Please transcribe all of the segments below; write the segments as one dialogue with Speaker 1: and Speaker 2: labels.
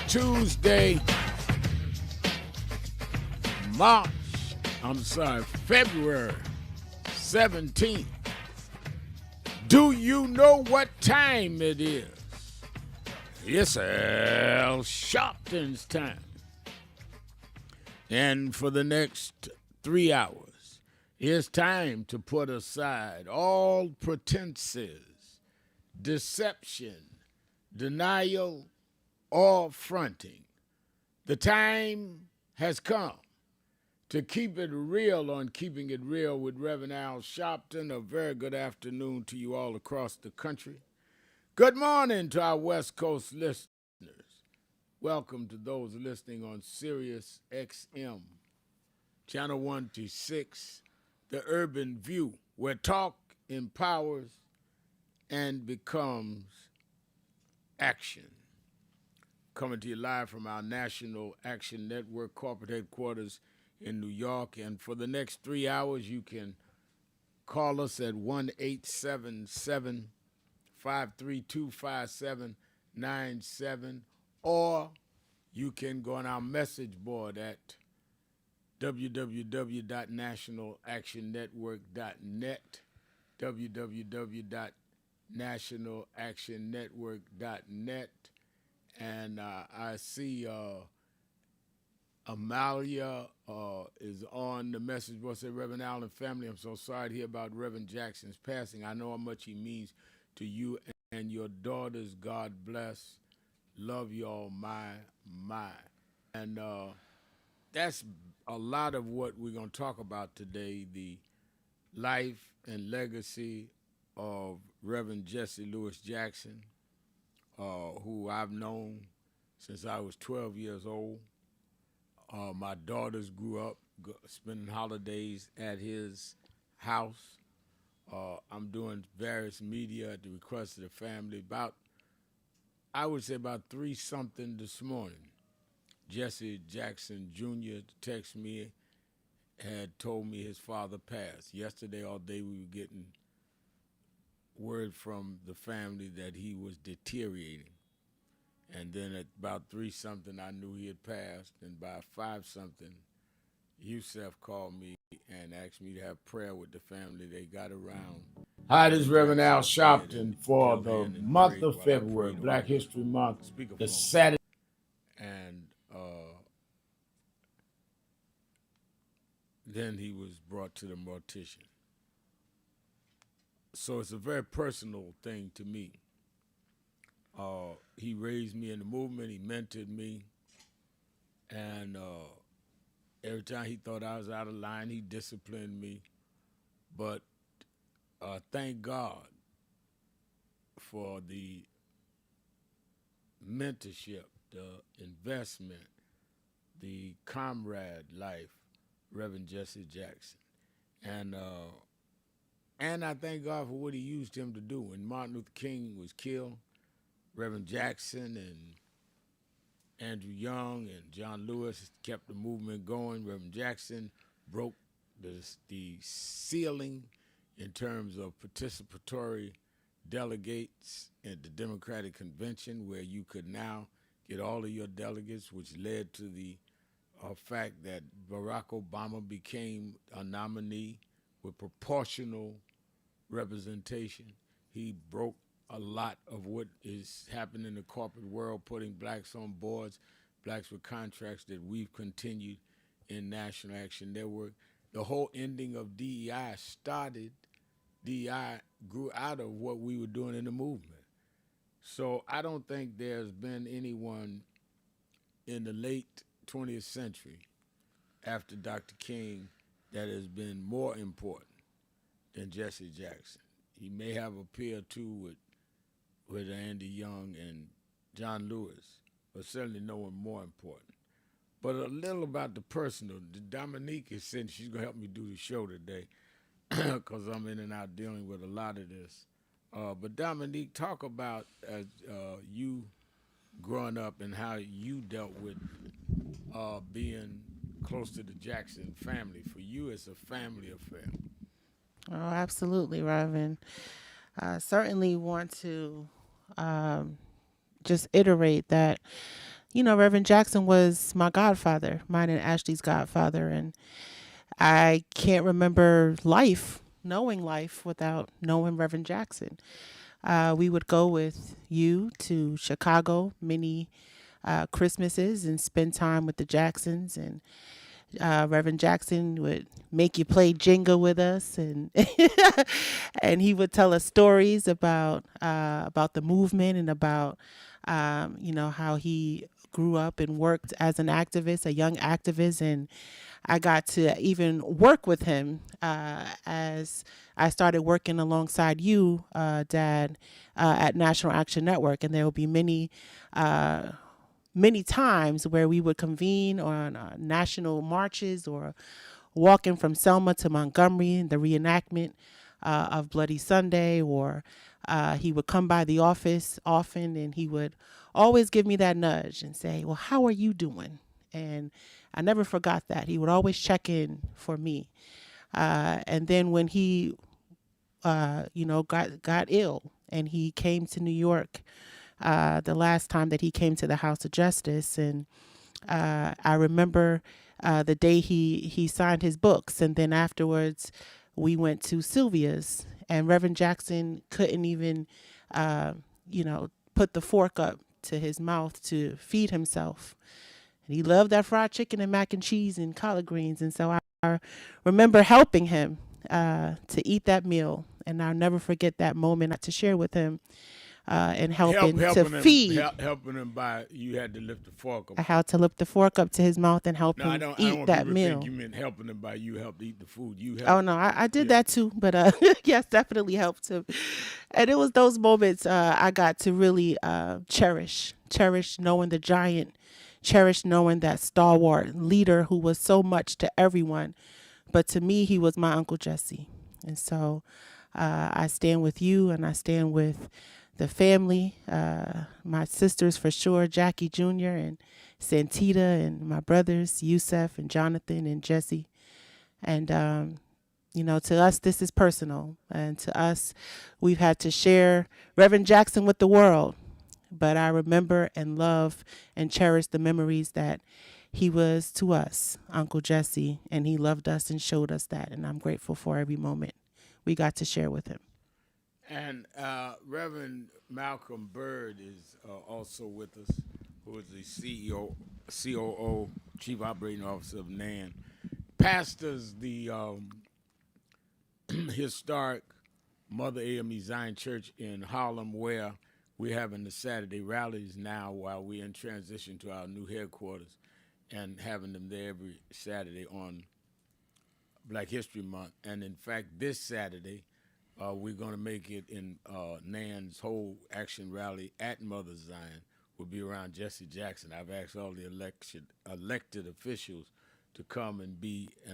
Speaker 1: Tuesday, February 17th. Do you know what time it is? It's Sharpton's time. And for the next 3 hours, it's time to put aside all pretenses, deception, denial, or fronting. The time has come to keep it real on Keeping It Real with Reverend Al Sharpton. A very good afternoon to you all across the country. Good morning to our West Coast listeners. Welcome to those listening on Sirius XM, Channel 126, The Urban View, where talk empowers and becomes action. Coming to you live from our National Action Network corporate headquarters in New York. And for the next 3 hours, you can call us at 1-877-532-5797, or you can go on our message board at www.nationalactionnetwork.net, www.nationalactionnetwork.net. And I see Amalia is on the message board. Said, Reverend Allen family, I'm so sorry to hear about Reverend Jackson's passing. I know how much he means to you and your daughters. God bless. Love y'all, my. And that's a lot of what we're going to talk about today, the life and legacy of Reverend Jesse Lewis Jackson, who I've known since I was 12 years old. My daughters grew up spending holidays at his house. I'm doing various media at the request of the family. I would say about 3-something this morning, Jesse Jackson Jr. texted me, had told me his father passed. Yesterday all day we were getting word from the family that he was deteriorating. And then at about 3-something, I knew he had passed. And by 5-something, Yusef called me and asked me to have prayer with the family. They got around. Hi, this is Reverend Al Sharpton for the month of February, Black History Month, the Saturday. And then he was brought to the mortician. So it's a very personal thing to me. He raised me in the movement. He mentored me. And every time he thought I was out of line, he disciplined me. But thank God for the mentorship, the investment, the comrade life, Reverend Jesse Jackson. And I thank God for what he used him to do. When Martin Luther King was killed, Reverend Jackson and Andrew Young and John Lewis kept the movement going. Reverend Jackson broke the ceiling in terms of participatory delegates at the Democratic Convention, where you could now get all of your delegates, which led to the fact that Barack Obama became a nominee with proportional representation. He broke a lot of what is happening in the corporate world, putting blacks on boards, blacks with contracts that we've continued in National Action Network. The whole ending of DEI grew out of what we were doing in the movement. So I don't think there's been anyone in the late 20th century after Dr. King that has been more important than Jesse Jackson. He may have a peer or two with Andy Young and John Lewis, but certainly no one more important. But a little about the personal. Dominique is saying she's going to help me do the show today because I'm in and out dealing with a lot of this. But Dominique, talk about you growing up and how you dealt with being close to the Jackson family. For you, it's a family affair.
Speaker 2: Oh, absolutely, Reverend. I certainly want to just iterate that Reverend Jackson was my godfather, mine and Ashley's godfather. And I can't remember knowing life without knowing Reverend Jackson. We would go with you to Chicago many Christmases and spend time with the Jacksons. And Reverend Jackson would make you play Jenga with us, and and he would tell us stories about the movement and about how he grew up and worked as an activist, a young activist, and I got to even work with him as I started working alongside you, Dad, at National Action Network, and there will be many times where we would convene on national marches or walking from Selma to Montgomery, the reenactment of Bloody Sunday, or he would come by the office often and he would always give me that nudge and say, well, how are you doing? And I never forgot that. He would always check in for me. And then when he, got ill and he came to New York, the last time that he came to the House of Justice, and I remember the day he signed his books, and then afterwards we went to Sylvia's, and Reverend Jackson couldn't even, put the fork up to his mouth to feed himself. And he loved that fried chicken and mac and cheese and collard greens, and so I remember helping him to eat that meal, and I'll never forget that moment to share with him. And helping feed.
Speaker 1: Helping him by, you had to lift the fork up.
Speaker 2: I had to lift the fork up to his mouth and help him eat that meal.
Speaker 1: Think you meant helping him by you helped eat the food.
Speaker 2: Oh, no, I did that too. But yes, definitely helped him. And it was those moments I got to really cherish knowing the giant, cherish knowing that stalwart leader who was so much to everyone. But to me, he was my Uncle Jesse. And so I stand with you, and I stand with the family, my sisters for sure, Jackie Jr. and Santita, and my brothers, Yusef and Jonathan and Jesse. And, to us, this is personal. And to us, we've had to share Reverend Jackson with the world. But I remember and love and cherish the memories that he was to us, Uncle Jesse, and he loved us and showed us that. And I'm grateful for every moment we got to share with him.
Speaker 1: And Reverend Malcolm Byrd is also with us, who is the COO, Chief Operating Officer of NAN. Pastors the historic Mother AME Zion Church in Harlem, where we're having the Saturday rallies now while we're in transition to our new headquarters, and having them there every Saturday on Black History Month. And in fact, this Saturday, we're going to make it in NAN's whole action rally at Mother Zion will be around Jesse Jackson. I've asked all the elected officials to come and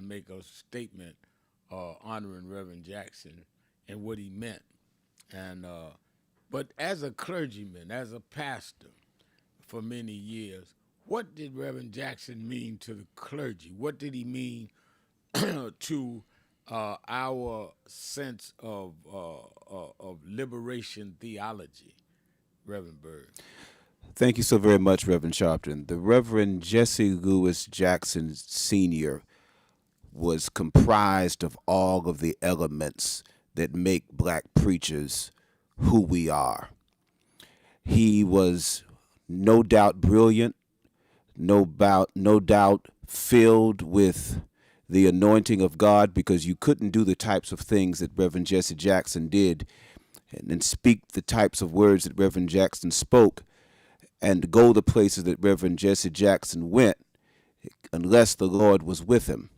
Speaker 1: make a statement honoring Reverend Jackson and what he meant. And but as a clergyman, as a pastor for many years, what did Reverend Jackson mean to the clergy? What did he mean to our sense of liberation theology, Reverend Byrd?
Speaker 3: Thank you so very much, Reverend Sharpton. The Reverend Jesse Lewis Jackson Sr. was comprised of all of the elements that make black preachers who we are. He was no doubt brilliant, no doubt filled with the anointing of God, because you couldn't do the types of things that Reverend Jesse Jackson did and speak the types of words that Reverend Jackson spoke and go the places that Reverend Jesse Jackson went unless the Lord was with him.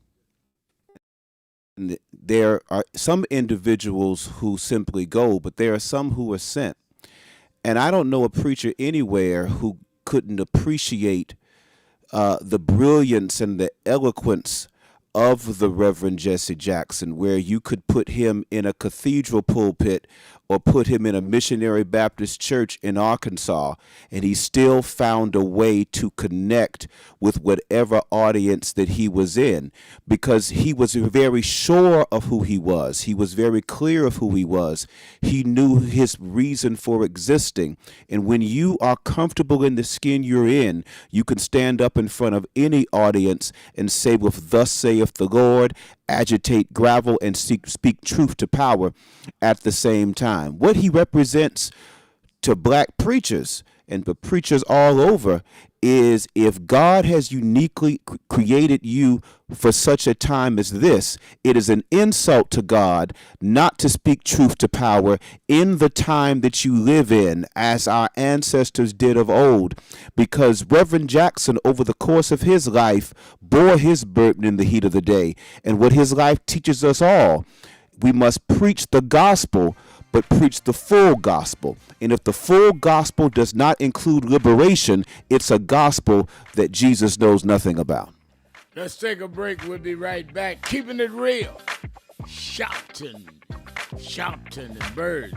Speaker 3: And there are some individuals who simply go, but there are some who are sent. And I don't know a preacher anywhere who couldn't appreciate the brilliance and the eloquence of the Reverend Jesse Jackson, where you could put him in a cathedral pulpit or put him in a missionary Baptist church in Arkansas, and he still found a way to connect with whatever audience that he was in, because he was very sure of who he was. He was very clear of who he was. He knew his reason for existing. And when you are comfortable in the skin you're in, you can stand up in front of any audience and say, with thus saith the Lord, agitate gravel, and speak truth to power at the same time. What he represents to black preachers and the preachers all over is, if God has uniquely created you for such a time as this, it is an insult to God not to speak truth to power in the time that you live in, as our ancestors did of old. Because Reverend Jackson, over the course of his life, bore his burden in the heat of the day. And what his life teaches us all, we must preach the gospel, but preach the full gospel. And if the full gospel does not include liberation, it's a gospel that Jesus knows nothing about.
Speaker 1: Let's take a break. We'll be right back. Keeping it real. Sharpton and Bird.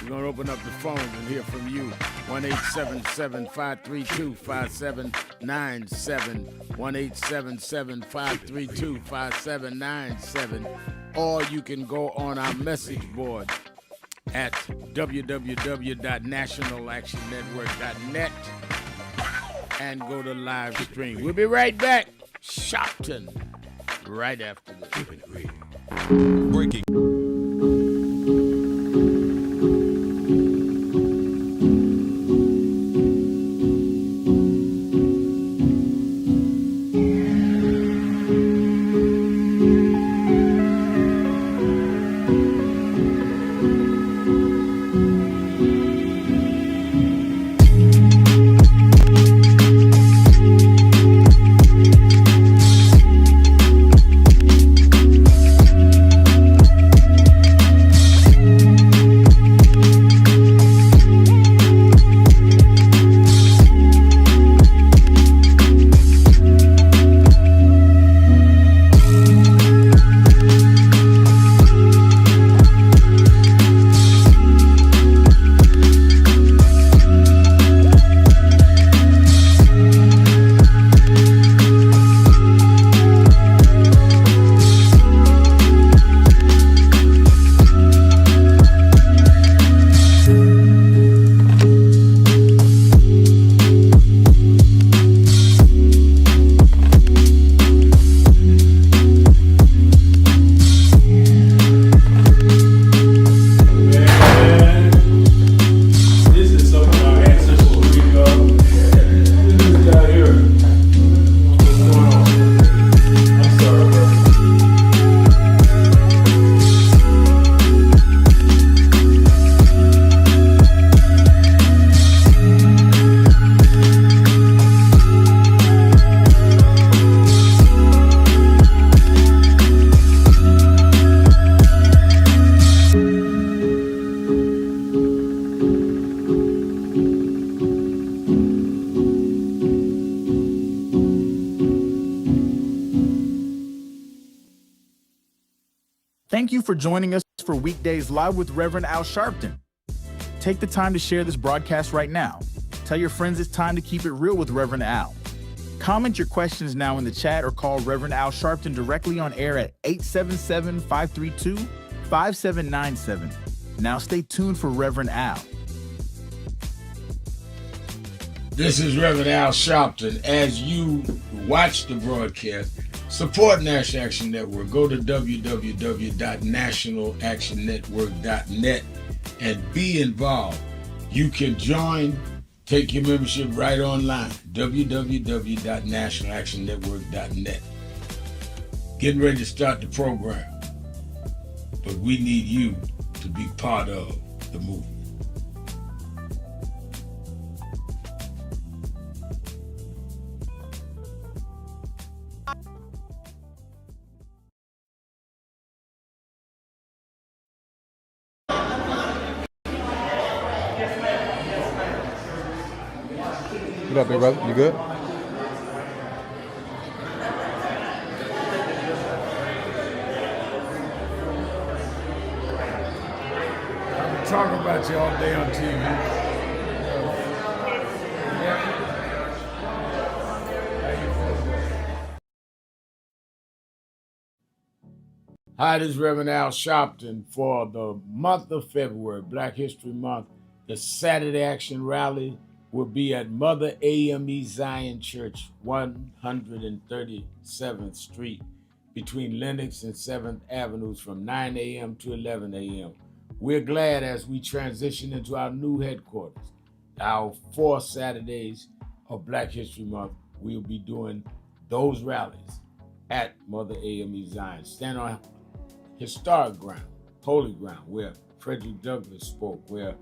Speaker 1: We're going to open up the phones and hear from you. 1-877-532-5797. 1-877-532-5797. Or you can go on our message board at www.nationalactionnetwork.net and go to live stream. We'll be right back. Sharpton, right after this.
Speaker 4: Breaking.
Speaker 5: Thank you for joining us for Weekdays Live with Reverend Al Sharpton. Take the time to share this broadcast right now. Tell your friends it's time to keep it real with Reverend Al. Comment your questions now in the chat or call Reverend Al Sharpton directly on air at 877-532-5797. Now stay tuned for Reverend Al.
Speaker 1: This is Reverend Al Sharpton. As you watch the broadcast, support National Action Network. Go to www.nationalactionnetwork.net and be involved. You can join, take your membership right online, www.nationalactionnetwork.net. Getting ready to start the program, but we need you to be part of the movement.
Speaker 6: What up, big brother? You good?
Speaker 1: Talk watch you all day on TV. Hi, this is Reverend Al Sharpton for the month of February, Black History Month. The Saturday Action Rally will be at Mother AME Zion Church, 137th Street, between Lenox and 7th Avenues from 9 a.m. to 11 a.m. We're glad as we transition into our new headquarters. Our 4 Saturdays of Black History Month, we'll be doing those rallies at Mother AME Zion. Stand on historic ground, holy ground, where Frederick Douglass spoke, where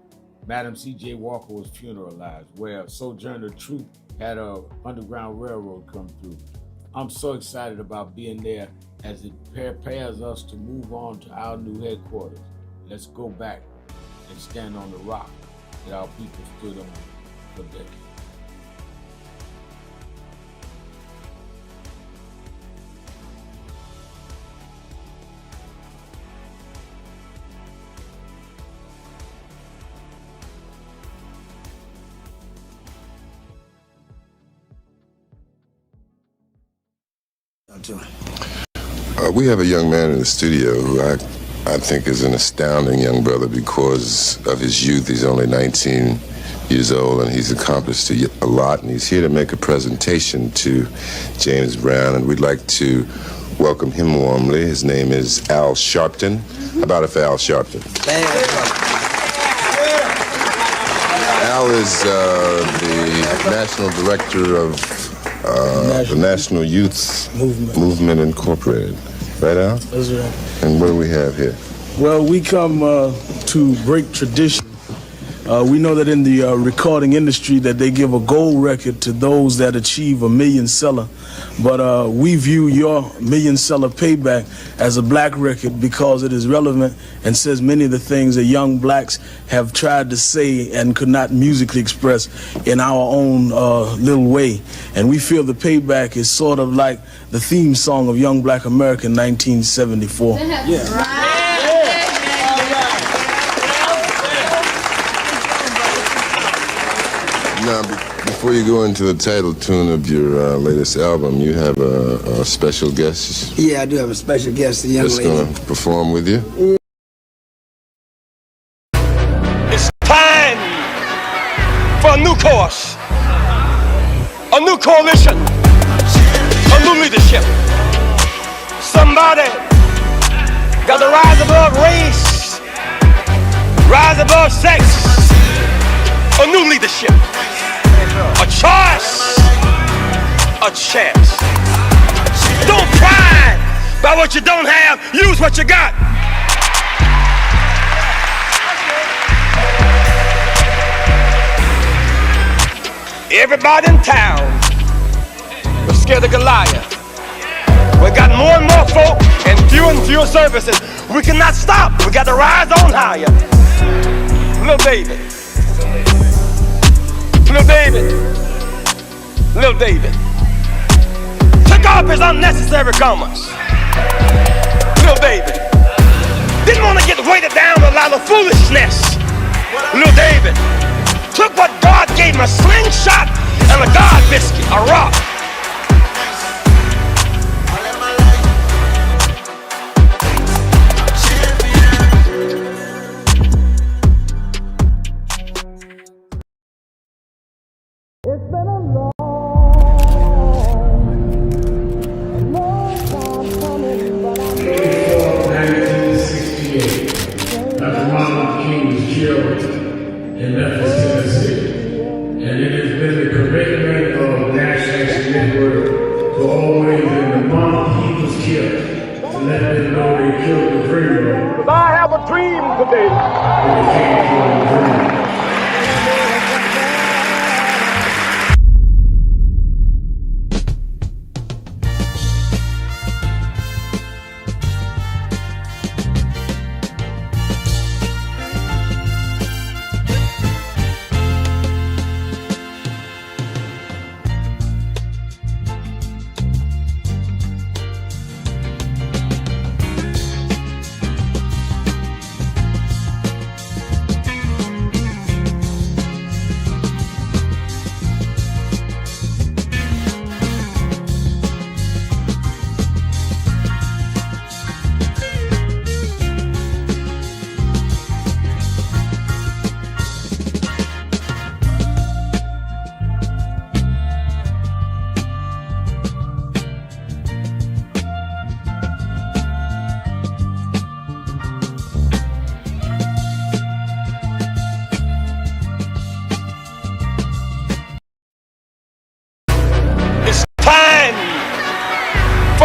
Speaker 1: Madam C.J. Walker was funeralized, where Sojourner Truth had a Underground Railroad come through. I'm so excited about being there as it prepares us to move on to our new headquarters. Let's go back and stand on the rock that our people stood on for decades.
Speaker 7: We have a young man in the studio who I think is an astounding young brother because of his youth. He's only 19 years old and he's accomplished a lot, and he's here to make a presentation to James Brown, and we'd like to welcome him warmly. His name is Al Sharpton. How about it for Al Sharpton? Al is the National Director of the National Youth Movement Incorporated. Right, Al?
Speaker 8: That's right.
Speaker 7: And what do we have here?
Speaker 8: Well, we come to break tradition. We know that in the recording industry that they give a gold record to those that achieve a million seller. But we view your million seller payback as a black record because it is relevant and says many of the things that young blacks have tried to say and could not musically express in our own little way. And we feel the payback is sort of like the theme song of Young Black America in 1974. Yeah.
Speaker 7: Now, before you go into the title tune of your latest album, you have a special guest.
Speaker 9: Yeah, I do have a special guest, a young lady.
Speaker 7: That's going to perform with you.
Speaker 10: It's time for a new course, a new coalition, a new leadership. Somebody got to rise above race, rise above sex, a new leadership. A choice, a chance. Don't pride by what you don't have. Use what you got. Everybody in town was scared of Goliath. We got more and more folk and fewer services. We cannot stop. We got to rise on higher. Little David. Little David took off his unnecessary garments. Little David didn't want to get weighted down with a lot of foolishness. Little David took what God gave him, a slingshot and a God biscuit, a rock.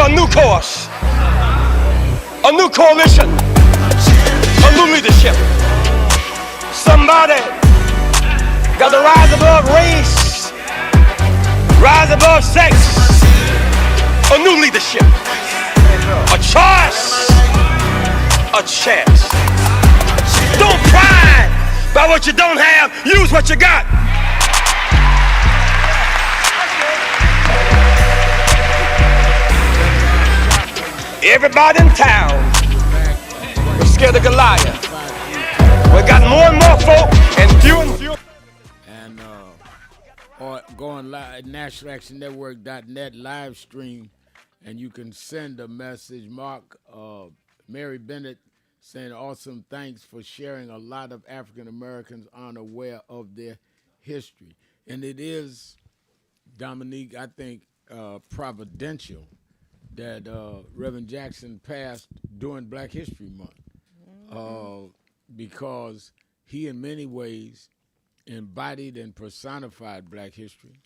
Speaker 10: a new course, a new coalition, a new leadership. Somebody got to rise above race, rise above sex, a new leadership, a choice, a chance. Don't pride by what you don't have, use what you got. Everybody in town is scared of Goliath. We got more and more folk and fewer.
Speaker 1: And or go on live, nationalactionnetwork.net live stream, and you can send a message. Mark, Mary Bennett saying awesome, thanks for sharing. A lot of African Americans aren't aware of their history. And it is, Dominique, I think, providential that Reverend Jackson passed during Black History Month, because he in many ways embodied and personified Black history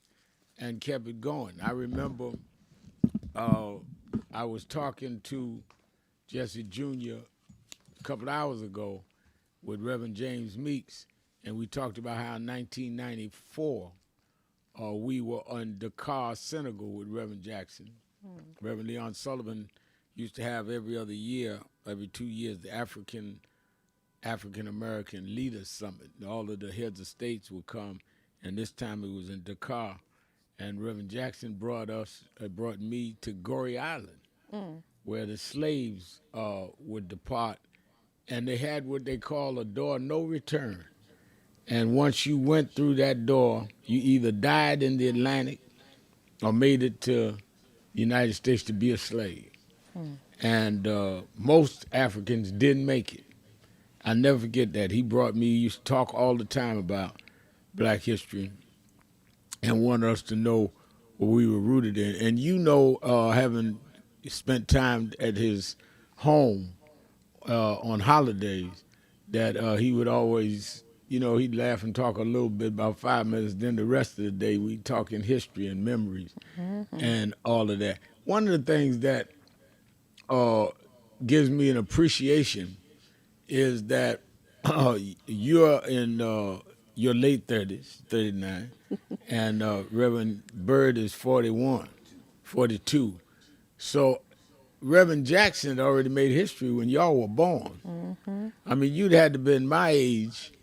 Speaker 1: and kept it going. I remember I was talking to Jesse Jr. a couple of hours ago with Reverend James Meeks, and we talked about how in 1994 we were on Dakar, Senegal with Reverend Jackson. Reverend Leon Sullivan used to have every other year, every 2 years, the African American Leaders Summit. All of the heads of states would come, and this time it was in Dakar. And Reverend Jackson brought me to Goree Island, where the slaves would depart, and they had what they call a door no return. And once you went through that door, you either died in the Atlantic or made it to the United States to be a slave. And most Africans didn't make it. I never forget that. He used to talk all the time about Black history and wanted us to know what we were rooted in. And having spent time at his home on holidays, that he would always, he'd laugh and talk a little bit, about 5 minutes. Then the rest of the day, we'd talk in history and memories and all of that. One of the things that gives me an appreciation is that you're in your late 30s, 39, and Reverend Byrd is 41, 42. So Reverend Jackson had already made history when y'all were born. I mean, you'd had to have been my age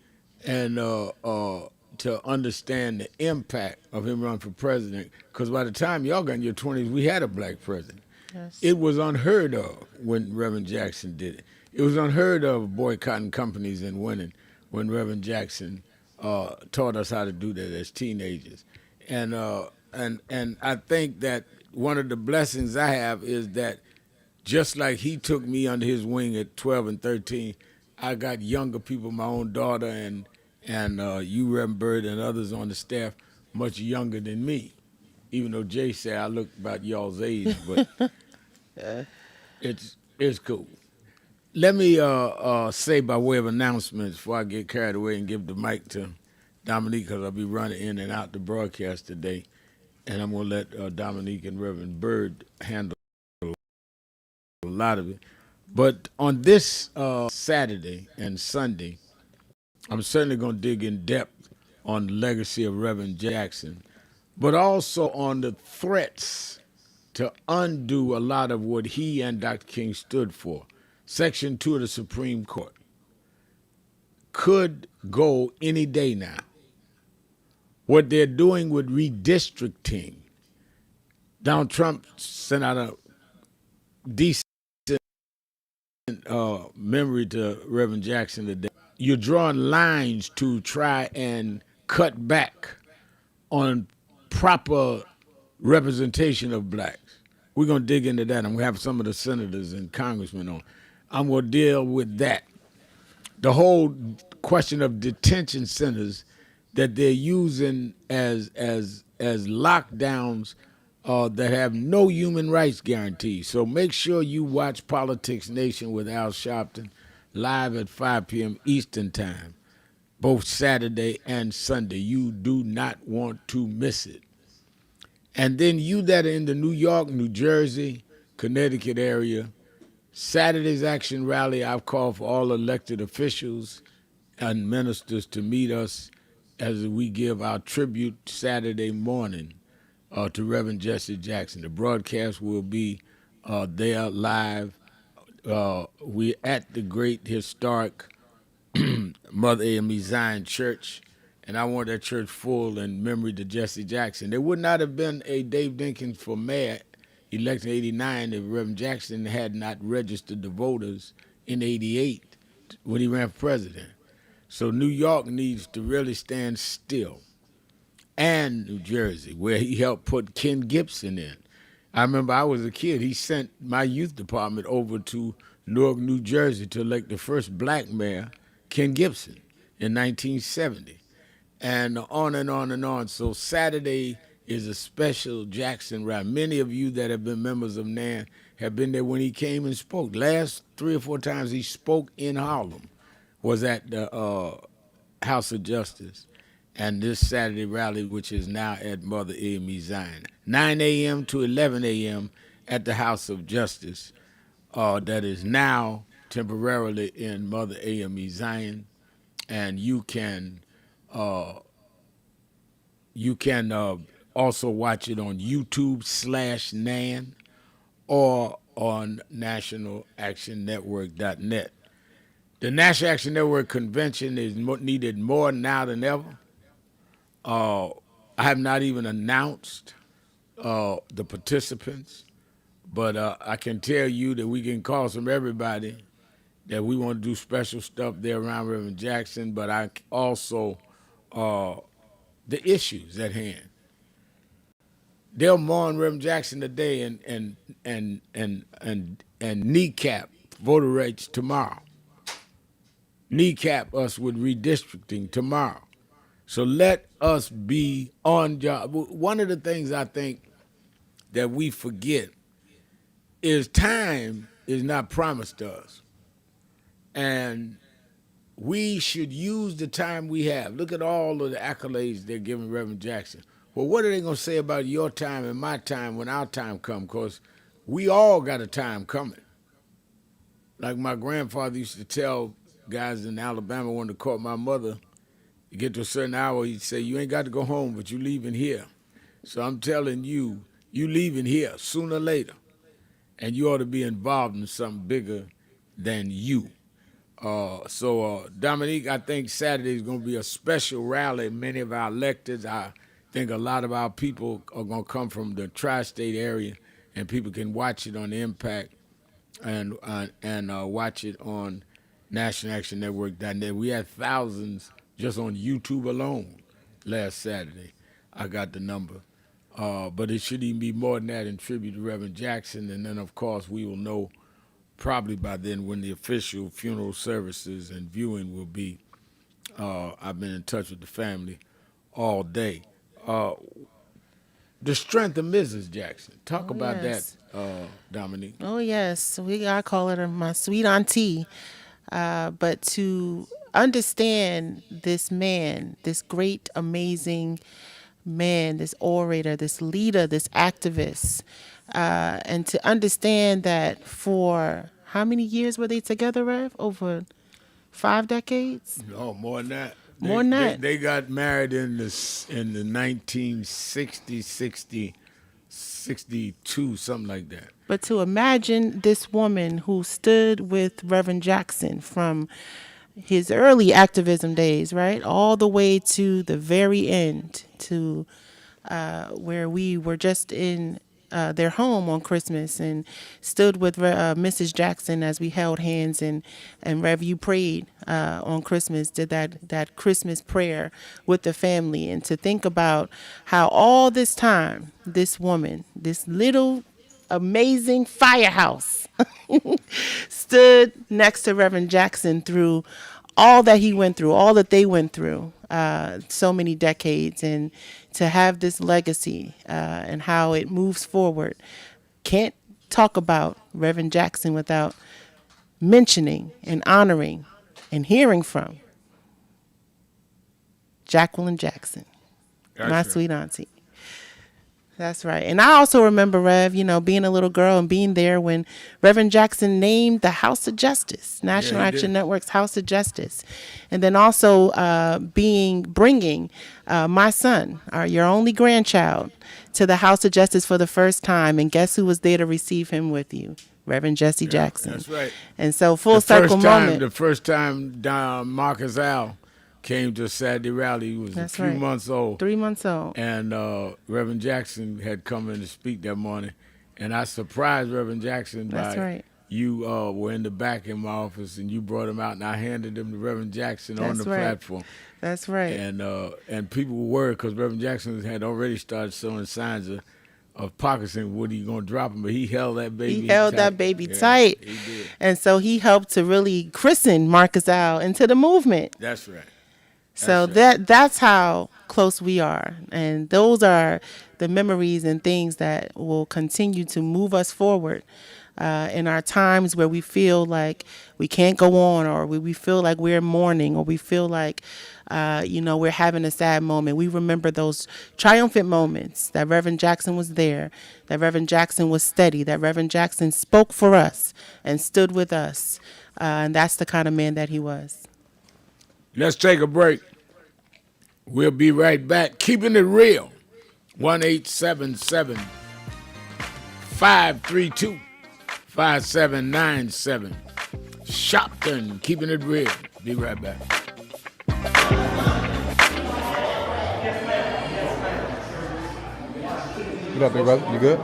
Speaker 1: and to understand the impact of him running for president, because by the time y'all got in your 20s, we had a Black president.
Speaker 2: Yes.
Speaker 1: It was unheard of when Reverend Jackson did it. It was unheard of boycotting companies and winning when Reverend Jackson taught us how to do that as teenagers. And I think that one of the blessings I have is that just like he took me under his wing at 12 and 13, I got younger people, my own daughter and you, Reverend Byrd, and others on the staff much younger than me. Even though Jay said I look about y'all's age, but it's cool. Let me say by way of announcements before I get carried away and give the mic to Dominique, because I'll be running in and out the broadcast today, and I'm going to let Dominique and Reverend Byrd handle a lot of it. But on this Saturday and Sunday, I'm certainly going to dig in depth on the legacy of Reverend Jackson, but also on the threats to undo a lot of what he and Dr. King stood for. Section 2 of the Supreme Court could go any day now. What they're doing with redistricting, Donald Trump sent out a decent memory to Reverend Jackson today. You're drawing lines to try and cut back on proper representation of blacks. We're going to dig into that. I'm going to have some of the senators and congressmen on. I'm going to deal with that. The whole question of detention centers that they're using as lockdowns that have no human rights guarantee. So make sure you watch Politics Nation with Al Sharpton live at 5 p.m. Eastern Time, both Saturday and Sunday. You do not want to miss it. And then you that are in the New York, New Jersey, Connecticut area. Saturday's action rally, I've called for all elected officials and ministers to meet us as we give our tribute Saturday morning to Reverend Jesse Jackson. The broadcast will be there live. We're at the great historic Mother AME Zion Church, and I want that church full in memory to Jesse Jackson. There would not have been a Dave Dinkins for mayor elected in '89 if Reverend Jackson had not registered the voters in '88 when he ran for president. So New York needs to really stand still, and New Jersey, where he helped put Ken Gibson in. I remember I was a kid. He sent my youth department over to Newark, New Jersey to elect the first black mayor, Ken Gibson, in 1970. And on and on and on. So Saturday is a special Jackson rally. Many of you that have been members of NAN have been there when he came and spoke. Last 3 or 4 times he spoke in Harlem was at the House of Justice. And this Saturday rally, which is now at Mother AME Zion, 9 a.m. to 11 a.m. at the House of Justice, that is now temporarily in Mother AME Zion, and you can also watch it on YouTube/NAN or on nationalactionnetwork.net. The National Action Network Convention is needed more now than ever. I have not even announced the participants, but I can tell you that we can call from everybody that we want to do special stuff there around Reverend Jackson, but I also the issues at hand. They'll mourn Reverend Jackson today and kneecap voter rights tomorrow. Kneecap us with redistricting tomorrow. So let us be on job. One of the things I think that we forget is time is not promised to us. And we should use the time we have. Look at all of the accolades they're giving Reverend Jackson. Well, what are they going to say about your time and my time when our time comes? Because we all got a time coming. Like my grandfather used to tell guys in Alabama wanted to court my mother, you get to a certain hour, he'd say, you ain't got to go home, but you leaving here. So I'm telling you, you leaving here sooner or later. And you ought to be involved in something bigger than you. Dominique, I think Saturday is going to be a special rally. Many of our electeds, I think a lot of our people are going to come from the tri-state area, and people can watch it on the Impact and watch it on nationalactionnetwork.net. We had thousands just on YouTube alone last Saturday. I got the number. But it should even be more than that in tribute to Reverend Jackson. And then, of course, we will know probably by then when the official funeral services and viewing will be. I've been in touch with the family all day. The strength of Mrs. Jackson. Talk about
Speaker 2: yes.
Speaker 1: that, Dominique.
Speaker 2: Oh, yes. I call her my sweet auntie. But to understand this man, this great, amazing man, this orator, this leader, this activist, and to understand that for how many years were they together, Rev? Over 5 decades?
Speaker 1: No, more than that.
Speaker 2: More than that.
Speaker 1: They got married in the 1960s, 62, something like that.
Speaker 2: But to imagine this woman who stood with Reverend Jackson from his early activism days, right, all the way to the very end, to where we were just in their home on Christmas and stood with Mrs. Jackson as we held hands, and Rev, you prayed on Christmas, did that Christmas prayer with the family, and to think about how all this time, this woman, this little amazing firehouse stood next to Reverend Jackson through all that he went through, all that they went through, so many decades, and to have this legacy and how it moves forward. Can't talk about Reverend Jackson without mentioning and honoring and hearing from Jacqueline Jackson, my sweet auntie. That's right. And I also remember, Rev, being a little girl and being there when Reverend Jackson named the House of Justice, National Action Network's House of Justice. And then also bringing my son, your only grandchild, to the House of Justice for the first time. And guess who was there to receive him with you? Reverend Jesse Jackson.
Speaker 1: That's right.
Speaker 2: And so full circle moment.
Speaker 1: The first time Marcus Al came to Saturday rally, he was a few months old.
Speaker 2: 3 months old.
Speaker 1: And Reverend Jackson had come in to speak that morning. And I surprised Reverend Jackson by you were in the back in my office and you brought him out and I handed him to Reverend Jackson on the platform.
Speaker 2: That's right.
Speaker 1: And people were worried because Reverend Jackson had already started showing signs of Parkinson. What are you going to drop him? But he held that baby
Speaker 2: tight.
Speaker 1: He did.
Speaker 2: And so he helped to really christen Marcus Al into the movement.
Speaker 1: That's right.
Speaker 2: So that's how close we are. And those are the memories and things that will continue to move us forward in our times where we feel like we can't go on, or we feel like we're mourning, or we feel like we're having a sad moment. We remember those triumphant moments that Reverend Jackson was there, that Reverend Jackson was steady, that Reverend Jackson spoke for us and stood with us. And that's the kind of man that he was.
Speaker 1: Let's take a break. We'll be right back. Keeping it real. 1-877-532-5797. Sharpton. Keeping it real. Be right back.
Speaker 6: What up, big brother? You good?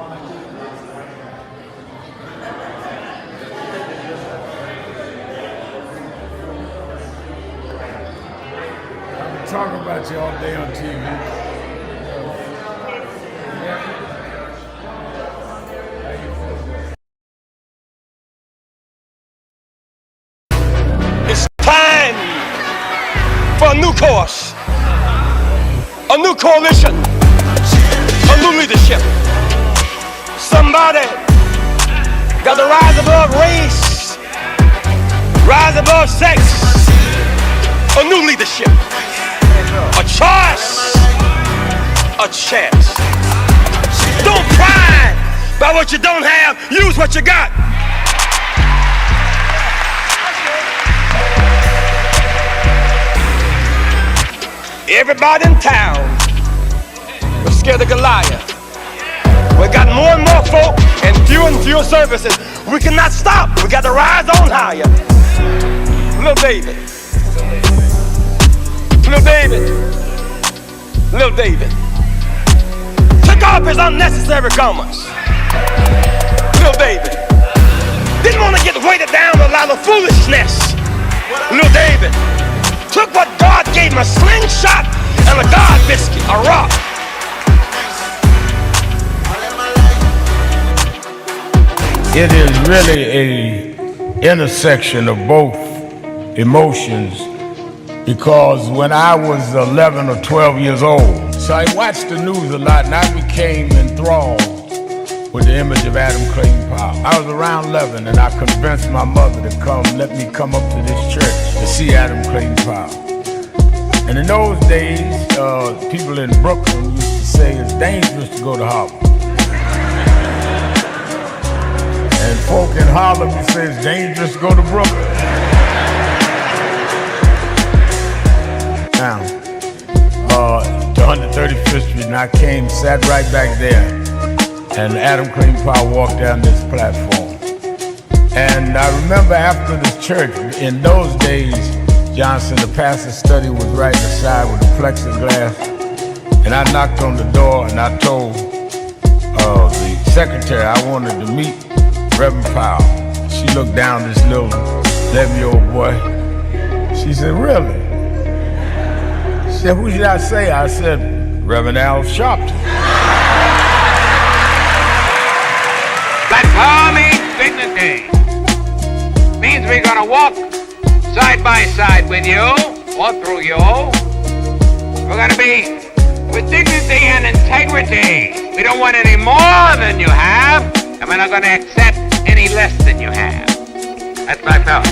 Speaker 1: Talking about you all day on TV.
Speaker 10: It's time for a new course, a new coalition, a new leadership. Somebody got to rise above race, rise above sex, a new leadership. A choice, a chance. Don't pride by what you don't have. Use what you got. Everybody in town was scared of Goliath. We got more and more folk and fewer services. We cannot stop. We got to rise on higher. Little David. Little David took off his unnecessary garments. Little David didn't want to get weighted down with a lot of foolishness. Little David took what God gave him, a slingshot and a God biscuit, a rock.
Speaker 1: It is really an intersection of both emotions. Because when I was 11 or 12 years old, so I watched the news a lot and I became enthralled with the image of Adam Clayton Powell. I was around 11 and I convinced my mother to let me come up to this church to see Adam Clayton Powell. And in those days, people in Brooklyn used to say it's dangerous to go to Harlem. And folk in Harlem used to say it's dangerous to go to Brooklyn. Now, to 135th Street, and I sat right back there, and Adam Clayton Powell walked down this platform. And I remember after the church, in those days, Johnson, the pastor's study was right inside with the plexiglass, and I knocked on the door and I told the secretary I wanted to meet Reverend Powell. She looked down this little 11-year-old boy. She said, "Really?" She said, "Who should I say?" I said, "Reverend Al Sharpton."
Speaker 11: But for me, dignity means we're gonna walk side by side with you or through you. We're gonna be with dignity and integrity. We don't want any more than you have, and we're not gonna accept any less than you have. That's my thought.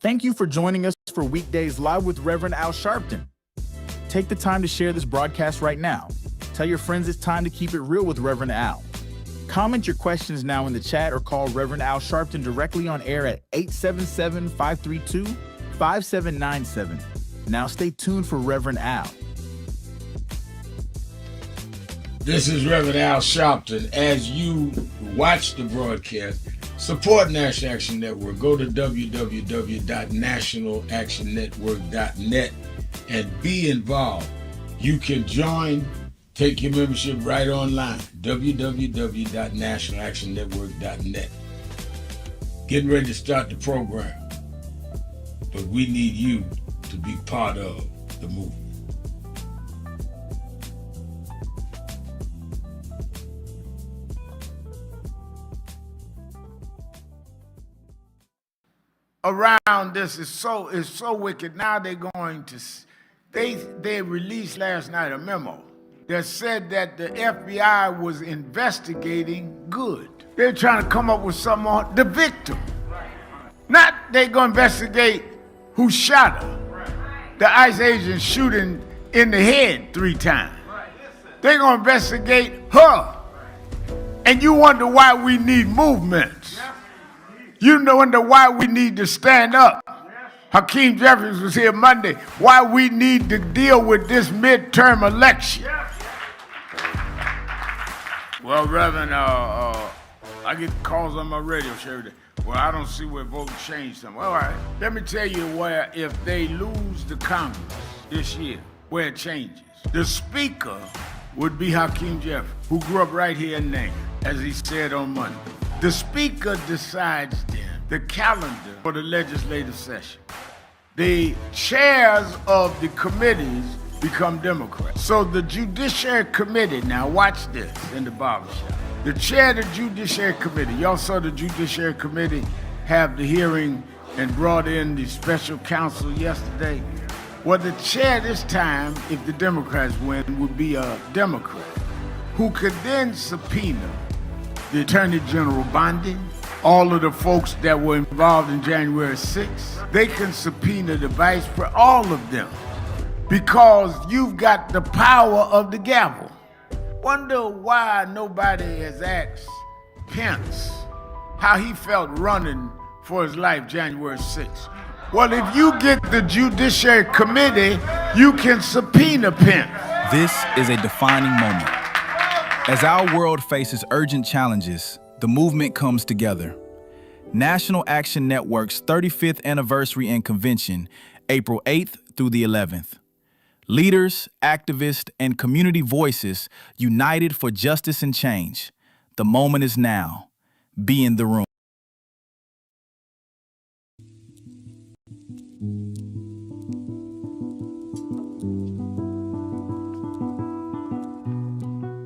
Speaker 5: Thank you for joining us for Weekdays Live with Reverend Al Sharpton. Take the time to share this broadcast right now. Tell your friends it's time to keep it real with Reverend Al. Comment your questions now in the chat or call Reverend Al Sharpton directly on air at 877-532-5797. Now stay tuned for Reverend Al.
Speaker 1: This is Reverend Al Sharpton. As you watch the broadcast, support National Action Network. Go to www.nationalactionnetwork.net and be involved. You can join, take your membership right online, www.nationalactionnetwork.net. Getting ready to start the program, but we need you to be part of the movement. Around this is so wicked. Now they're going to they released last night a memo that said that the FBI was investigating good. They're trying to come up with something on the victim. Not they're going to investigate who shot her. The ICE agent shooting in the head 3 times. They're going to investigate her. And you wonder why we need movements. You wonder why we need to stand up. Hakeem Jeffries was here Monday. Why we need to deal with this midterm election. Well, Reverend, I get calls on my radio show every day. Well, I don't see where voting changed them. Well, all right. Let me tell you where, if they lose the Congress this year, where it changes. The Speaker would be Hakeem Jeffries, who grew up right here in Name, as he said on Monday. The Speaker decides then the calendar for the legislative session. The chairs of the committees become Democrats. So the Judiciary Committee, now watch this in the barbershop. The chair of the Judiciary Committee, y'all saw the Judiciary Committee have the hearing and brought in the special counsel yesterday. Well, the chair this time, if the Democrats win, would be a Democrat who could then subpoena the Attorney General Bondi, all of the folks that were involved in January 6th. They can subpoena the vice for all of them because you've got the power of the gavel. Wonder why nobody has asked Pence how he felt running for his life January 6th. Well, if you get the Judiciary Committee, you can subpoena Pence.
Speaker 12: This is a defining moment. As our world faces urgent challenges, the movement comes together. National Action Network's 35th anniversary and convention, April 8th through the 11th. Leaders, activists, and community voices united for justice and change. The moment is now. Be in the room.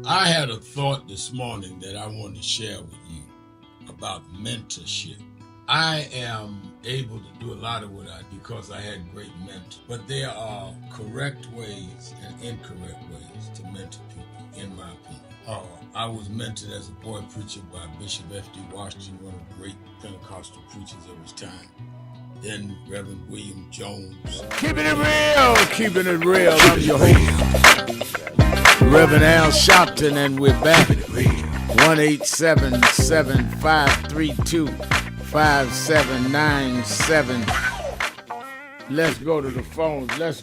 Speaker 1: I had a thought this morning that I want to share with you about mentorship. I am able to do a lot of what I do because I had great mentors, but there are correct ways and incorrect ways to mentor people, in my opinion. I was mentored as a boy preacher by Bishop F.D. Washington, one of the great Pentecostal preachers of his time. Then Reverend William Jones. Keeping it real, keeping it real. I'm your host, Reverend Al Sharpton, and we're back. 1-877-532-5797. Let's go to the phones. Let's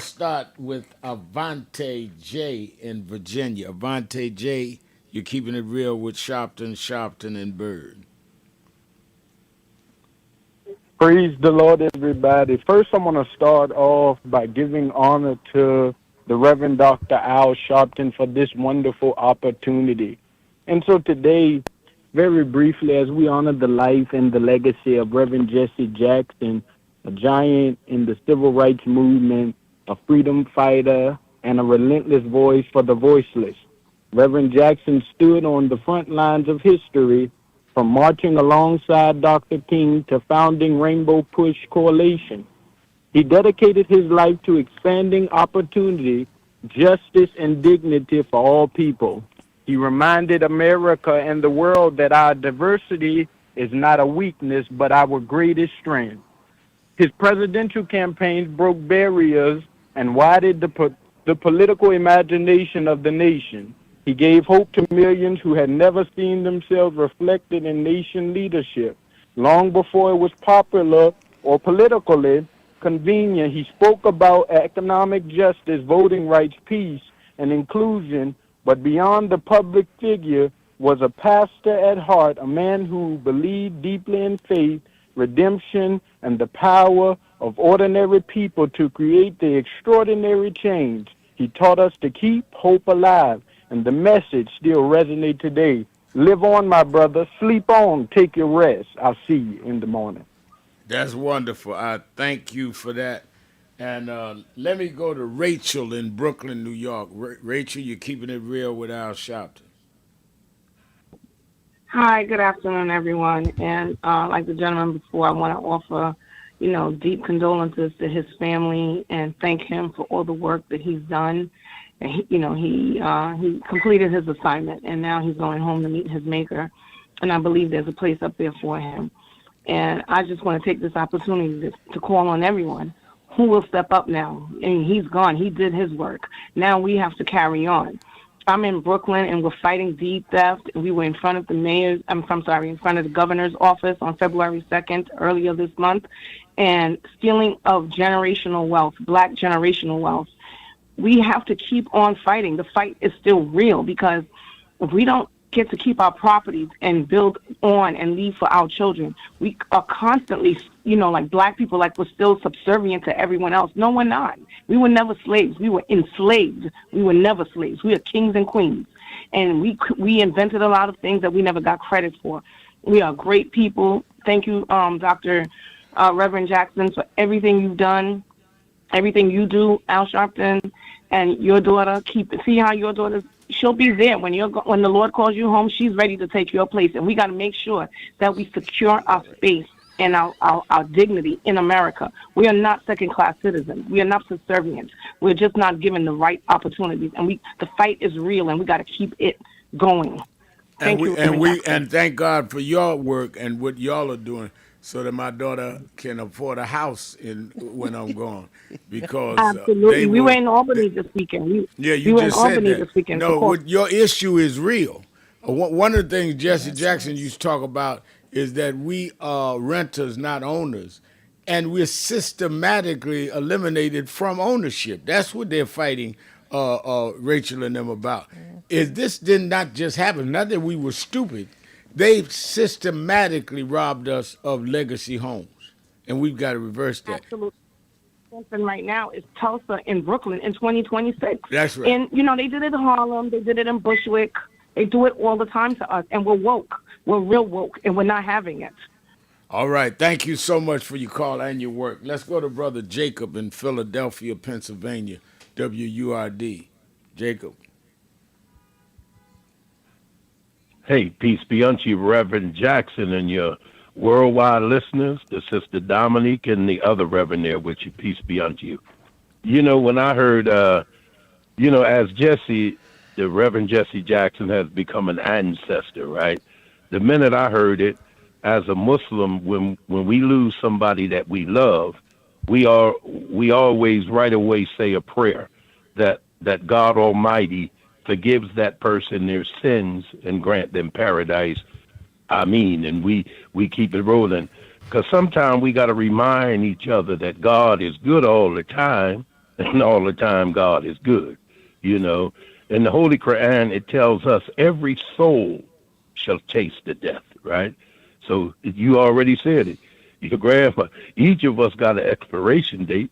Speaker 1: start with Avante J in Virginia. Avante J, you're keeping it real with Sharpton, and Bird.
Speaker 13: Praise the Lord, everybody. First, I want to start off by giving honor to the Reverend Dr. Al Sharpton for this wonderful opportunity. And so today, very briefly, as we honor the life and the legacy of Reverend Jesse Jackson, a giant in the civil rights movement, a freedom fighter, and a relentless voice for the voiceless. Reverend Jackson stood on the front lines of history, from marching alongside Dr. King to founding Rainbow Push Coalition. He dedicated his life to expanding opportunity, justice, and dignity for all people. He reminded America and the world that our diversity is not a weakness, but our greatest strength. His presidential campaigns broke barriers and widened the political imagination of the nation. He gave hope to millions who had never seen themselves reflected in nation leadership. Long before it was popular or politically convenient, he spoke about economic justice, voting rights, peace, and inclusion, but beyond the public figure was a pastor at heart, a man who believed deeply in faith, redemption, and the power of ordinary people to create the extraordinary change. He taught us to keep hope alive, and the message still resonates today. Live on, my brother. Sleep on. Take your rest. I'll see you in the morning.
Speaker 1: That's wonderful. I thank you for that. And let me go to Rachel in Brooklyn, New York. Rachel, you're keeping it real with Al Sharpton.
Speaker 14: Hi, good afternoon, everyone. And like the gentleman before, I want to offer, deep condolences to his family and thank him for all the work that he's done. And he completed his assignment, and now he's going home to meet his maker. And I believe there's a place up there for him. And I just want to take this opportunity to call on everyone who will step up now. I mean, he's gone. He did his work. Now we have to carry on. I'm in Brooklyn, and we're fighting deed theft. We were in front of in front of the governor's office on February 2nd, earlier this month, and stealing of generational wealth, Black generational wealth. We have to keep on fighting. The fight is still real, because if we don't get to keep our properties and build on and leave for our children, we are constantly, like Black people, like we're still subservient to everyone else. No, we're not. We were never slaves. We were enslaved. We were never slaves. We are kings and queens. And we invented a lot of things that we never got credit for. We are great people. Thank you, Dr. Reverend Jackson, for everything you've done, everything you do, Al Sharpton, and your daughter. See how your daughter's, she'll be there when the Lord calls you home. She's ready to take your place, and we got to make sure that we secure our space and our dignity in America. We are not second-class citizens. We are not subservient. We're just not given the right opportunities, and the fight is real, and we got to keep it going. Thank you.
Speaker 1: And thank God for your work and what y'all are doing, so that my daughter can afford a house when I'm gone. Because
Speaker 14: absolutely, we were in Albany this weekend.
Speaker 1: You
Speaker 14: just were in Albany
Speaker 1: said that.
Speaker 14: This weekend.
Speaker 1: No, your issue is real. One of the things Jesse Jackson used to talk about is that we are renters, not owners, and we're systematically eliminated from ownership. That's what they're fighting Rachel and them about. Is this did not just happen? Not that we were stupid. They've systematically robbed us of legacy homes, and we've got to reverse that.
Speaker 14: Absolutely. Right now is Tulsa in Brooklyn in 2026.
Speaker 1: That's right.
Speaker 14: And, they did it in Harlem. They did it in Bushwick. They do it all the time to us, and we're woke. We're real woke, and we're not having it.
Speaker 1: All right. Thank you so much for your call and your work. Let's go to Brother Jacob in Philadelphia, Pennsylvania, WURD. Jacob.
Speaker 15: Hey, peace be unto you, Reverend Jackson, and your worldwide listeners, the Sister Dominique and the other Reverend there with you. Peace be unto you. When I heard, as Jesse, the Reverend Jesse Jackson has become an ancestor, right? The minute I heard it, as a Muslim, when we lose somebody that we love, we always right away say a prayer that God Almighty forgives that person their sins and grant them paradise. Amen. And we keep it rolling, because sometimes we got to remind each other that God is good all the time, and all the time God is good. In the Holy Quran, it tells us every soul shall taste the death, right? So you already said it. Your grandma, each of us got an expiration date.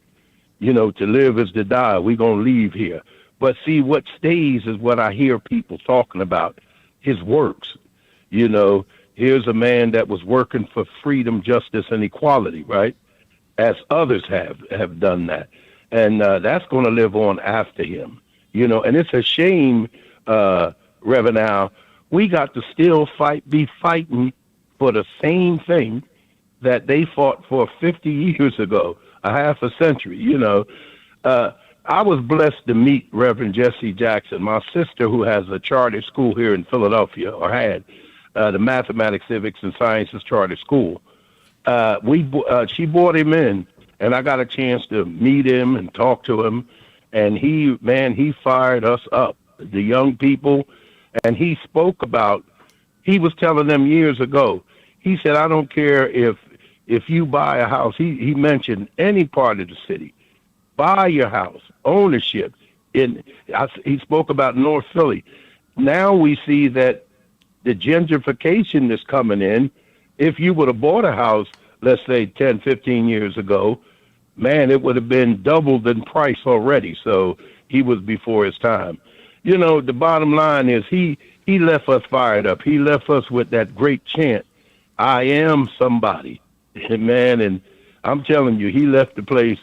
Speaker 15: To live is to die. We're going to leave here. But see, what stays is what I hear people talking about, his works. Here's a man that was working for freedom, justice, and equality, right? As others have done that. And that's going to live on after him. And it's a shame, Reverend Al, we got to still be fighting for the same thing that they fought for 50 years ago, a half a century, I was blessed to meet Reverend Jesse Jackson, my sister who has a charter school here in Philadelphia, or had. the Mathematics, Civics, and Sciences Charter School. She brought him in, and I got a chance to meet him and talk to him, and he fired us up, the young people, and he spoke about. He was telling them years ago. He said, "I don't care if you buy a house." He mentioned any part of the city. Buy your house, ownership. He spoke about North Philly. Now we see that the gentrification that's coming in. If you would have bought a house, let's say 10, 15 years ago, man, it would have been doubled in price already. So he was before his time. You know, the bottom line is he left us fired up. He left us with that great chant, "I am somebody." Man, and I'm telling you, he left the place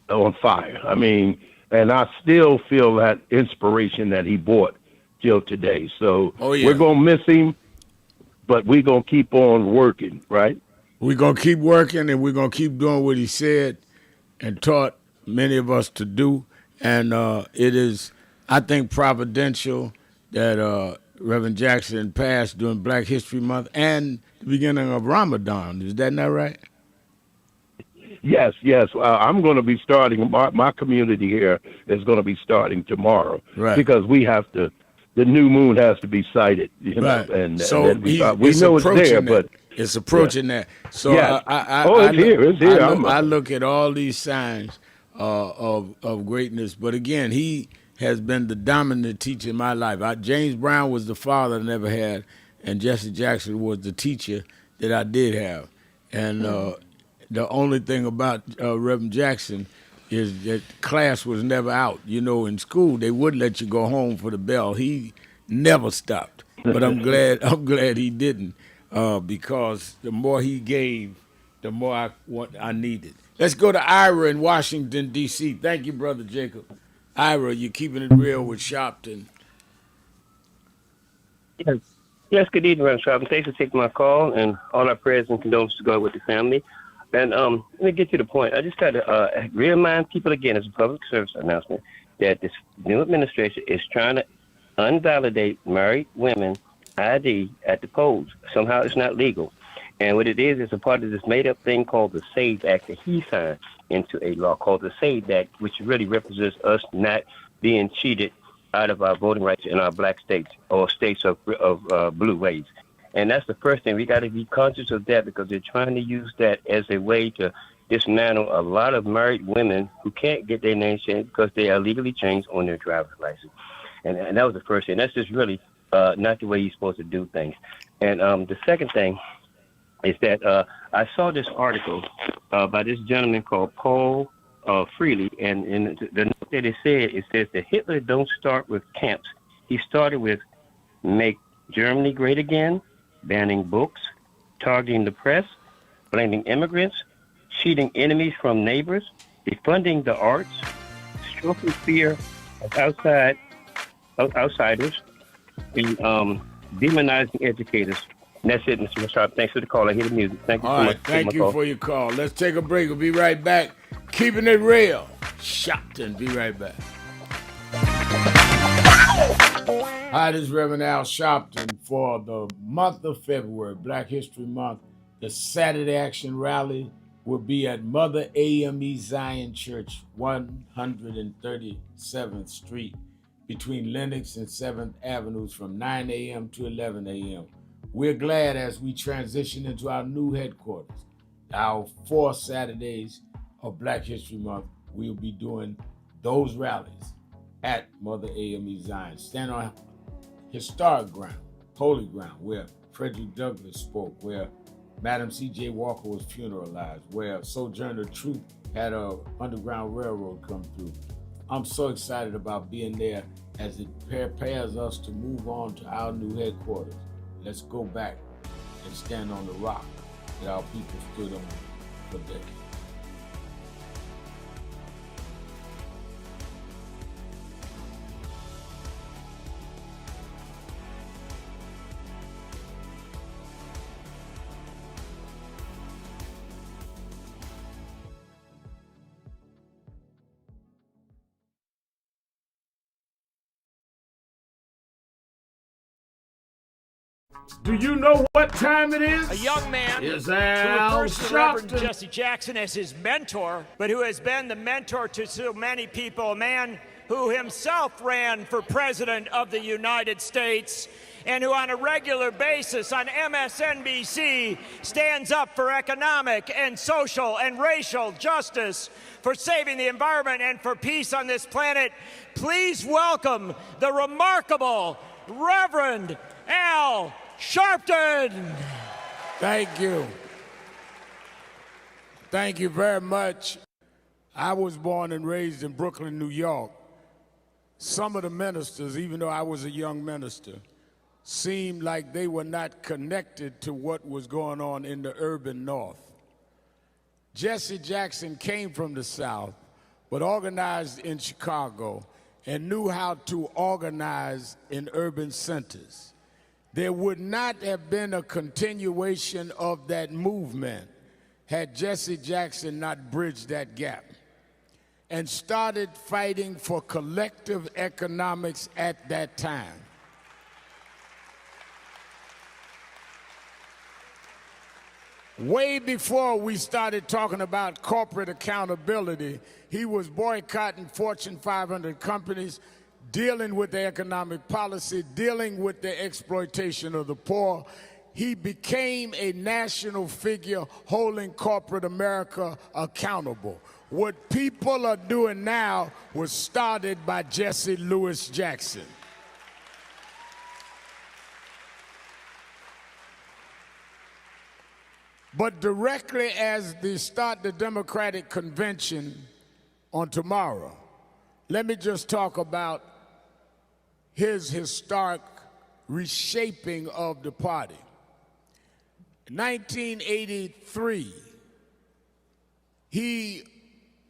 Speaker 15: on fire. I mean, and I still feel that inspiration that he brought till today. So we're going to miss him, but we're going to keep on working, right?
Speaker 1: We're going to keep working, and we're going to keep doing what he said and taught many of us to do. And it is, I think, providential that Reverend Jackson passed during Black History Month and the beginning of Ramadan. Is that not right?
Speaker 15: Yes. I'm going to be starting, my community here is going to be starting tomorrow.
Speaker 1: Right.
Speaker 15: Because we have to, the new moon has to be sighted. You know,
Speaker 1: right.
Speaker 15: And
Speaker 1: so
Speaker 15: we know it's there, but
Speaker 1: it's approaching that. So
Speaker 15: yes.
Speaker 1: It's
Speaker 15: here. It's here.
Speaker 1: I look at all these signs of greatness, but again, he has been the dominant teacher in my life. James Brown was the father I never had, and Jesse Jackson was the teacher that I did have. And the only thing about Reverend Jackson is that class was never out. You know, in school they would let you go home for the bell. He never stopped. But I'm glad he didn't, because the more he gave, the more I needed. Let's go to Ira in Washington, D.C. Thank you, Brother Jacob. Ira, you're keeping it real with Sharpton.
Speaker 16: Yes, good evening, Reverend Sharpton. Thanks for taking my call, and all our prayers and condolences go with the family. And let me get to the point. I just got to remind people again, as a public service announcement, that this new administration is trying to unvalidate married women ID at the polls. Somehow it's not legal. And what it is a part of this made-up thing called the SAVE Act that he signed into a law called the SAVE Act, which really represents us not being cheated out of our voting rights in our black states or states of blue waves. And that's the first thing. We got to be conscious of that, because they're trying to use that as a way to dismantle a lot of married women who can't get their names changed because they are legally changed on their driver's license. And that was the first thing. That's just really not the way you're supposed to do things. And the second thing is that I saw this article by this gentleman called Paul Freely, and in the note that it says that Hitler don't start with camps. He started with make Germany great again, banning books, targeting the press, blaming immigrants, cheating enemies from neighbors, defunding the arts, stroking fear of outsiders, and demonizing educators. And that's it, Mr. Sharp. Thanks for the call. I hear the music. Thank you so much.
Speaker 1: Thank you for your call. Let's take a break. We'll be right back. Keeping it real. Sharpton. Be right back. Hi, this is Reverend Al Sharpton for the month of February, Black History Month. The Saturday Action Rally will be at Mother AME Zion Church, 137th Street, between Lenox and 7th Avenues from 9 a.m. to 11 a.m. We're glad as we transition into our new headquarters. Our 4 Saturdays of Black History Month, we'll be doing those rallies at Mother AME Zion. Stand on historic ground, holy ground, where Frederick Douglass spoke, where Madam C.J. Walker was funeralized, where Sojourner Truth had a Underground Railroad come through. I'm so excited about being there as it prepares us to move on to our new headquarters. Let's go back and stand on the rock that our people stood on for decades. Do you know what time it is?
Speaker 17: A young man
Speaker 1: Is
Speaker 17: who
Speaker 1: Al
Speaker 17: refers to the Reverend
Speaker 1: Sharpton.
Speaker 17: Jesse Jackson as his mentor, but who has been the mentor to so many people, a man who himself ran for president of the United States and who on a regular basis on MSNBC stands up for economic and social and racial justice, for saving the environment and for peace on this planet. Please welcome the remarkable Reverend Al Sharpton.
Speaker 1: Thank you. Thank you very much. I was born and raised in Brooklyn, New York. Some of the ministers, even though I was a young minister, seemed like they were not connected to what was going on in the urban North. Jesse Jackson came from the South, but organized in Chicago and knew how to organize in urban centers. There would not have been a continuation of that movement had Jesse Jackson not bridged that gap and started fighting for collective economics at that time. Way before we started talking about corporate accountability, he was boycotting Fortune 500 companies, dealing with the economic policy, dealing with the exploitation of the poor. He became a national figure holding corporate America accountable. What people are doing now was started by Jesse Louis Jackson. But directly as they start the Democratic Convention on tomorrow, let me just talk about his historic reshaping of the party. In 1983, he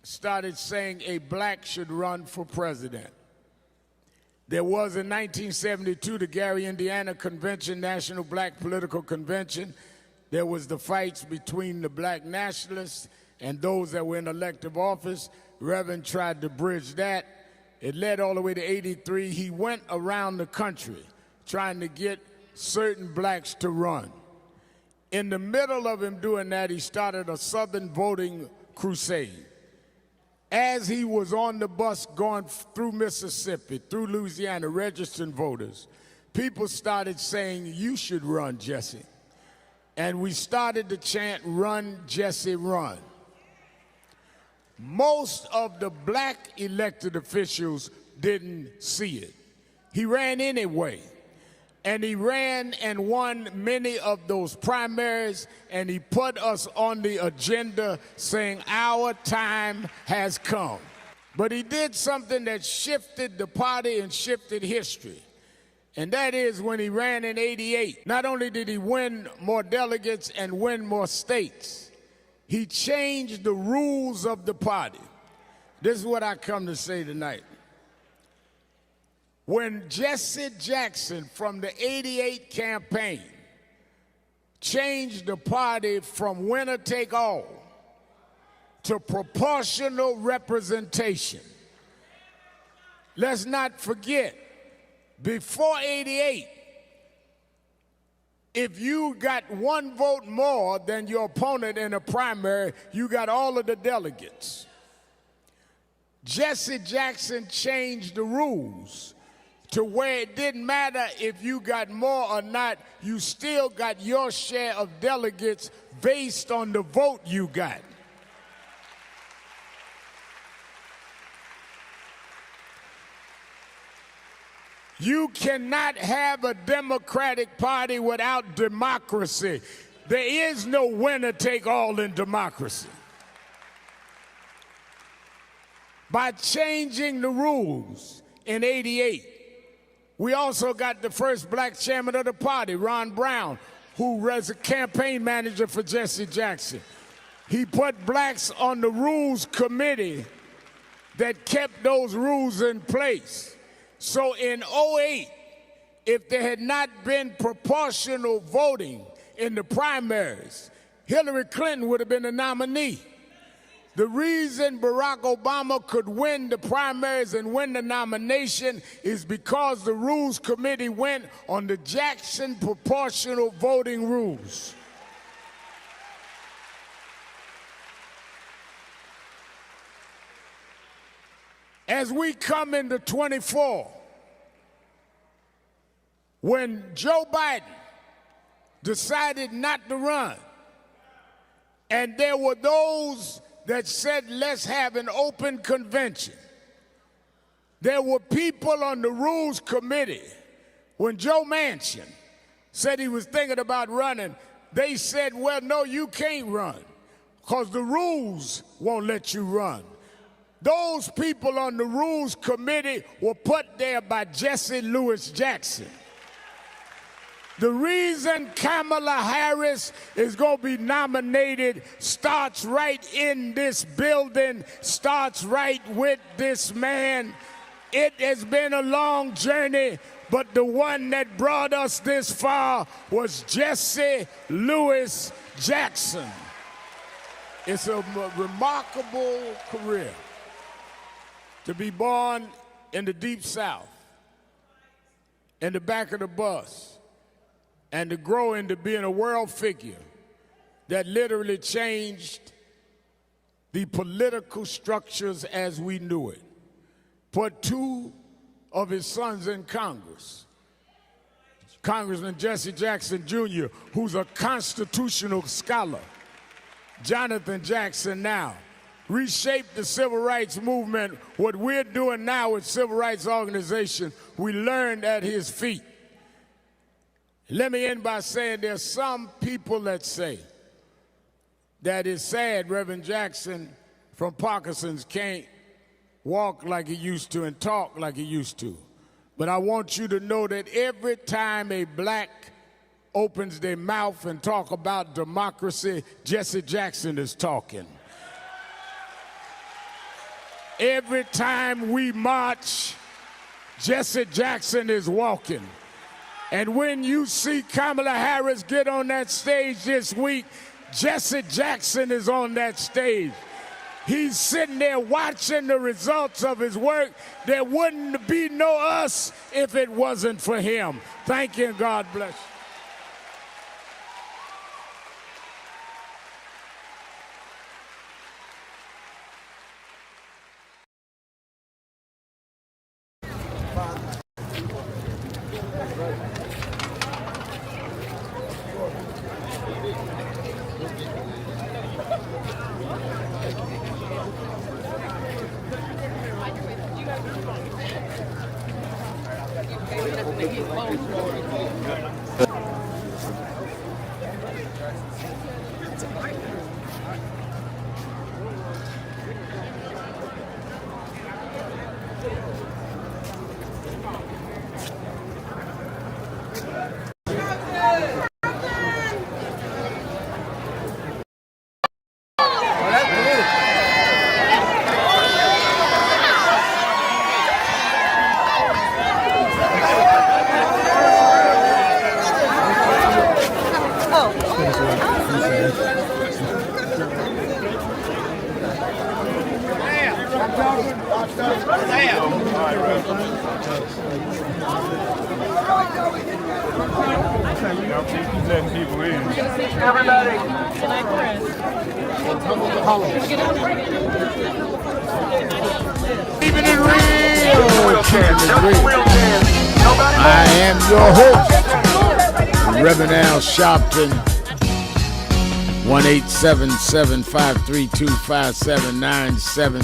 Speaker 1: started saying a black should run for president. There was in 1972 the Gary, Indiana Convention, National Black Political Convention. There was the fights between the black nationalists and those that were in elective office. Reverend tried to bridge that. It led all the way to 83. He went around the country trying to get certain blacks to run. In the middle of him doing that, he started a Southern voting crusade. As he was on the bus going through Mississippi, through Louisiana, registering voters, people started saying, "You should run, Jesse." And we started to chant, "Run, Jesse, run." Most of the black elected officials didn't see it. He ran anyway. And he ran and won many of those primaries, and he put us on the agenda saying our time has come. But he did something that shifted the party and shifted history. And that is when he ran in 88. Not only did he win more delegates and win more states, he changed the rules of the party. This is what I come to say tonight. When Jesse Jackson from the 88 campaign changed the party from winner take all to proportional representation, let's not forget, before 88, if you got one vote more than your opponent in a primary, you got all of the delegates. Jesse Jackson changed the rules to where it didn't matter if you got more or not, you still got your share of delegates based on the vote you got. You cannot have a Democratic Party without democracy. There is no winner take all in democracy. By changing the rules in 88, we also got the first black chairman of the party, Ron Brown, who was a campaign manager for Jesse Jackson. He put blacks on the rules committee that kept those rules in place. So in 08, if there had not been proportional voting in the primaries, Hillary Clinton would have been the nominee. The reason Barack Obama could win the primaries and win the nomination is because the Rules Committee went on the Jackson proportional voting rules. As we come into 24, when Joe Biden decided not to run, and there were those that said, let's have an open convention. There were people on the Rules Committee, when Joe Manchin said he was thinking about running, they said, well, no, you can't run, because the rules won't let you run. Those people on the Rules Committee were put there by Jesse Lewis Jackson. The reason Kamala Harris is going to be nominated starts right in this building, starts right with this man. It has been a long journey, but the one that brought us this far was Jesse Lewis Jackson. It's a remarkable career to be born in the Deep South, in the back of the bus, and to grow into being a world figure that literally changed the political structures as we knew it. Put two of his sons in Congress. Congressman Jesse Jackson Jr., who's a constitutional scholar. Jonathan Jackson now. Reshaped the civil rights movement. What we're doing now with civil rights organization, we learned at his feet. Let me end by saying there's some people that say that it's sad Reverend Jackson from Parkinson's can't walk like he used to and talk like he used to. But I want you to know that every time a black opens their mouth and talk about democracy, Jesse Jackson is talking. Every time we march, Jesse Jackson is walking. And when you see Kamala Harris get on that stage this week, Jesse Jackson is on that stage. He's sitting there watching the results of his work. There wouldn't be no us if it wasn't for him. Thank you and God bless you. I am your host, Reverend Al Sharpton, 1-877-532-5797,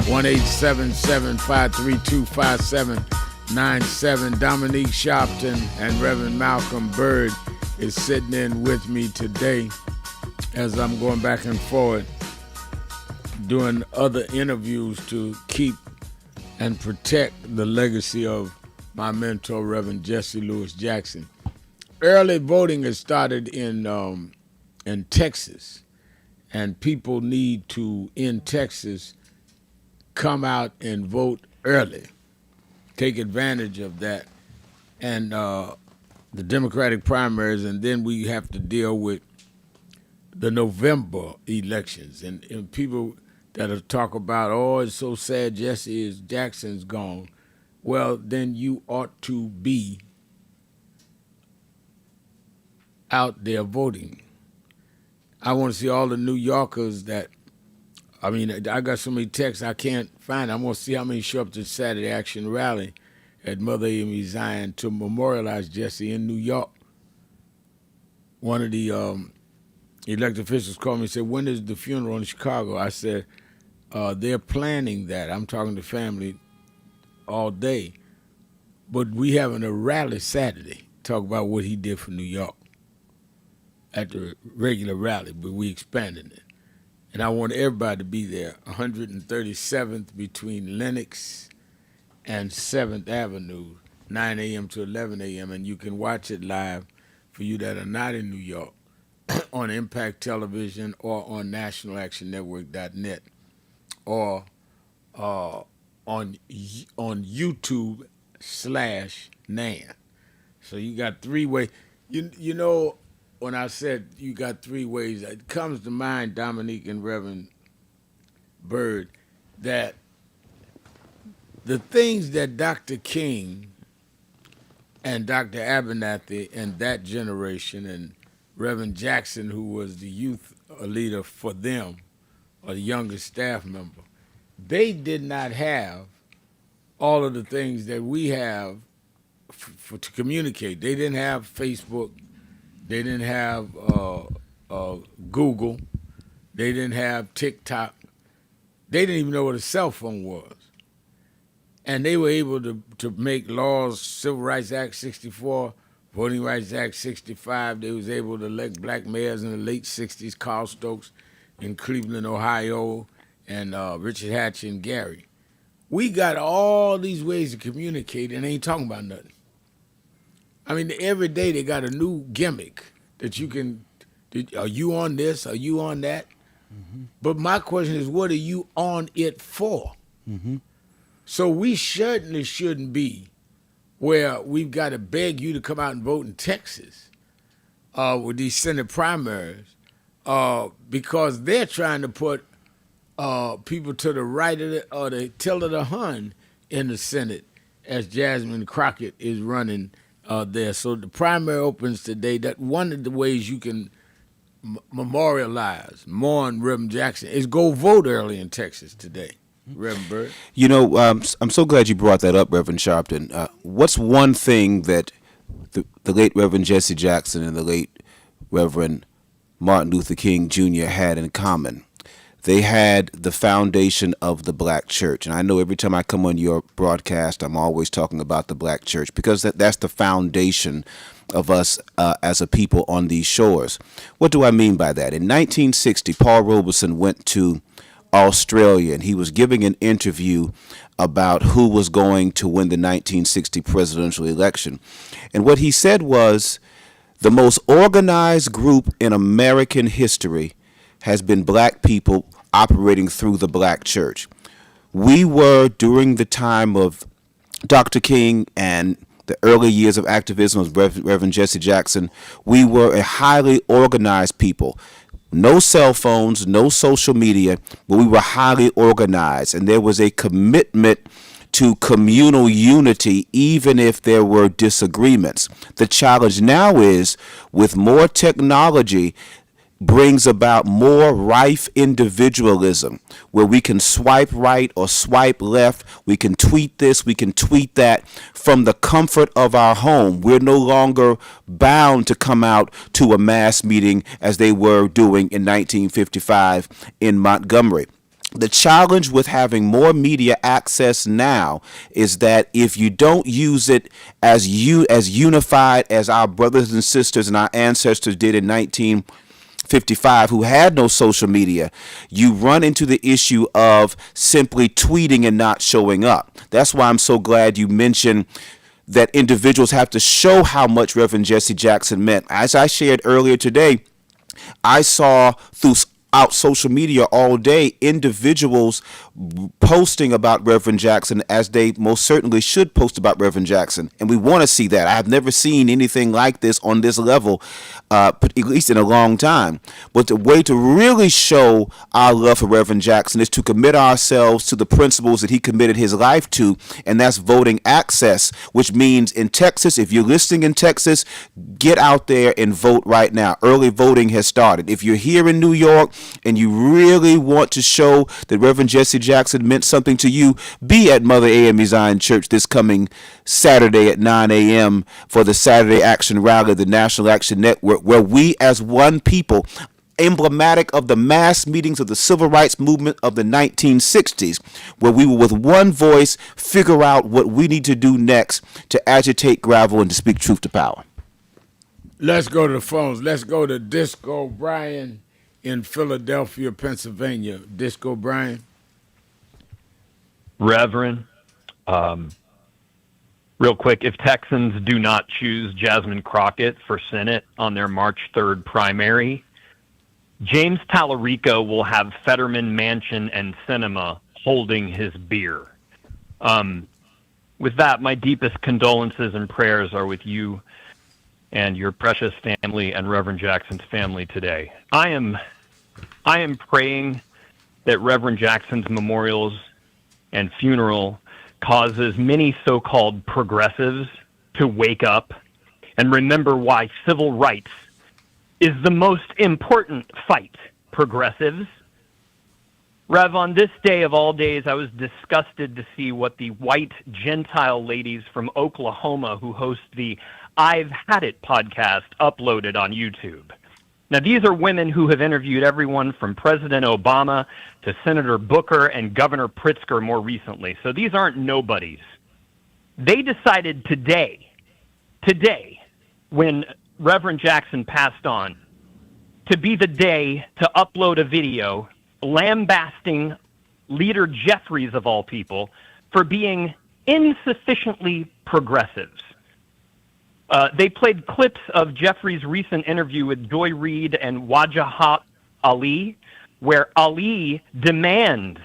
Speaker 1: 1-877-532-5797. Dominique Sharpton and Reverend Malcolm Byrd is sitting in with me today as I'm going back and forth doing other interviews to keep and protect the legacy of my mentor, Reverend Jesse Lewis Jackson. Early voting has started in Texas, and people need to, in Texas, come out and vote early, take advantage of that, and the Democratic primaries, and then we have to deal with the November elections. And people that'll talk about, oh, it's so sad Jesse Jackson's gone. Well, then you ought to be out there voting. I want to see all the New Yorkers that, I mean, I got so many texts I can't find. I want to see how many show up to Saturday Action Rally at Mother Amy Zion to memorialize Jesse in New York. One of the elected officials called me and said, when is the funeral in Chicago? I said, they're planning that. I'm talking to family all day. But we having a rally Saturday, talk about what he did for New York at the regular rally, but we expanded it. And I want everybody to be there, 137th between Lenox and 7th Avenue, 9 a.m. to 11 a.m., and you can watch it live for you that are not in New York on Impact Television or on nationalactionnetwork.net or on YouTube/NAN. So you got 3 ways. You know, when I said you got 3 ways, it comes to mind, Dominique and Reverend Byrd, that the things that Dr. King and Dr. Abernathy and that generation and Reverend Jackson, who was the youth leader for them, or the youngest staff member, they did not have all of the things that we have to communicate. They didn't have Facebook. They didn't have Google. They didn't have TikTok. They didn't even know what a cell phone was. And they were able to make laws, Civil Rights Act 64, Voting Rights Act 65. They was able to elect black mayors in the late 60s, Carl Stokes in Cleveland, Ohio, and Richard Hatch in Gary. We got all these ways to communicate and ain't talking about nothing. I mean, every day they got a new gimmick that you can, are you on this? Are you on that? Mm-hmm. But my question is, what are you on it for? Mm-hmm. So we certainly shouldn't be where we've got to beg you to come out and vote in Texas with these Senate primaries because they're trying to put people to the right of the tail of the Hun in the Senate as Jasmine Crockett is running there. So the primary opens today. That one of the ways you can memorialize, mourn Reverend Jackson is go vote early in Texas today. Reverend Byrd.
Speaker 3: You know, I'm so glad you brought that up, Reverend Sharpton. What's one thing that the late Reverend Jesse Jackson and the late Reverend Martin Luther King Jr. had in common? They had the foundation of the black church. And I know every time I come on your broadcast, I'm always talking about the black church because that's the foundation of us as a people on these shores. What do I mean by that? In 1960, Paul Robeson went to Australia, and he was giving an interview about who was going to win the 1960 presidential election. And what he said was, the most organized group in American history has been black people operating through the black church. We were, during the time of Dr. King and the early years of activism of Reverend Jesse Jackson, we were a highly organized people. No cell phones, no social media, but we were highly organized, and there was a commitment to communal unity even if there were disagreements. The challenge now is, with more technology, brings about more rife individualism, where we can swipe right or swipe left, we can tweet this, we can tweet that from the comfort of our home. We're no longer bound to come out to a mass meeting as they were doing in 1955 in Montgomery. The challenge with having more media access now is that if you don't use it as unified as our brothers and sisters and our ancestors did in 1955, who had no social media, you run into the issue of simply tweeting and not showing up. That's why I'm so glad you mentioned that individuals have to show how much Reverend Jesse Jackson meant. As I shared earlier today, I saw through out social media all day, individuals posting about Reverend Jackson as they most certainly should post about Reverend Jackson. And we want to see that. I've never seen anything like this on this level, at least in a long time. But the way to really show our love for Reverend Jackson is to commit ourselves to the principles that he committed his life to, and that's voting access, which means in Texas, if you're listening in Texas, get out there and vote right now. Early voting has started. If you're here in New York and you really want to show that Reverend Jesse Jackson meant something to you, be at Mother AME Zion Church this coming Saturday at 9 a.m. for the Saturday Action Rally of the National Action Network, where we as one people, emblematic of the mass meetings of the civil rights movement of the 1960s, where we will with one voice figure out what we need to do next to agitate gravel and to speak truth to power.
Speaker 1: Let's go to the phones. Let's go to Disco Brian in Philadelphia, Pennsylvania. Disco Brian.
Speaker 18: Reverend, real quick, if Texans do not choose Jasmine Crockett for Senate on their March 3rd primary, James Tallarico will have Fetterman Mansion and Cinema holding his beer. With that, my deepest condolences and prayers are with you and your precious family and Reverend Jackson's family today. I am praying that Reverend Jackson's memorials and funeral causes many so-called progressives to wake up and remember why civil rights is the most important fight, progressives. Rev, on this day of all days, I was disgusted to see what the white Gentile ladies from Oklahoma who host the I've Had It podcast uploaded on YouTube. Now, these are women who have interviewed everyone from President Obama to Senator Booker and Governor Pritzker more recently. So these aren't nobodies. They decided today, when Reverend Jackson passed on, to be the day to upload a video lambasting Leader Jeffries, of all people, for being insufficiently progressives. They played clips of Jeffries' recent interview with Joy Reid and Wajahat Ali, where Ali demands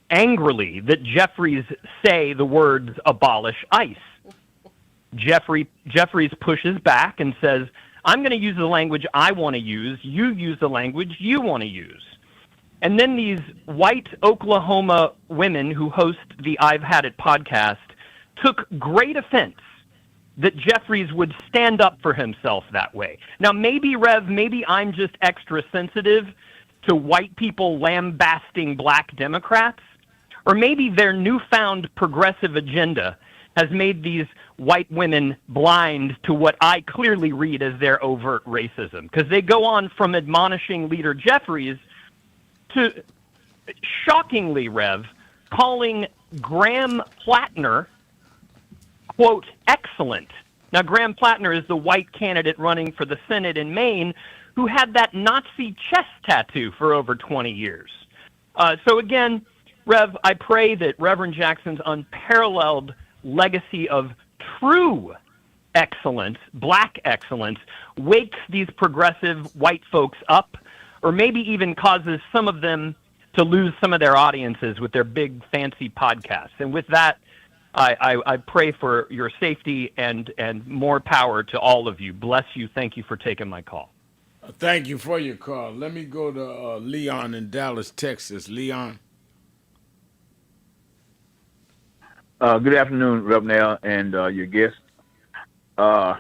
Speaker 18: angrily that Jeffries say the words abolish ICE. Jeffries pushes back and says, I'm going to use the language I want to use. You use the language you want to use. And then these white Oklahoma women who host the I've Had It podcast took great offense that Jeffries would stand up for himself that way. Now, maybe, Rev, maybe I'm just extra sensitive to white people lambasting black Democrats, or maybe their newfound progressive agenda has made these white women blind to what I clearly read as their overt racism, because they go on from admonishing Leader Jeffries to, shockingly, Rev, calling Graham Plattner, quote, excellent. Now, Graham Plattner is the white candidate running for the Senate in Maine who had that Nazi chest tattoo for over 20 years. So again, Rev, I pray that Reverend Jackson's unparalleled legacy of true excellence, black excellence, wakes these progressive white folks up, or maybe even causes some of them to lose some of their audiences with their big fancy podcasts. And with that, I pray for your safety and more power to all of you. Bless you. Thank you for taking my call.
Speaker 1: Thank you for your call. Let me go to Leon in Dallas, Texas. Leon.
Speaker 19: Good afternoon, Reverend Al, and your guest. I'm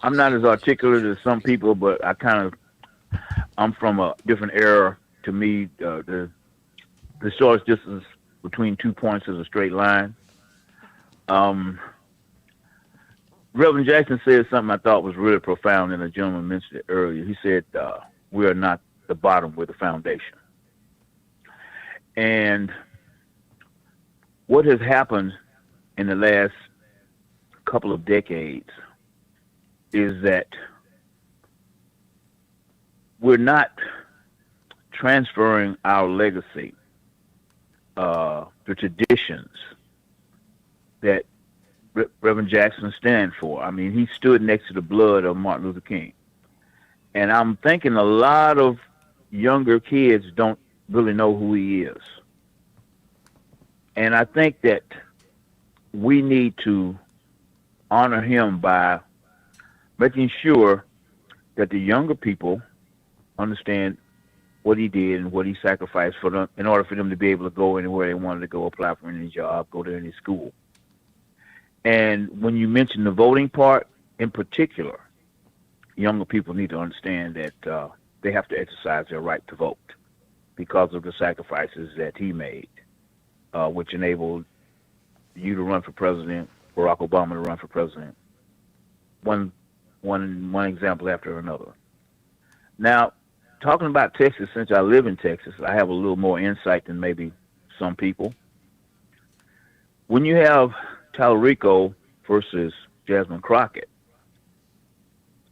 Speaker 19: not as articulate as some people, but I'm from a different era. To me, the shortest distance between 2 points is a straight line. Reverend Jackson said something I thought was really profound, and a gentleman mentioned it earlier. He said, we are not the bottom, we're the foundation. And what has happened in the last couple of decades is that we're not transferring our legacy, the traditions that Reverend Jackson stands for. I mean, he stood next to the blood of Martin Luther King. And I'm thinking a lot of younger kids don't really know who he is. And I think that we need to honor him by making sure that the younger people understand what he did and what he sacrificed for them in order for them to be able to go anywhere they wanted to go, apply for any job, go to any school. And when you mention the voting part in particular, younger people need to understand that they have to exercise their right to vote because of the sacrifices that he made, which enabled you to run for president, Barack Obama to run for president. One example after another. Now, talking about Texas, since I live in Texas, I have a little more insight than maybe some people. When you have Tallarico versus Jasmine Crockett,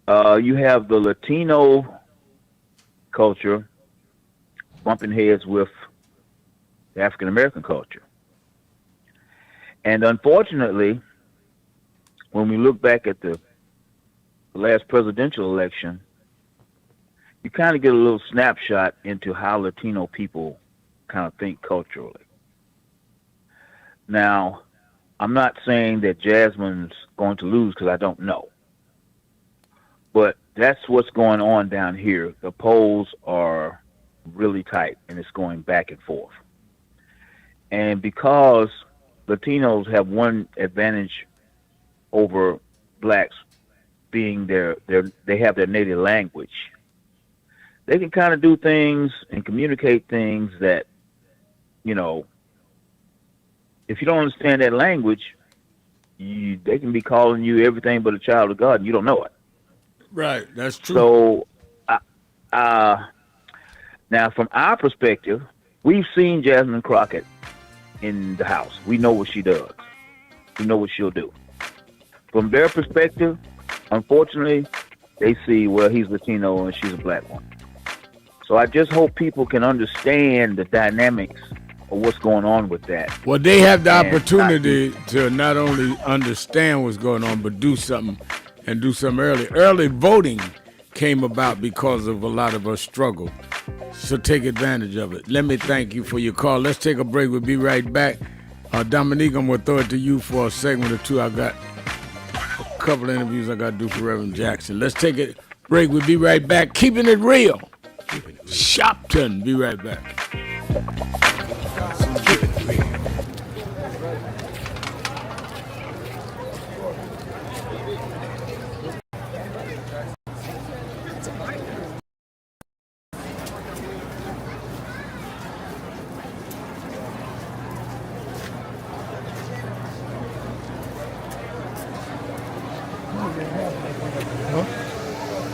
Speaker 19: you have the Latino culture bumping heads with the African American culture. And unfortunately, when we look back at the last presidential election, you kind of get a little snapshot into how Latino people kind of think culturally. Now, I'm not saying that Jasmine's going to lose because I don't know. But that's what's going on down here. The polls are really tight, and it's going back and forth. And because Latinos have one advantage over blacks, being they have their native language, they can kind of do things and communicate things that, you know, if you don't understand that language, they can be calling you everything but a child of God, and you don't know it.
Speaker 1: Right, that's true.
Speaker 19: So, now from our perspective, we've seen Jasmine Crockett in the House. We know what she does. We know what she'll do. From their perspective, unfortunately, they see, well, he's Latino and she's a black woman. So I just hope people can understand the dynamics of what's going on with that.
Speaker 1: Well, they have the opportunity to not only understand what's going on, but do something and do something early. Early voting came about because of a lot of our struggle. So take advantage of it. Let me thank you for your call. Let's take a break. We'll be right back. Dominique, I'm going to throw it to you for a segment or two. I got a couple of interviews I got to do for Reverend Jackson. Let's take a break. We'll be right back. Keeping it real. Sharpton. Be right back.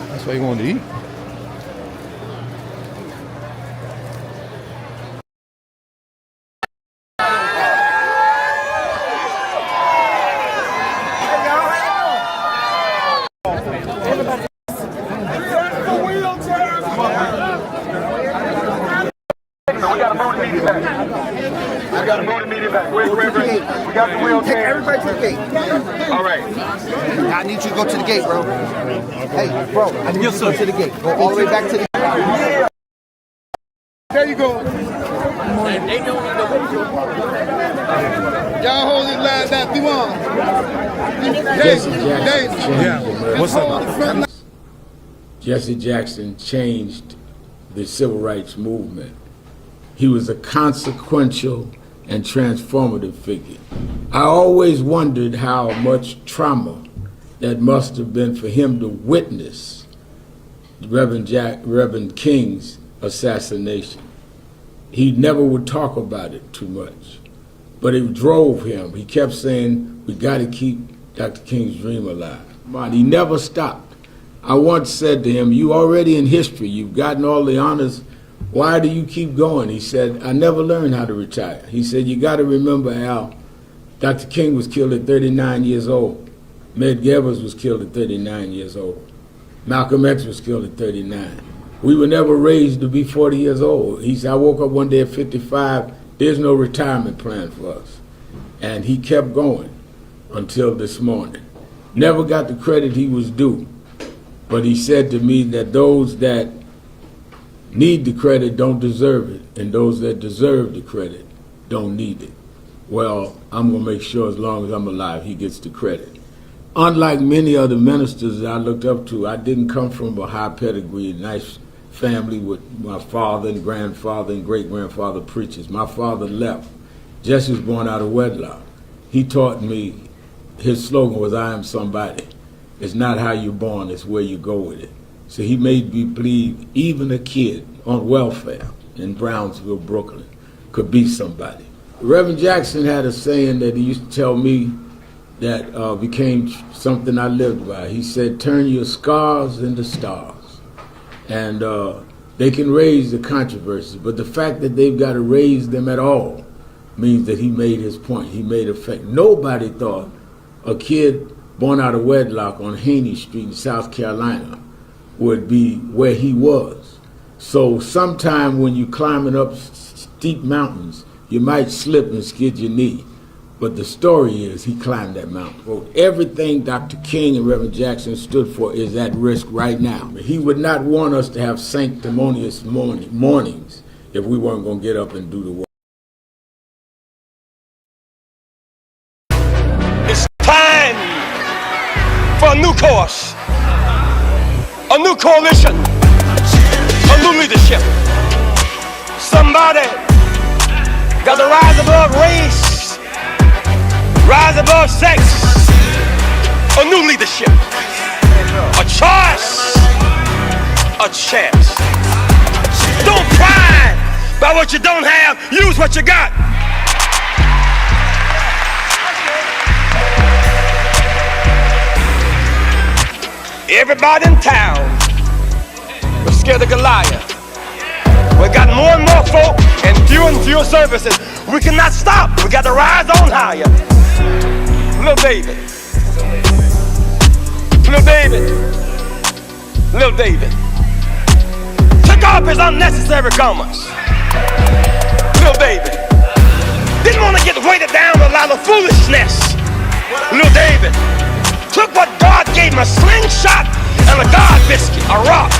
Speaker 6: That's why you wanted to eat.
Speaker 10: I got a voting meeting back. Where's Reverend? We got the wheelchair.
Speaker 9: Everybody to the gate.
Speaker 10: All right.
Speaker 9: I need you to go to the gate, bro. Hey, bro, I need you to go to the gate. Go all the way back to the gate.
Speaker 10: Yeah. There you go.
Speaker 9: Y'all hold this line down. Come on.
Speaker 1: What's up? Jesse Jackson changed the civil rights movement. He was a consequential and transformative figure. I always wondered how much trauma that must have been for him to witness Reverend King's assassination. He never would talk about it too much, but it drove him. He kept saying, we got to keep Dr. King's dream alive. He never stopped. I once said to him, you already in history, you've gotten all the honors, why do you keep going? He said, I never learned how to retire. He said, you got to remember how Dr. King was killed at 39 years old. Medgar Evers was killed at 39 years old. Malcolm X was killed at 39. We were never raised to be 40 years old. He said, I woke up one day at 55, there's no retirement plan for us. And he kept going until this morning. Never got the credit he was due. But he said to me that those that need the credit don't deserve it, and those that deserve the credit don't need it. Well, I'm going to make sure as long as I'm alive, he gets the credit. Unlike many other ministers that I looked up to, I didn't come from a high pedigree, nice family with my father and grandfather and great-grandfather preachers. My father left. Jesse was born out of wedlock. He taught me, his slogan was, I am somebody. It's not how you're born, it's where you go with it. So he made me believe even a kid on welfare in Brownsville, Brooklyn, could be somebody. Reverend Jackson had a saying that he used to tell me that became something I lived by. He said, turn your scars into stars. And they can raise the controversies, but the fact that they've got to raise them at all means that he made his point. He made a fact. Nobody thought a kid born out of wedlock on Haney Street in South Carolina would be where he was. So sometime when you're climbing up steep mountains, you might slip and skid your knee. But the story is he climbed that mountain. Well, everything Dr. King and Reverend Jackson stood for is at risk right now. He would not want us to have sanctimonious mornings if we weren't going to get up and do the work.
Speaker 10: It's time for a new course, a new coalition, a new leadership. Somebody got to rise above race, rise above sex, a new leadership, a choice, a chance. Don't cry about what you don't have, use what you got. Everybody in town was scared of Goliath. We got more and more folk and fewer services. We cannot stop. We got to rise on higher. Little David. Little David. Little David. Took off his unnecessary garments. Little David. Didn't want to get weighted down with a lot of foolishness. Little David. Took what God gave him, a slingshot and a God biscuit, a rock.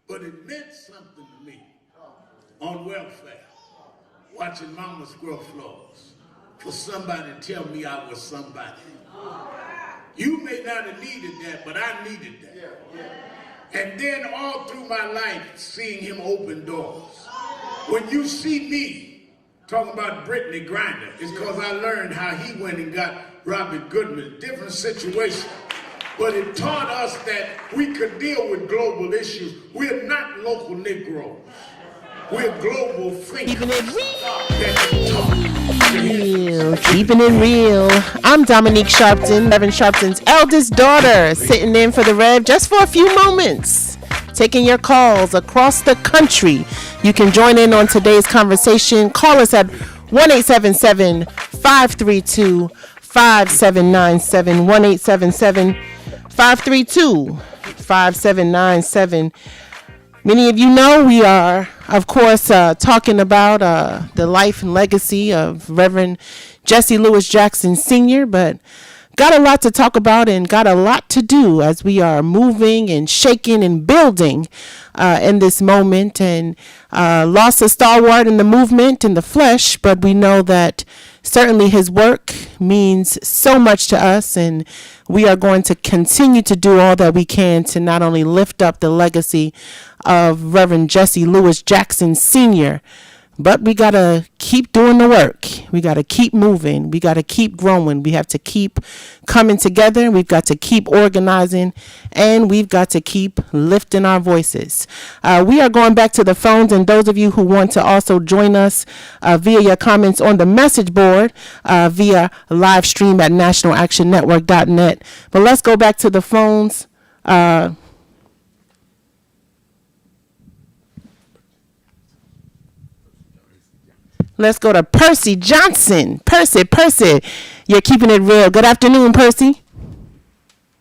Speaker 1: But it meant something to me on welfare, watching mama scrub floors, for somebody to tell me I was somebody. You may not have needed that, but I needed that. And then all through my life, seeing him open doors. When you see me talking about Brittany Griner, it's because I learned how he went and got Robert Goodman, different situation. But it taught us that we could deal with global issues. We're not local Negroes. We're global thinkers.
Speaker 2: Keeping it real. Keeping it real. I'm Dominique Sharpton, Reverend Sharpton's eldest daughter, sitting in for the Rev just for a few moments, taking your calls across the country. You can join in on today's conversation. Call us at 1-877-532-5797, 1-877-532-5797. Many of you know we are, of course, talking about the life and legacy of Reverend Jesse Lewis Jackson Sr., but got a lot to talk about and got a lot to do as we are moving and shaking and building in this moment, and lost a stalwart in the movement in the flesh, but we know that certainly his work means so much to us, and we are going to continue to do all that we can to not only lift up the legacy of Reverend Jesse Lewis Jackson Sr., but we got to keep doing the work. We got to keep moving. We got to keep growing. We have to keep coming together. We've got to keep organizing, and we've got to keep lifting our voices. We are going back to the phones, and those of you who want to also join us via your comments on the message board via live stream at nationalactionnetwork.net. But let's go back to the phones. Let's go to Percy Johnson. Percy, you're keeping it real. Good afternoon, Percy.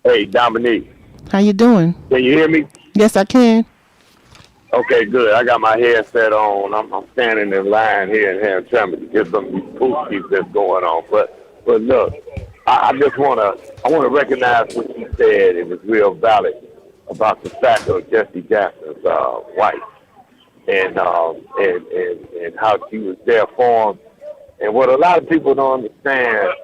Speaker 20: Hey, Dominique.
Speaker 2: How you doing?
Speaker 20: Can you hear me?
Speaker 2: Yes, I can.
Speaker 20: Okay, good. I got my headset on. I'm standing in line here in Hamtramck to get some of these pooskies that's going on. But look, I just want to recognize what you said. It was real valid about the fact of Jesse Jackson's wife. And how she was there for him. And what a lot of people don't understand,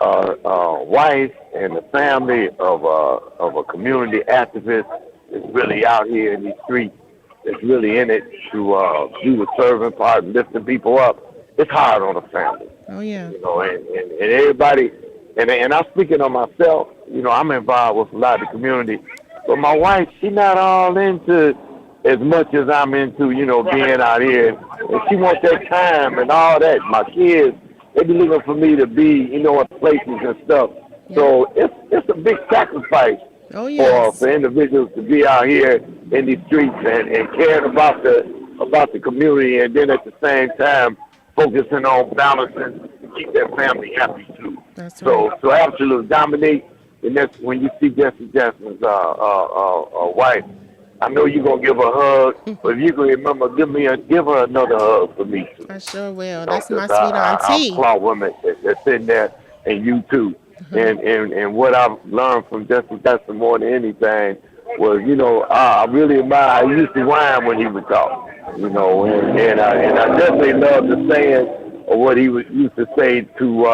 Speaker 20: wife and the family of a community activist is really out here in these streets. It's really in it to do the serving part, lifting people up. It's hard on the family.
Speaker 2: Oh yeah.
Speaker 20: You know, and everybody, and I'm speaking on myself. You know, I'm involved with a lot of the community, but my wife, she's not all into as much as I'm into, you know, being out here. And she wants that time and all that. My kids, they be looking for me to be, you know, in places and stuff. Yeah. So it's a big sacrifice for individuals to be out here in these streets and caring about the community, and then at the same time focusing on balancing to keep their family happy too.
Speaker 2: That's right.
Speaker 20: So absolutely, Dominique, and that's when you see Jesse Jackson's wife. I know you're going to give her a hug, but if you can remember, give her another hug for me, too.
Speaker 2: I sure will. That's my sweet auntie.
Speaker 20: I applaud women that's sitting there, and you, too. And what I've learned from Jesse Jackson more than anything was, you know, I really admire, I used to whine when he would talk, you know, and I definitely love the saying of what he used to say to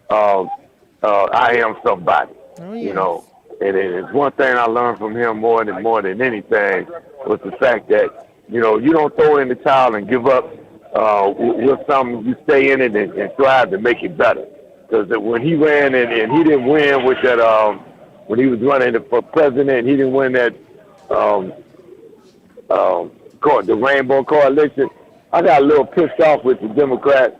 Speaker 20: I am somebody, you know. And it's one thing I learned from him more than anything was the fact that, you know, you don't throw in the towel and give up with something. You stay in it and strive to make it better. Because when he ran and he didn't win with that, when he was running for president, he didn't win that, the Rainbow Coalition. I got a little pissed off with the Democrats.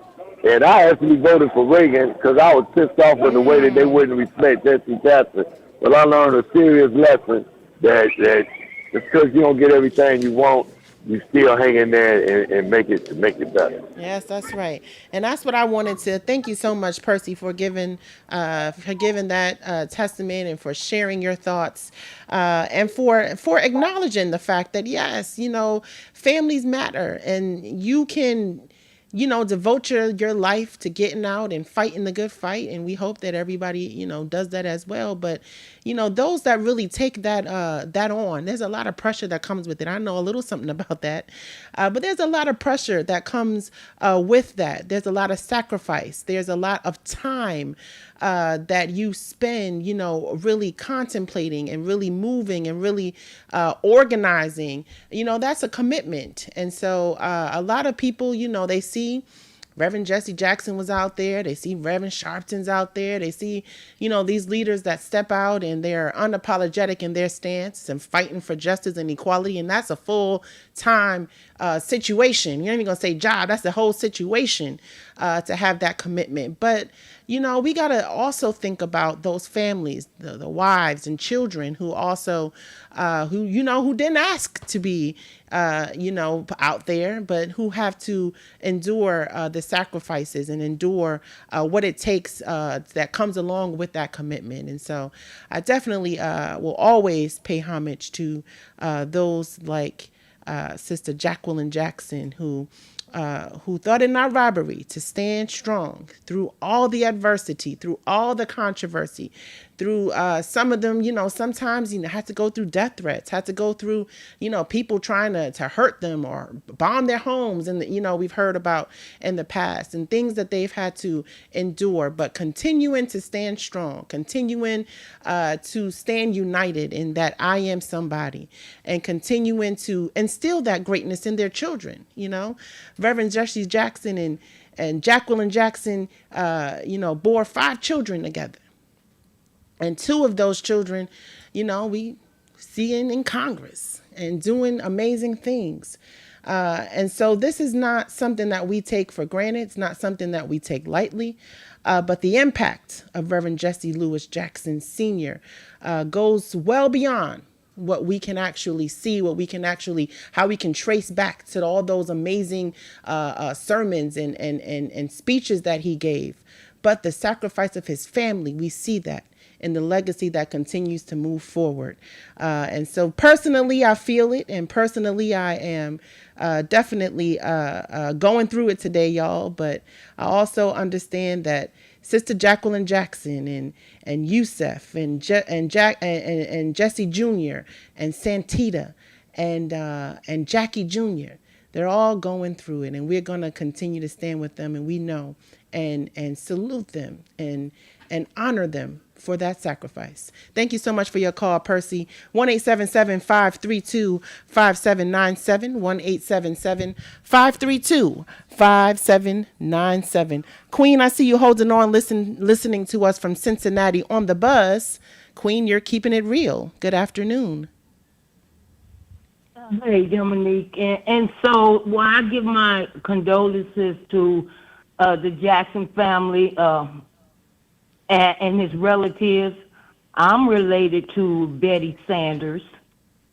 Speaker 20: And I actually voted for Reagan because I was pissed off with the way that they wouldn't respect Jesse Jackson. But I learned a serious lesson that just because you don't get everything you want, you still hang in there and make it better.
Speaker 2: Yes, that's right. And that's what I wanted to thank you so much, Percy, for giving that testament and for sharing your thoughts and for acknowledging the fact that, yes, you know, families matter, and you can, you know, devote your life to getting out and fighting the good fight. And we hope that everybody, you know, does that as well. But, you know, those that really take that on, there's a lot of pressure that comes with it. I know a little something about that. But there's a lot of pressure that comes with that. There's a lot of sacrifice. There's a lot of time that you spend, really contemplating and really moving and really organizing, that's a commitment. And so a lot of people, they see Reverend Jesse Jackson was out there. They see Reverend Sharpton's out there. They see, these leaders that step out and they're unapologetic in their stance and fighting for justice and equality. And that's a full-time situation. You're not even going to say job. That's the whole situation to have that commitment. But, we got to also think about those families, the wives and children who also, who didn't ask to be, out there, but who have to endure the sacrifices and endure what it takes that comes along with that commitment. And so I definitely will always pay homage to those like Sister Jacqueline Jackson, who thought it not robbery to stand strong through all the adversity, through all the controversy, through some of them, sometimes, had to go through death threats, had to go through, people trying to hurt them or bomb their homes. And, we've heard about in the past and things that they've had to endure, but continuing to stand strong, continuing to stand united in that I am somebody, and continuing to instill that greatness in their children. Reverend Jesse Jackson and Jacqueline Jackson, bore 5 children together. And 2 of those children, we see in Congress and doing amazing things. And so this is not something that we take for granted. It's not something that we take lightly. But the impact of Reverend Jesse Lewis Jackson Sr. Goes well beyond what we can actually see, how we can trace back to all those amazing sermons and speeches that he gave. But the sacrifice of his family, we see that in the legacy that continues to move forward. And so personally, I feel it. And personally, I am definitely going through it today, y'all. But I also understand that Sister Jacqueline Jackson and Yusef and Jesse Jr. and Santita and Jackie Jr., they're all going through it, and we're going to continue to stand with them, and we know and salute them and honor them for that sacrifice. Thank you so much for your call, Percy. 1-877-532-5797, 1-877-532-5797. Queen, I see you holding on, listening to us from Cincinnati on the bus. Queen, you're keeping it real. Good afternoon.
Speaker 21: Hey, Dominique. And so, I give my condolences to the Jackson family and his relatives. I'm related to Betty Sanders,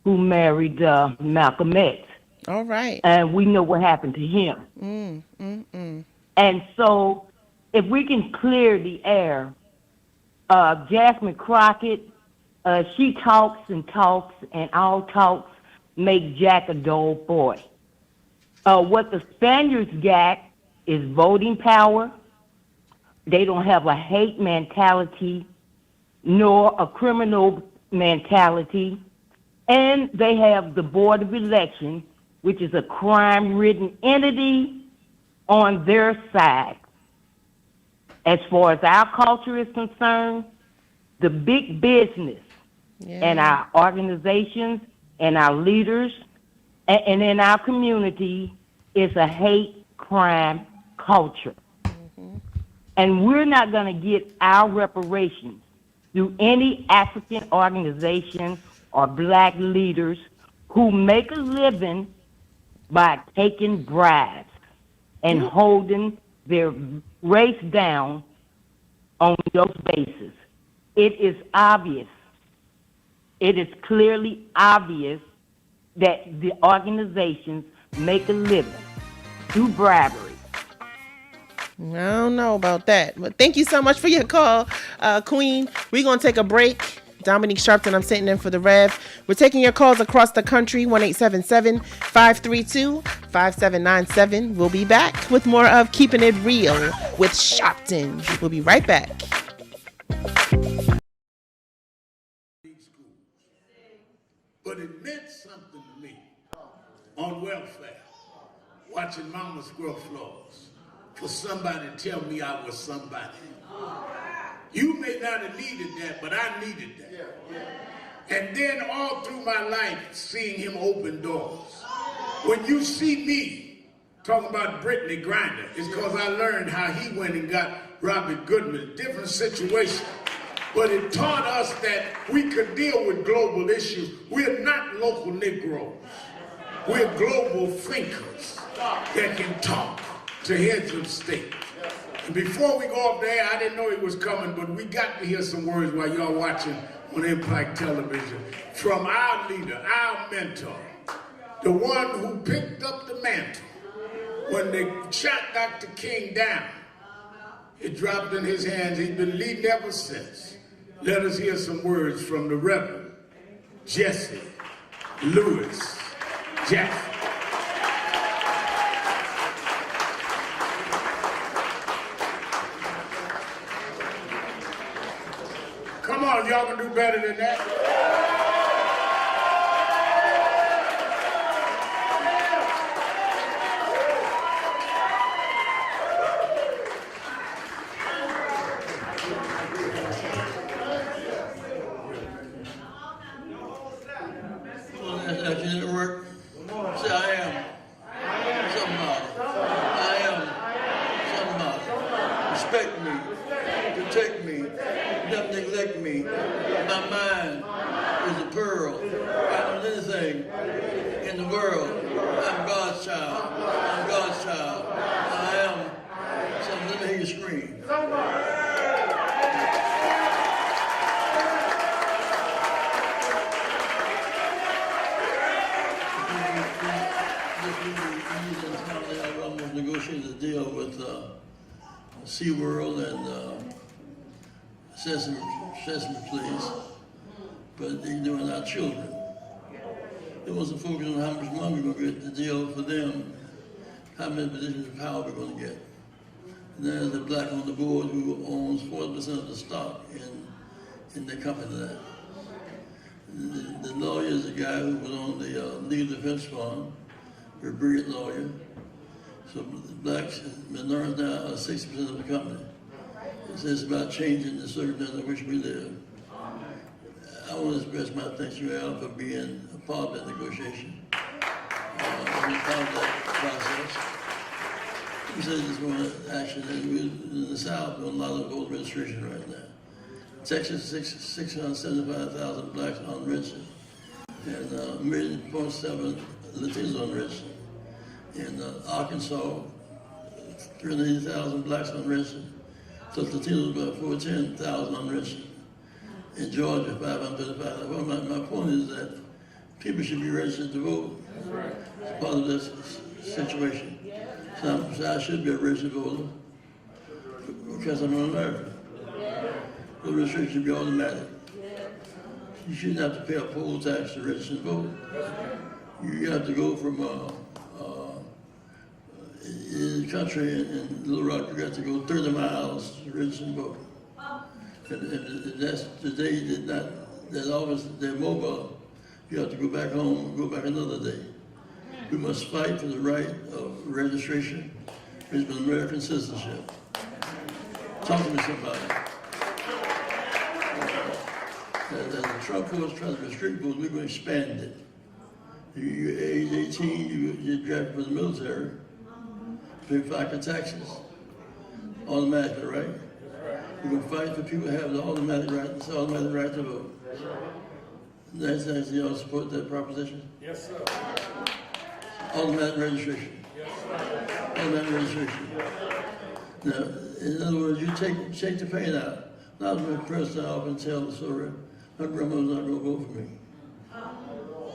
Speaker 21: who married Malcolm X.
Speaker 2: All right.
Speaker 21: And we know what happened to him. And so, if we can clear the air, Jasmine Crockett, she talks, and all talks make Jack a dull boy. What the Spaniards got is voting power. They don't have a hate mentality nor a criminal mentality. And they have the Board of Elections, which is a crime-ridden entity, on their side. As far as our culture is concerned, the big business and our organizations and our leaders and in our community is a hate crime culture. And we're not going to get our reparations through any African organization or black leaders who make a living by taking bribes and holding their race down on those bases. It is obvious. It is clearly obvious that the organizations make a living through bribery.
Speaker 2: I don't know about that, but thank you so much for your call, Queen. We're going to take a break. Dominique Sharpton, I'm sitting in for the Rev. We're taking your calls across the country, 1-877-532-5797. We'll be back with more of Keeping It Real with Sharpton. We'll be right back.
Speaker 1: But it meant something to me on welfare, watching mama scrub floors, for somebody to tell me I was somebody. You may not have needed that, but I needed that. And then all through my life, seeing him open doors. When you see me talking about Brittany Griner, it's because I learned how he went and got Robert Goodman, different situation. But it taught us that we could deal with global issues. We're not local Negroes. We're global thinkers that can talk to heads of state. And before we go up there, I didn't know he was coming, but we got to hear some words while y'all watching on Impact Television from our leader, our mentor, the one who picked up the mantle when they shot Dr. King down. It dropped in his hands. He's been leading ever since. Let us hear some words from the Reverend Jesse Lewis Jackson. Come on, y'all can do better than that.
Speaker 4: SeaWorld and Sesame Place, but they're doing our children. It wasn't focused on how much money we're going to get to deal for them, how many positions of power we're going to get. And there's a black on the board who owns 40% of the stock in the company there. The lawyer is a guy who was on the legal defense fund, a brilliant lawyer. So the blacks, minorities now are 60% of the company. It's about changing the circumstances in which we live. I want to express my thanks to you, Al, for being a part of that negotiation. Being part of that process. You said this one action, and we're in the South doing a lot of voter registration right now. Texas, 675,000 blacks unregistered, and 1.7 Latinos unregistered. In Arkansas, 380,000 blacks unregistered. So Latinos about 410,000 unregistered. In Georgia, 535,000. Well, my point is that people should be registered to vote. It's part of this situation. So I should be a registered voter because I'm an American. The registration should be automatic. You shouldn't have to pay a poll tax to register to vote. You have to go from in the country in Little Rock, you got to go 30 miles to register and vote. And that's today that office, they're mobile. You have to go back home and go back another day. We must fight for the right of registration, which is American citizenship. Talk to me, somebody. As the Trump was trying to restrict votes, we're going to expand it. You're age 18, you get drafted for the military. Pay FICA taxes, automatically, right? We're going to fight for people to have the automatic right to vote. That's y'all support that proposition?
Speaker 22: Yes, sir.
Speaker 4: Automatic registration.
Speaker 22: Yes, sir.
Speaker 4: Automatic registration. Now, in other words, you take the pain out. I was my president, I often tell the story. My grandma was not going to vote for me.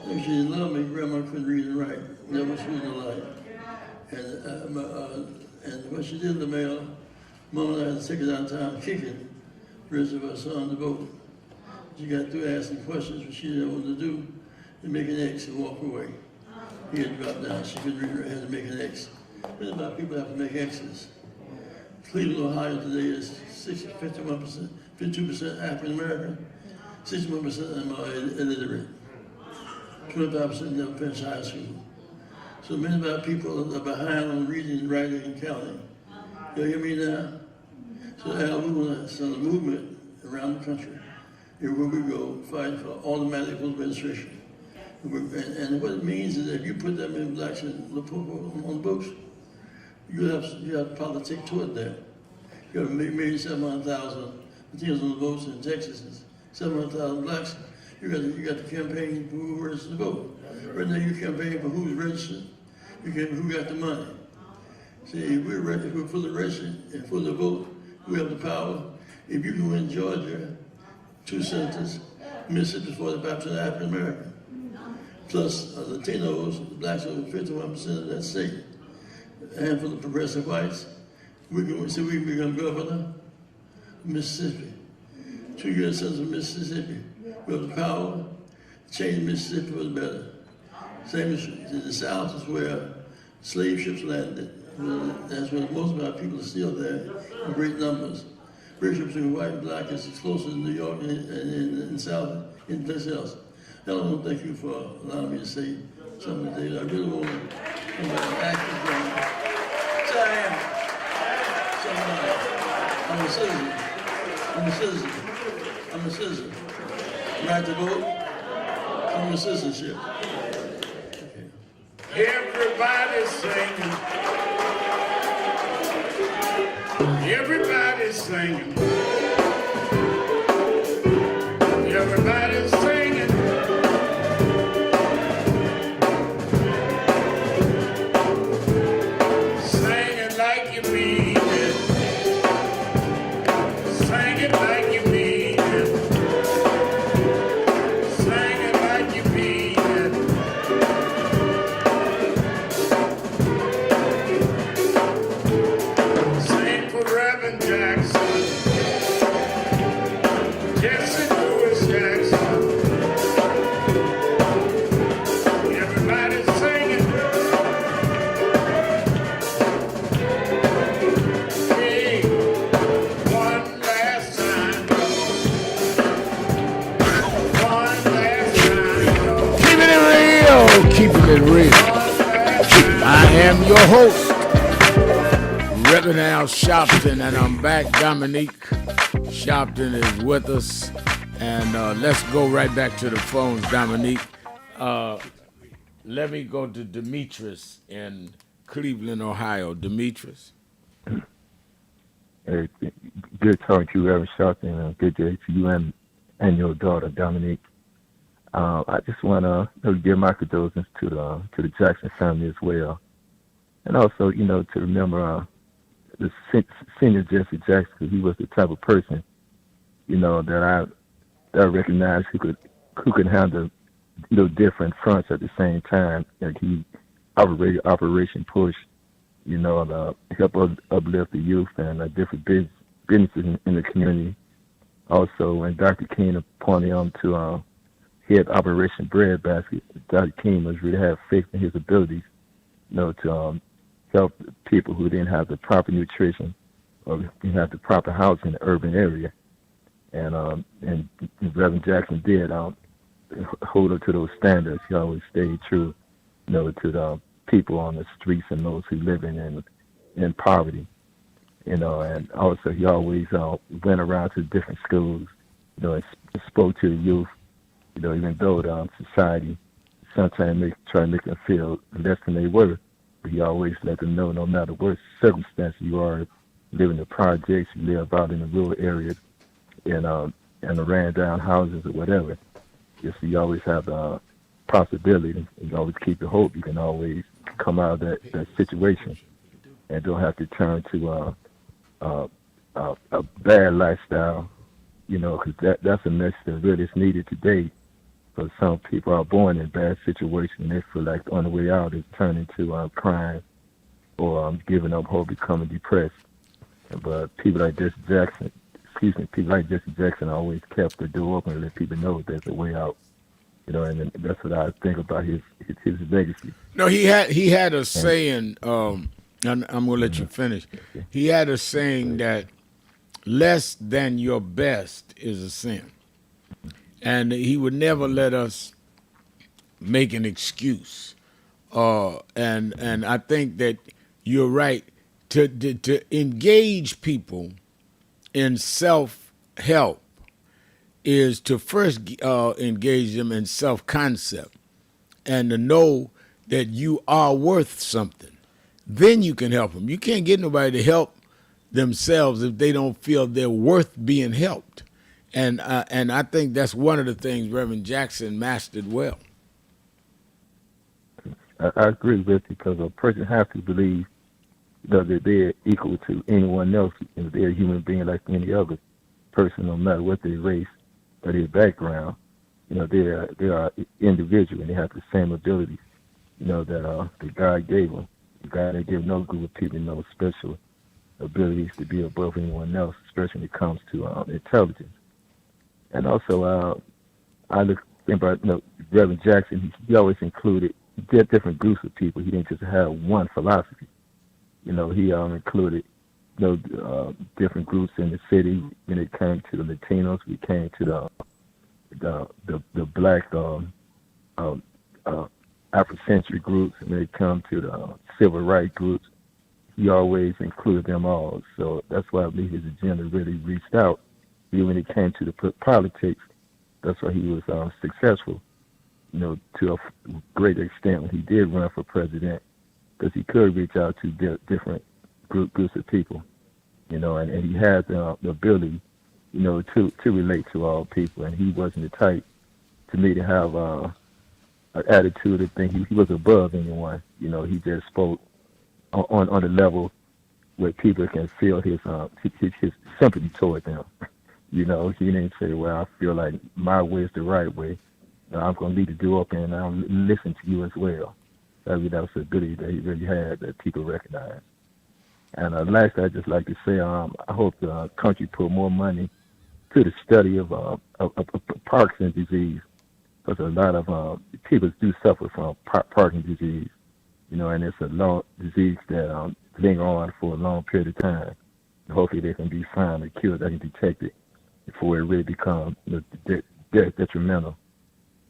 Speaker 4: If she didn't love me, grandma couldn't read and write. Never seen the light. And what she did in the mail, Mom and I had to take her downtown kicking, register for her son to vote. She got through asking questions, which she didn't know what to do, and make an X and walk away. He had dropped down. She couldn't read her, had to make an X. But about people have to make X's. Cleveland, Ohio today is 51%, 52% African American, 61% of them are illiterate, 25% never finished high school. So many of our people are behind on reading, writing, and counting. You hear me now? So now we want to start a movement around the country, everywhere we go, fighting for automatic voter registration. And what it means is that if you put that many blacks on the books, you have politics toward that. You have maybe 700,000 Latinos on the votes in Texas, and 700,000 blacks. You got the campaign for who registered to vote. Right now you campaign for who's registered, who got the money. See, if we're fully registered and fully vote, we have the power. If you go in Georgia, 2 senators, Mississippi is 45% African American. Plus Latinos, blacks are 51% of that state. And for the progressive whites, we can become governor of Mississippi. 2 U.S. senators of Mississippi. We have the power to change Mississippi for the better. Same as the South is where slave ships landed. That's where most of our people are still there in great numbers. Relationships between white and black is as close as New York and in South and places else. I want to thank you for allowing me to say something today. I really want to act as I am. I'm a citizen. I'm a citizen. Right to vote. I'm a citizenship. Okay.
Speaker 1: Everybody's singing. Everybody's singing. Everybody's singing. Singing like you mean it. Singing like you mean it. Singing like you mean it. Sing for Reverend Jackson. Jesse Lewis Jackson. Everybody's singing. Hey, one last time. One last time. Keeping it real. Keeping it real. I am your host, Reverend Al Sharpton, and I'm back. Dominique Sharpton is with us, and let's go right back to the phones, Dominique. Let me go to Demetrius in Cleveland, Ohio. Demetrius.
Speaker 6: Hey, good talking to you, Reverend Sharpton, and good day to you and your daughter, Dominique. I just want to give my condolences to the Jackson family as well, and also, to remember the senior Jesse Jackson, because he was the type of person, that I recognized who could handle, different fronts at the same time. Like he operated Operation Push, to help uplift the youth and different businesses in the community. Also, when Dr. King appointed him to head Operation Breadbasket, Dr. King must really have faith in his abilities, to help people who didn't have the proper nutrition or didn't have the proper housing in the urban area. And Reverend Jackson did hold up to those standards. He always stayed true, to the people on the streets and those who live in poverty. And also he always went around to different schools, and spoke to the youth, even though the society sometimes try to make them feel less than they were. But he always let them know, no matter what circumstances you are, live in the projects, you live out in the rural areas, in the ran down houses or whatever. Just you always have the possibility, you always keep the hope. You can always come out of that situation and don't have to turn to a bad lifestyle, because that's a message that really is needed today. Because some people are born in bad situations and they feel like the only way out is turning to crime or giving up hope, becoming depressed. But people like Jesse Jackson always kept the door open and let people know there's a way out. And that's what I think about his legacy.
Speaker 1: No, he had a saying, and I'm going to let you finish. He had a saying that less than your best is a sin. And he would never let us make an excuse. And I think that you're right. To engage people in self-help is to first engage them in self-concept and to know that you are worth something. Then you can help them. You can't get nobody to help themselves if they don't feel they're worth being helped. And I think that's one of the things Reverend Jackson mastered well.
Speaker 6: I agree with you because a person has to believe that they're equal to anyone else and they're a human being like any other person, no matter what their race or their background. They are individual and they have the same abilities, that God gave them. God didn't give no group of people no special abilities to be above anyone else, especially when it comes to intelligence. And also, I look about Reverend Jackson. He always included different groups of people. He didn't just have one philosophy. He included different groups in the city. When it came to the Latinos, we came to the black Afrocentric groups, and when it comes to the civil rights groups, he always included them all. So that's why I believe his agenda really reached out. Even when it came to the politics, that's why he was successful, to a great extent when he did run for president, because he could reach out to different groups of people, and he had the ability, to relate to all people, and he wasn't the type, to me, to have an attitude of thinking he was above anyone. He just spoke on the level where people can feel his sympathy toward them. He didn't say, well, I feel like my way is the right way. I'm going to lead the door up and I'll listen to you as well. That was the ability that he really had that people recognize. And lastly, I'd just like to say, I hope the country put more money to the study of Parkinson's disease, because a lot of people do suffer from Parkinson's disease, and it's a long disease that linger on for a long period of time. And hopefully they can be found and cured, they can detect it before it really becomes detrimental,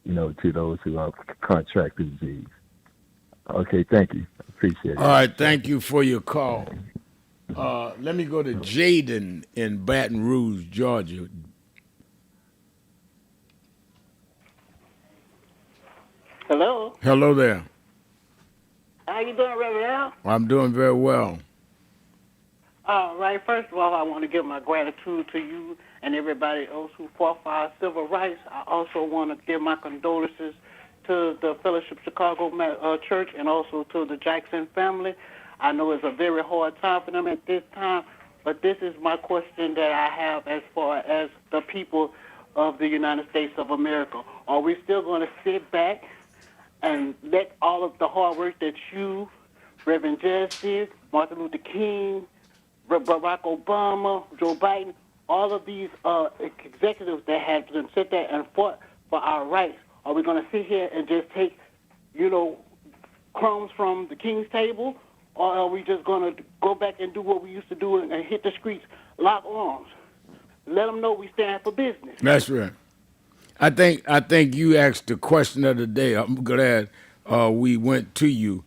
Speaker 6: to those who contract the disease. Okay, thank you. I appreciate it.
Speaker 1: All right, thank you for your call. Let me go to Jaden in Baton Rouge, Georgia.
Speaker 8: Hello.
Speaker 1: Hello there.
Speaker 8: How you doing, Reverend Al?
Speaker 1: I'm doing very well.
Speaker 8: All right. First of all, I want to give my gratitude to you and everybody else who fought for our civil rights. I also want to give my condolences to the Fellowship Chicago Church and also to the Jackson family. I know it's a very hard time for them at this time, but this is my question that I have as far as the people of the United States of America. Are we still going to sit back and let all of the hard work that you, Reverend Jesse, Martin Luther King, Barack Obama, Joe Biden, all of these executives that have been sit there and fought for our rights, are we going to sit here and just take, crumbs from the king's table, or are we just going to go back and do what we used to do and hit the streets, lock arms, let them know we stand for business?
Speaker 1: That's right. I think you asked the question of the day. I'm glad we went to you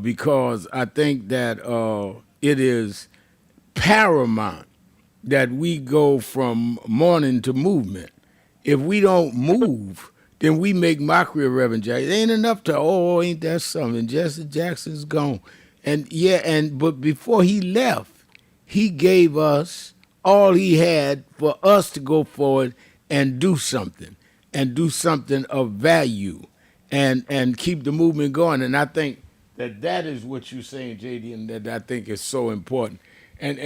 Speaker 1: because I think that it is paramount that we go from mourning to movement. If we don't move, then we make mockery of Reverend Jackson. It ain't enough to, ain't that something? Jesse Jackson's gone. But before he left, he gave us all he had for us to go forward and do something of value and keep the movement going. And I think that is what you're saying, JD, and that I think is so important. And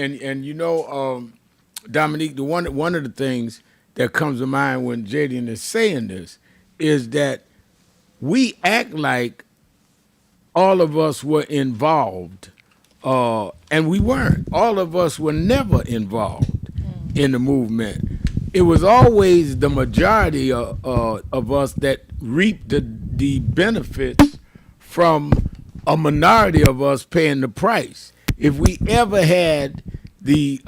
Speaker 1: Dominique, one of the things that comes to mind when JD is saying this is that we act like all of us were involved, and we weren't. All of us were never involved in the movement. It was always the majority of us that reaped the benefits from a minority of us paying the price. If we ever had the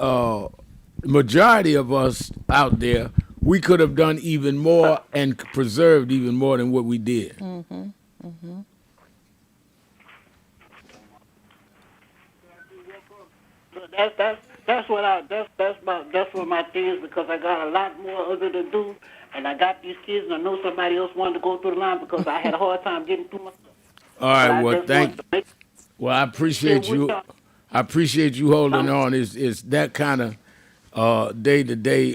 Speaker 1: majority of us out there, we could have done even more and preserved even more than what we did.
Speaker 2: Mm-hmm. Mm-hmm.
Speaker 8: So that's what my thing is, because I got a lot more other to do, and I got these kids, and I know somebody else wanted to go through the line because I had a hard time getting through my stuff.
Speaker 1: All right, well, I appreciate you. I appreciate you holding on. It's that kind of day-to-day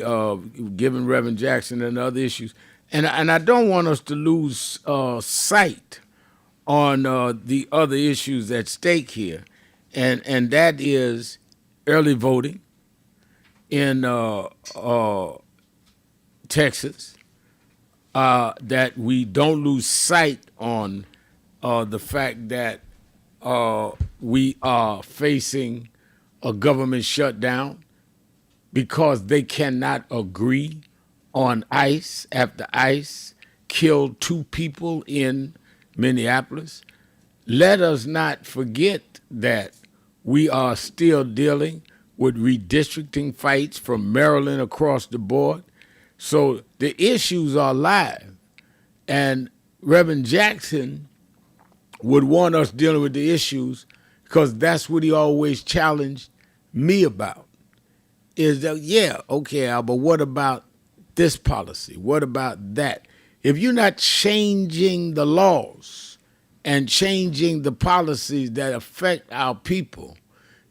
Speaker 1: giving Reverend Jackson and other issues. And I don't want us to lose sight on the other issues at stake here. And that is early voting in Texas, that we don't lose sight on the fact that we are facing a government shutdown because they cannot agree on ICE after ICE killed 2 people in Minneapolis. Let us not forget that we are still dealing with redistricting fights from Maryland across the board. So the issues are live. And Reverend Jackson would want us dealing with the issues because that's what he always challenged me about. Is that, yeah, okay, Al, but what about this policy? What about that? If you're not changing the laws and changing the policies that affect our people,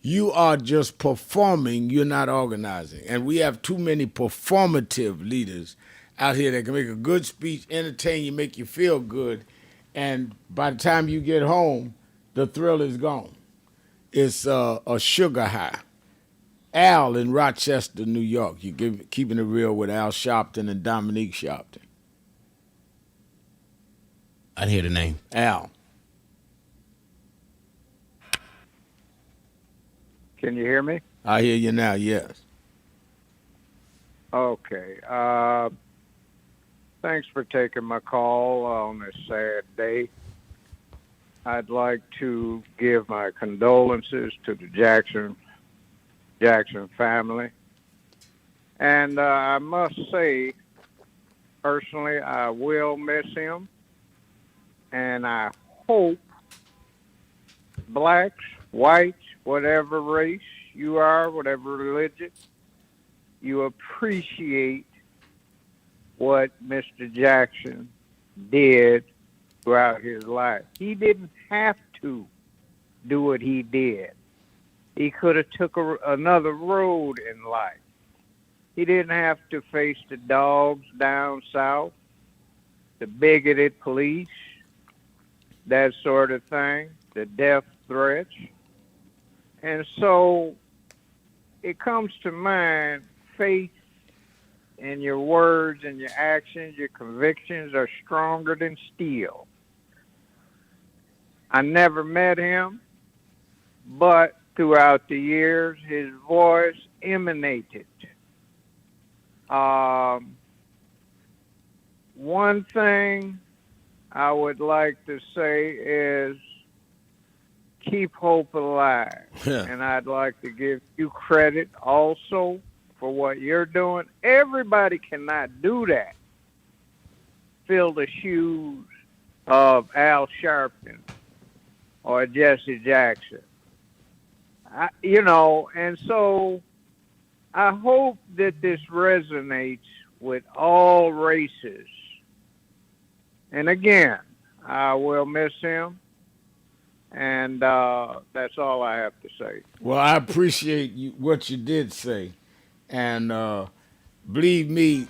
Speaker 1: you are just performing, you're not organizing. And we have too many performative leaders out here that can make a good speech, entertain you, make you feel good, and by the time you get home, the thrill is gone. It's a sugar high. Al in Rochester, New York. You're keeping it real with Al Sharpton and Dominique Sharpton.
Speaker 7: I didn't hear the name.
Speaker 1: Al.
Speaker 22: Can you hear me?
Speaker 1: I hear you now, yes.
Speaker 22: Okay. Thanks for taking my call on this sad day. I'd like to give my condolences to the Jackson family. And I must say, personally, I will miss him. And I hope blacks, whites, whatever race you are, whatever religion, you appreciate what Mr. Jackson did throughout his life. He didn't have to do what he did. He could have took another road in life. He didn't have to face the dogs down south, the bigoted police, that sort of thing, the death threats. And so it comes to mind, faith in your words and your actions, your convictions are stronger than steel. I never met him, but throughout the years, his voice emanated. One thing I would like to say is keep hope alive. And I'd like to give you credit also for what you're doing. Everybody cannot do that. Fill the shoes of Al Sharpton or Jesse Jackson. And so I hope that this resonates with all races. And again, I will miss him. And that's all I have to say.
Speaker 1: Well, I appreciate what you did say. And believe me,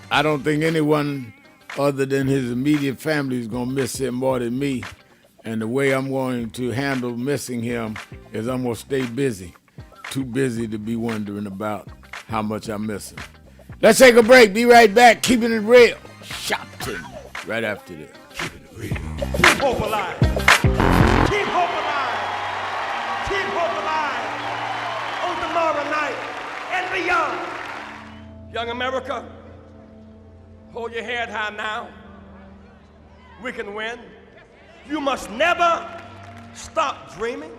Speaker 1: I don't think anyone other than his immediate family is going to miss him more than me. And the way I'm going to handle missing him is I'm going to stay busy. Too busy to be wondering about how much I miss him. Let's take a break. Be right back. Keeping it real. Sharpton. Right after this. Keeping it real.
Speaker 10: Keep hope alive. Keep hope alive. Keep hope alive on tomorrow night and beyond. Young America, hold your head high now. We can win. You must never stop dreaming.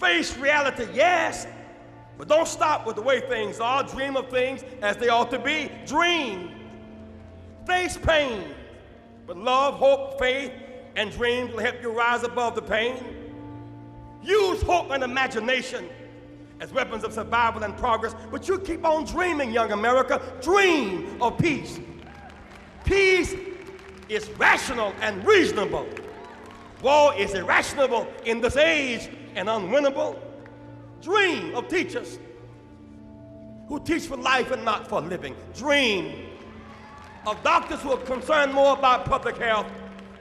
Speaker 10: Face reality, yes, but don't stop with the way things are. Dream of things as they ought to be. Dream. Face pain, but love, hope, faith, and dreams will help you rise above the pain. use hope and imagination as weapons of survival and progress, but you keep on dreaming, young America. Dream of peace. Peace is rational and reasonable. War is irrational in this age and unwinnable. Dream of teachers who teach for life and not for living. Dream of doctors who are concerned more about public health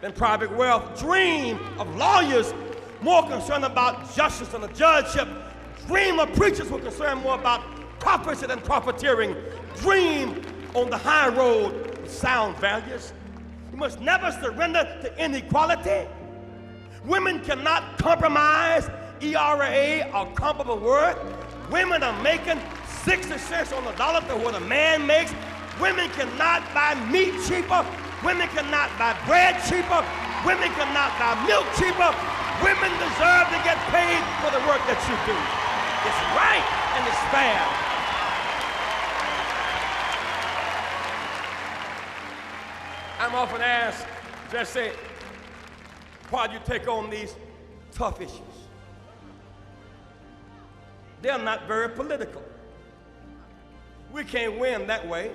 Speaker 10: than private wealth. Dream of lawyers more concerned about justice and the judgeship. Dream of preachers who are concerned more about prophecy than profiteering. Dream on the high road with sound values. You must never surrender to inequality. Women cannot compromise ERA or comparable word. Women are making 60 cents on the dollar to what a man makes. Women cannot buy meat cheaper. Women cannot buy bread cheaper. Women cannot buy milk cheaper. Women deserve to get paid for the work that you do. It's right and it's fair. I'm often asked, Jesse, why do you take on these tough issues? They're not very political. We can't win that way.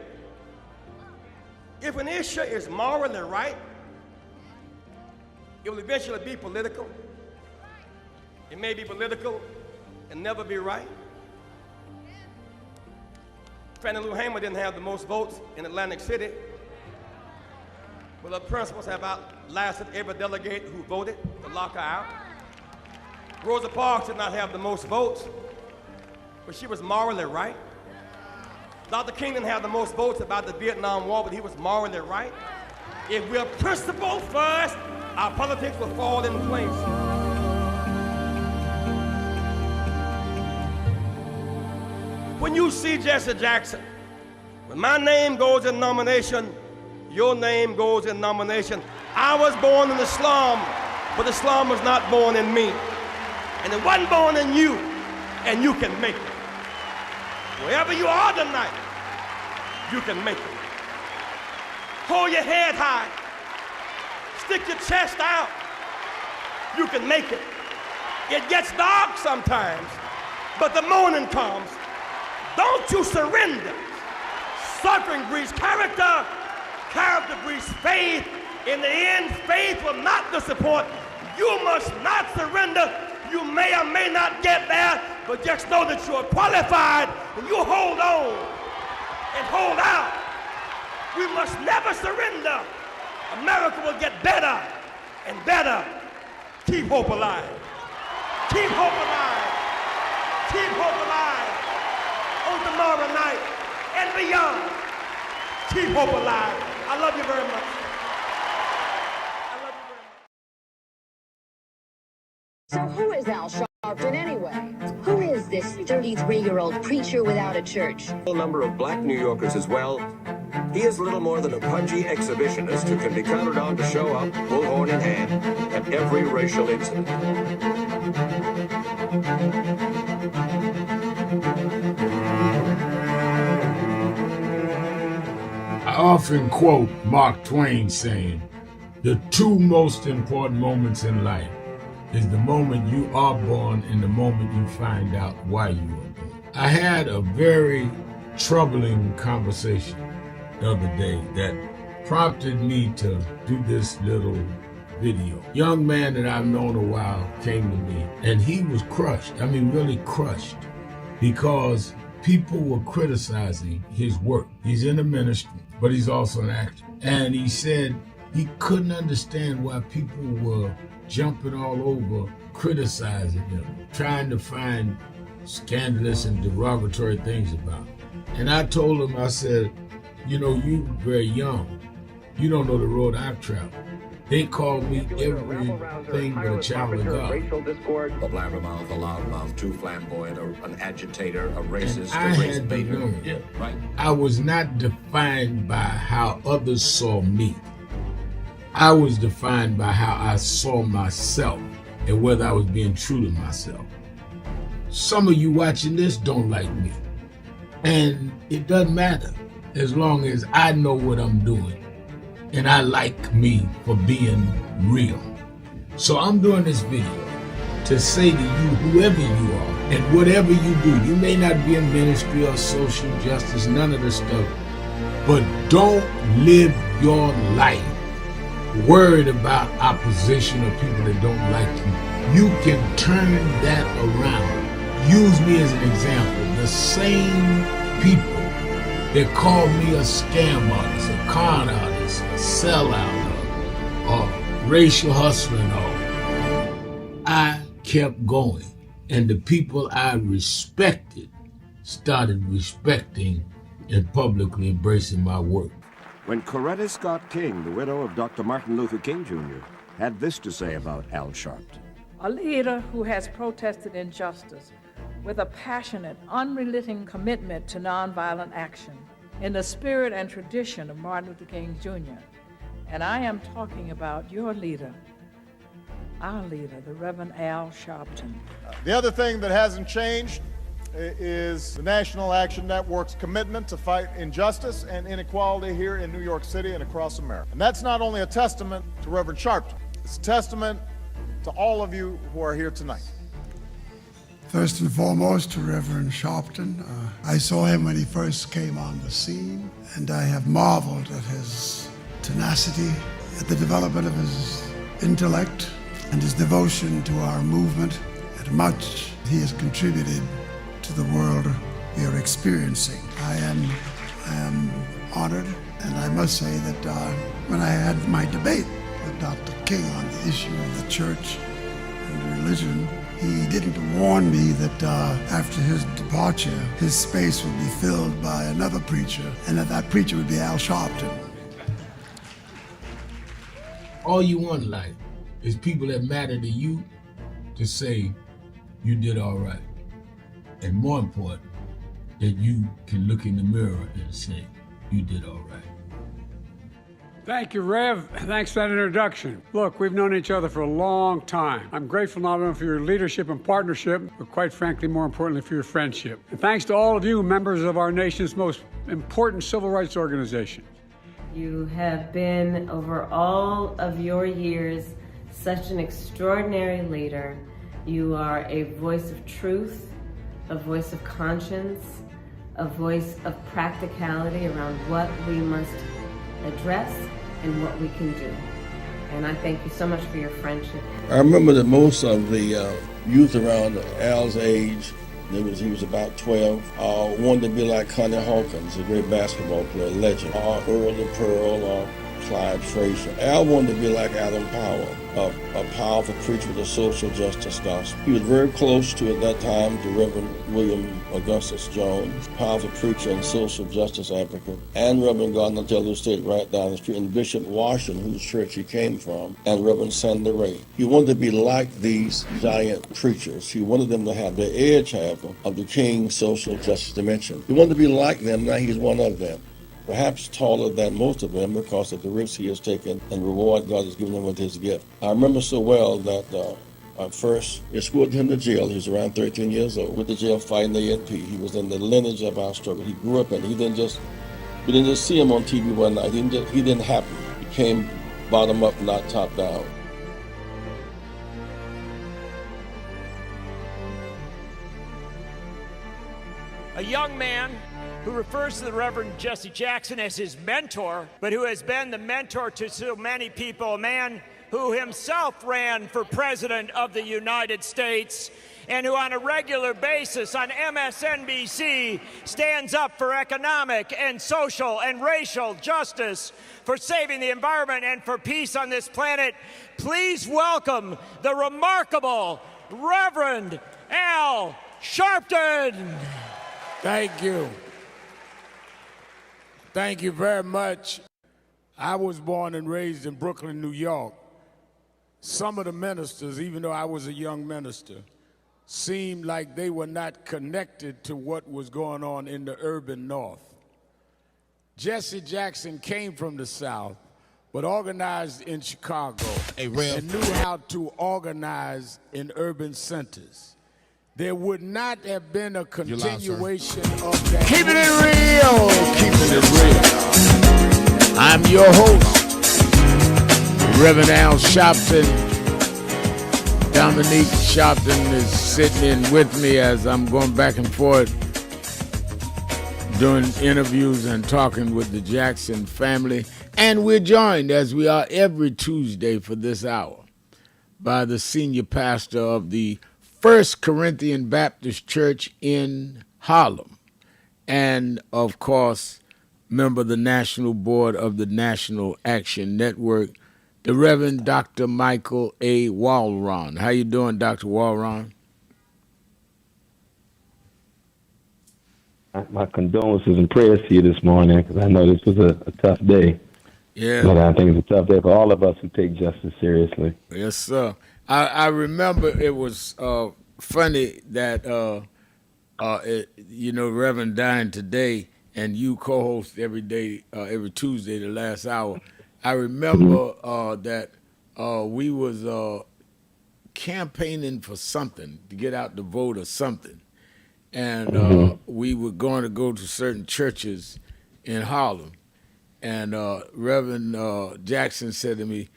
Speaker 10: If an issue is morally right, it will eventually be political. It may be political and never be right. Fannie Lou Hamer didn't have the most votes in Atlantic City, but her principles have outlasted every delegate who voted to lock her out. Rosa Parks did not have the most votes, but she was morally right. Dr. King didn't have the most votes about the Vietnam War, but he was morally right. If we're principle first, our politics will fall in place. When you see Jesse Jackson, when my name goes in nomination, your name goes in nomination. I was born in the slum, but the slum was not born in me. And it wasn't born in you, and you can make it. Wherever you are tonight, you can make it. Hold your head high. Stick your chest out. You can make it. It gets dark sometimes, but the morning comes. Don't you surrender. Suffering breeds character. Character breeds faith. In the end, faith will not disappoint. You must not surrender. You may or may not get there, but just know that you are qualified and you hold on and hold out. We must never surrender. America will get better and better. Keep hope alive. Keep hope alive. Keep hope alive. On tomorrow night and beyond. Keep hope alive. I love you very much.
Speaker 7: So who is Al Sharpton anyway? Who is this 33-year-old preacher without a church?
Speaker 11: A number of black New Yorkers as well. He is little more than a pudgy exhibitionist who can be counted on to show up, bullhorn in hand, at every racial incident.
Speaker 1: I often quote Mark Twain saying, "The two most important moments in life is the moment you are born and the moment you find out why you were born." I had a very troubling conversation the other day that prompted me to do this little video. Young man that I've known a while came to me and he was crushed. I mean, really crushed, because people were criticizing his work. He's in the ministry, but he's also an actor. And he said he couldn't understand why people were jumping all over, criticizing him, trying to find scandalous and derogatory things about him. And I told him, I said, you know, you're very young. You don't know the road I've traveled. They call me everything but a child of God.
Speaker 11: A blabbermouth, a loudmouth, too flamboyant, an agitator, a racist,
Speaker 1: I
Speaker 11: a race
Speaker 1: had to
Speaker 11: baiter.
Speaker 1: learn.
Speaker 11: Yeah, right.
Speaker 1: I was not defined by how others saw me. I was defined by how I saw myself and whether I was being true to myself. Some of you watching this don't like me. And it doesn't matter as long as I know what I'm doing and I like me for being real. So I'm doing this video to say to you, whoever you are, and whatever you do, you may not be in ministry or social justice, none of the stuff, but don't live your life worried about opposition or people that don't like you. You can turn that around. Use me as an example. The same people that call me a scam artist, a con artist, a sellout, or racial hustling, I kept going. And the people I respected started respecting and publicly embracing my work.
Speaker 11: When Coretta Scott King, the widow of Dr. Martin Luther King Jr., had this to say about Al Sharpton.
Speaker 5: A leader who has protested injustice with a passionate, unrelenting commitment to nonviolent action in the spirit and tradition of Martin Luther King Jr. And I am talking about your leader, our leader, the Reverend Al Sharpton.
Speaker 12: The other thing that hasn't changed is the National Action Network's commitment to fight injustice and inequality here in New York City and across America. And that's not only a testament to Reverend Sharpton, it's a testament to all of you who are here tonight.
Speaker 23: First and foremost, to Reverend Sharpton. I saw him when he first came on the scene, and I have marveled at his tenacity, at the development of his intellect, and his devotion to our movement, and much he has contributed to the world we are experiencing. I am honored, and I must say that when I had my debate with Dr. King on the issue of the church and religion, he didn't warn me that after his departure, his space would be filled by another preacher, and that preacher would be Al Sharpton.
Speaker 1: All you want in life is people that matter to you to say you did all right. And more important, that you can look in the mirror and say you did all right.
Speaker 24: Thank you, Rev. Thanks for that introduction. Look, we've known each other for a long time. I'm grateful not only for your leadership and partnership, but quite frankly, more importantly, for your friendship. And thanks to all of you, members of our nation's most important civil rights organization.
Speaker 25: You have been, over all of your years, such an extraordinary leader. You are a voice of truth, a voice of conscience, a voice of practicality around what we must address and what we can do. And I thank you so much for your friendship.
Speaker 26: I remember that most of the youth around Al's age, he was about 12, wanted to be like Connie Hawkins, a great basketball player, legend, or Earl the Pearl, or Clyde Frazier. Al wanted to be like Adam Powell, a powerful preacher with a social justice gospel. He was very close to, at that time, to Reverend William Augustus Jones, powerful preacher and social justice advocate, and Reverend Gardner Taylor State right down the street, and Bishop Washington, whose church he came from, and Reverend Sandy Ray. He wanted to be like these giant preachers. He wanted them to have the edge, however, of the King's social justice dimension. He wanted to be like them, now he's one of them. Perhaps taller than most of them because of the risks he has taken and the reward God has given him with his gift. I remember so well that I first escorted him to jail. He was around 13 years old. With the jail fighting the ANP. He was in the lineage of our struggle. He grew up in it. We didn't just see him on TV one night. He didn't happen. He came bottom up, not top down.
Speaker 17: A young man who refers to the Reverend Jesse Jackson as his mentor, but who has been the mentor to so many people, a man who himself ran for president of the United States and who on a regular basis on MSNBC stands up for economic and social and racial justice, for saving the environment and for peace on this planet. Please welcome the remarkable Reverend Al Sharpton.
Speaker 1: Thank you. Thank you very much. I was born and raised in Brooklyn, New York. Some of the ministers, even though I was a young minister, seemed like they were not connected to what was going on in the urban North. Jesse Jackson came from the South, but organized in Chicago and knew how to organize in urban centers. There would not have been a continuation of that.
Speaker 27: Keeping it real. Keeping it real. I'm your host, Reverend Al Sharpton.
Speaker 1: Dominique Sharpton is sitting in with me as I'm going back and forth doing interviews and talking with the Jackson family. And we're joined, as we are every Tuesday for this hour, by the senior pastor of the First Corinthian Baptist Church in Harlem, and, of course, member of the National Board of the National Action Network, the Reverend Dr. Michael A. Walron. How you doing, Dr. Walron?
Speaker 3: My condolences and prayers to you this morning, because I know this was a tough day.
Speaker 1: Yeah.
Speaker 3: But I think it's a tough day for all of us who take justice seriously.
Speaker 1: Yes, sir. I remember it was funny that, Reverend dined today, and you co-host every day, every Tuesday, the last hour. I remember that we was campaigning for something, to get out the vote or something. And we were going to go to certain churches in Harlem. And Reverend Jackson said to me,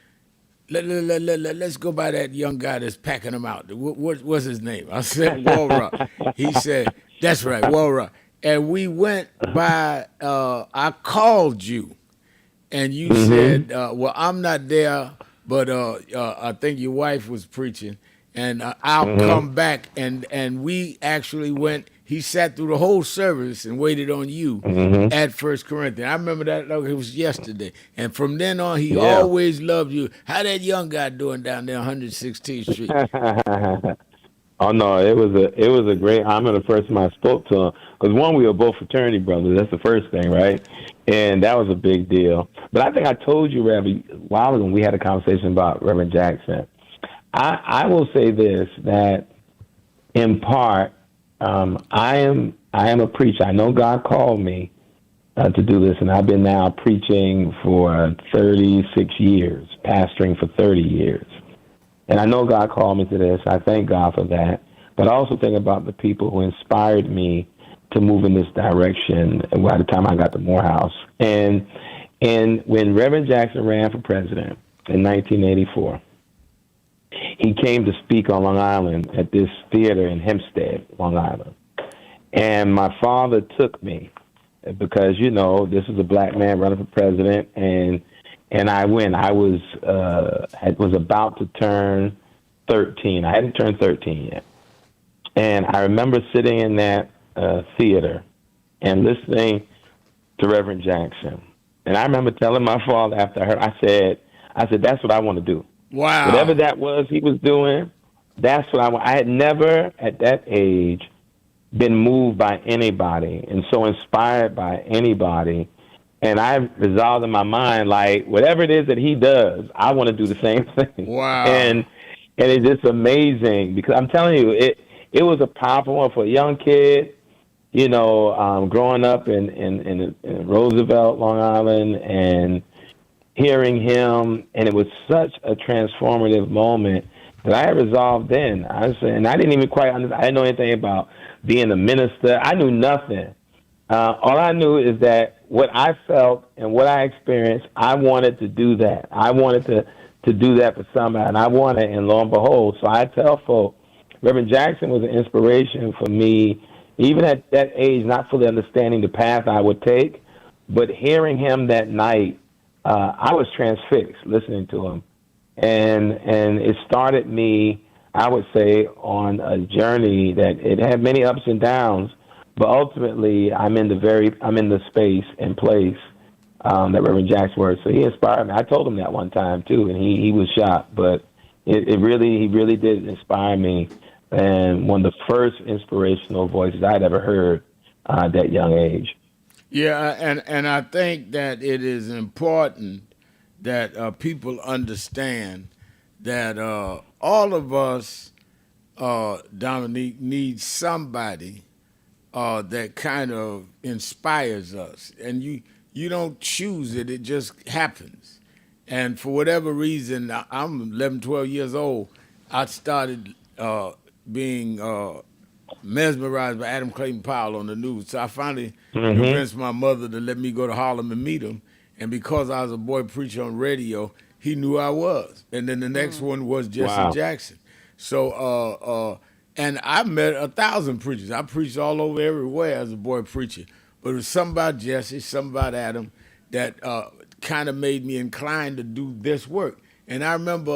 Speaker 1: let's go by that young guy that's packing them out. What's his name? I said, Walrock. He said, that's right, Walrock. And we went by, I called you. And you said, well, I'm not there, but I think your wife was preaching, and I'll come back. And we actually went, he sat through the whole service and waited on you at First Corinthian. I remember that like it was yesterday. And from then on, he always loved you. How that young guy doing down there on 116th Street?
Speaker 3: Oh no, it was a great honor the first time I spoke to him. Because one, we were both fraternity brothers. That's the first thing, right? And that was a big deal. But I think I told you, Rev, a while ago when we had a conversation about Reverend Jackson. I will say this, that in part, I am a preacher. I know God called me to do this, and I've been now preaching for 36 years, pastoring for 30 years. And I know God called me to this. I thank God for that. But I also think about the people who inspired me to move in this direction by the time I got to Morehouse. And when Reverend Jackson ran for president in 1984, he came to speak on Long Island at this theater in Hempstead, Long Island. And my father took me because, this is a black man running for president, and I went. I was about to turn 13. I hadn't turned 13 yet. And I remember sitting in that theater and listening to Reverend Jackson. And I remember telling my father after I heard, I said, that's what I want to do.
Speaker 1: Wow.
Speaker 3: Whatever that was he was doing, that's what I want. I had never at that age been moved by anybody and so inspired by anybody. And I resolved in my mind, like, whatever it is that he does, I want to do the same thing.
Speaker 1: Wow.
Speaker 3: And it's just amazing because I'm telling you, it was a powerful one for a young kid, growing up in Roosevelt, Long Island, and hearing him. And it was such a transformative moment that I had resolved then. And I didn't even quite understand. I didn't know anything about being a minister. I knew nothing. All I knew is that what I felt and what I experienced, I wanted to do that. I wanted to do that for somebody, and I wanted, and lo and behold. So I tell folks, Reverend Jackson was an inspiration for me, even at that age, not fully understanding the path I would take, but hearing him that night, I was transfixed listening to him. And it started me, I would say, on a journey that it had many ups and downs. But ultimately, I'm in the space and place that Reverend Jackson was. So he inspired me. I told him that one time too, and he was shocked. But he really did inspire me, and one of the first inspirational voices I'd ever heard at that young age.
Speaker 1: Yeah, and I think that it is important that people understand that all of us, Dominique, need somebody that kind of inspires us. And you don't choose it, it just happens. And for whatever reason, I'm 11, 12 years old, I started being mesmerized by Adam Clayton Powell on the news. So I finally convinced my mother to let me go to Harlem and meet him. And because I was a boy preacher on radio, he knew I was. And then the next one was Jesse Jackson. So, and I met 1,000 preachers. I preached all over everywhere as a boy preacher. But it was something about Jesse, something about Adam that kind of made me inclined to do this work. And I remember,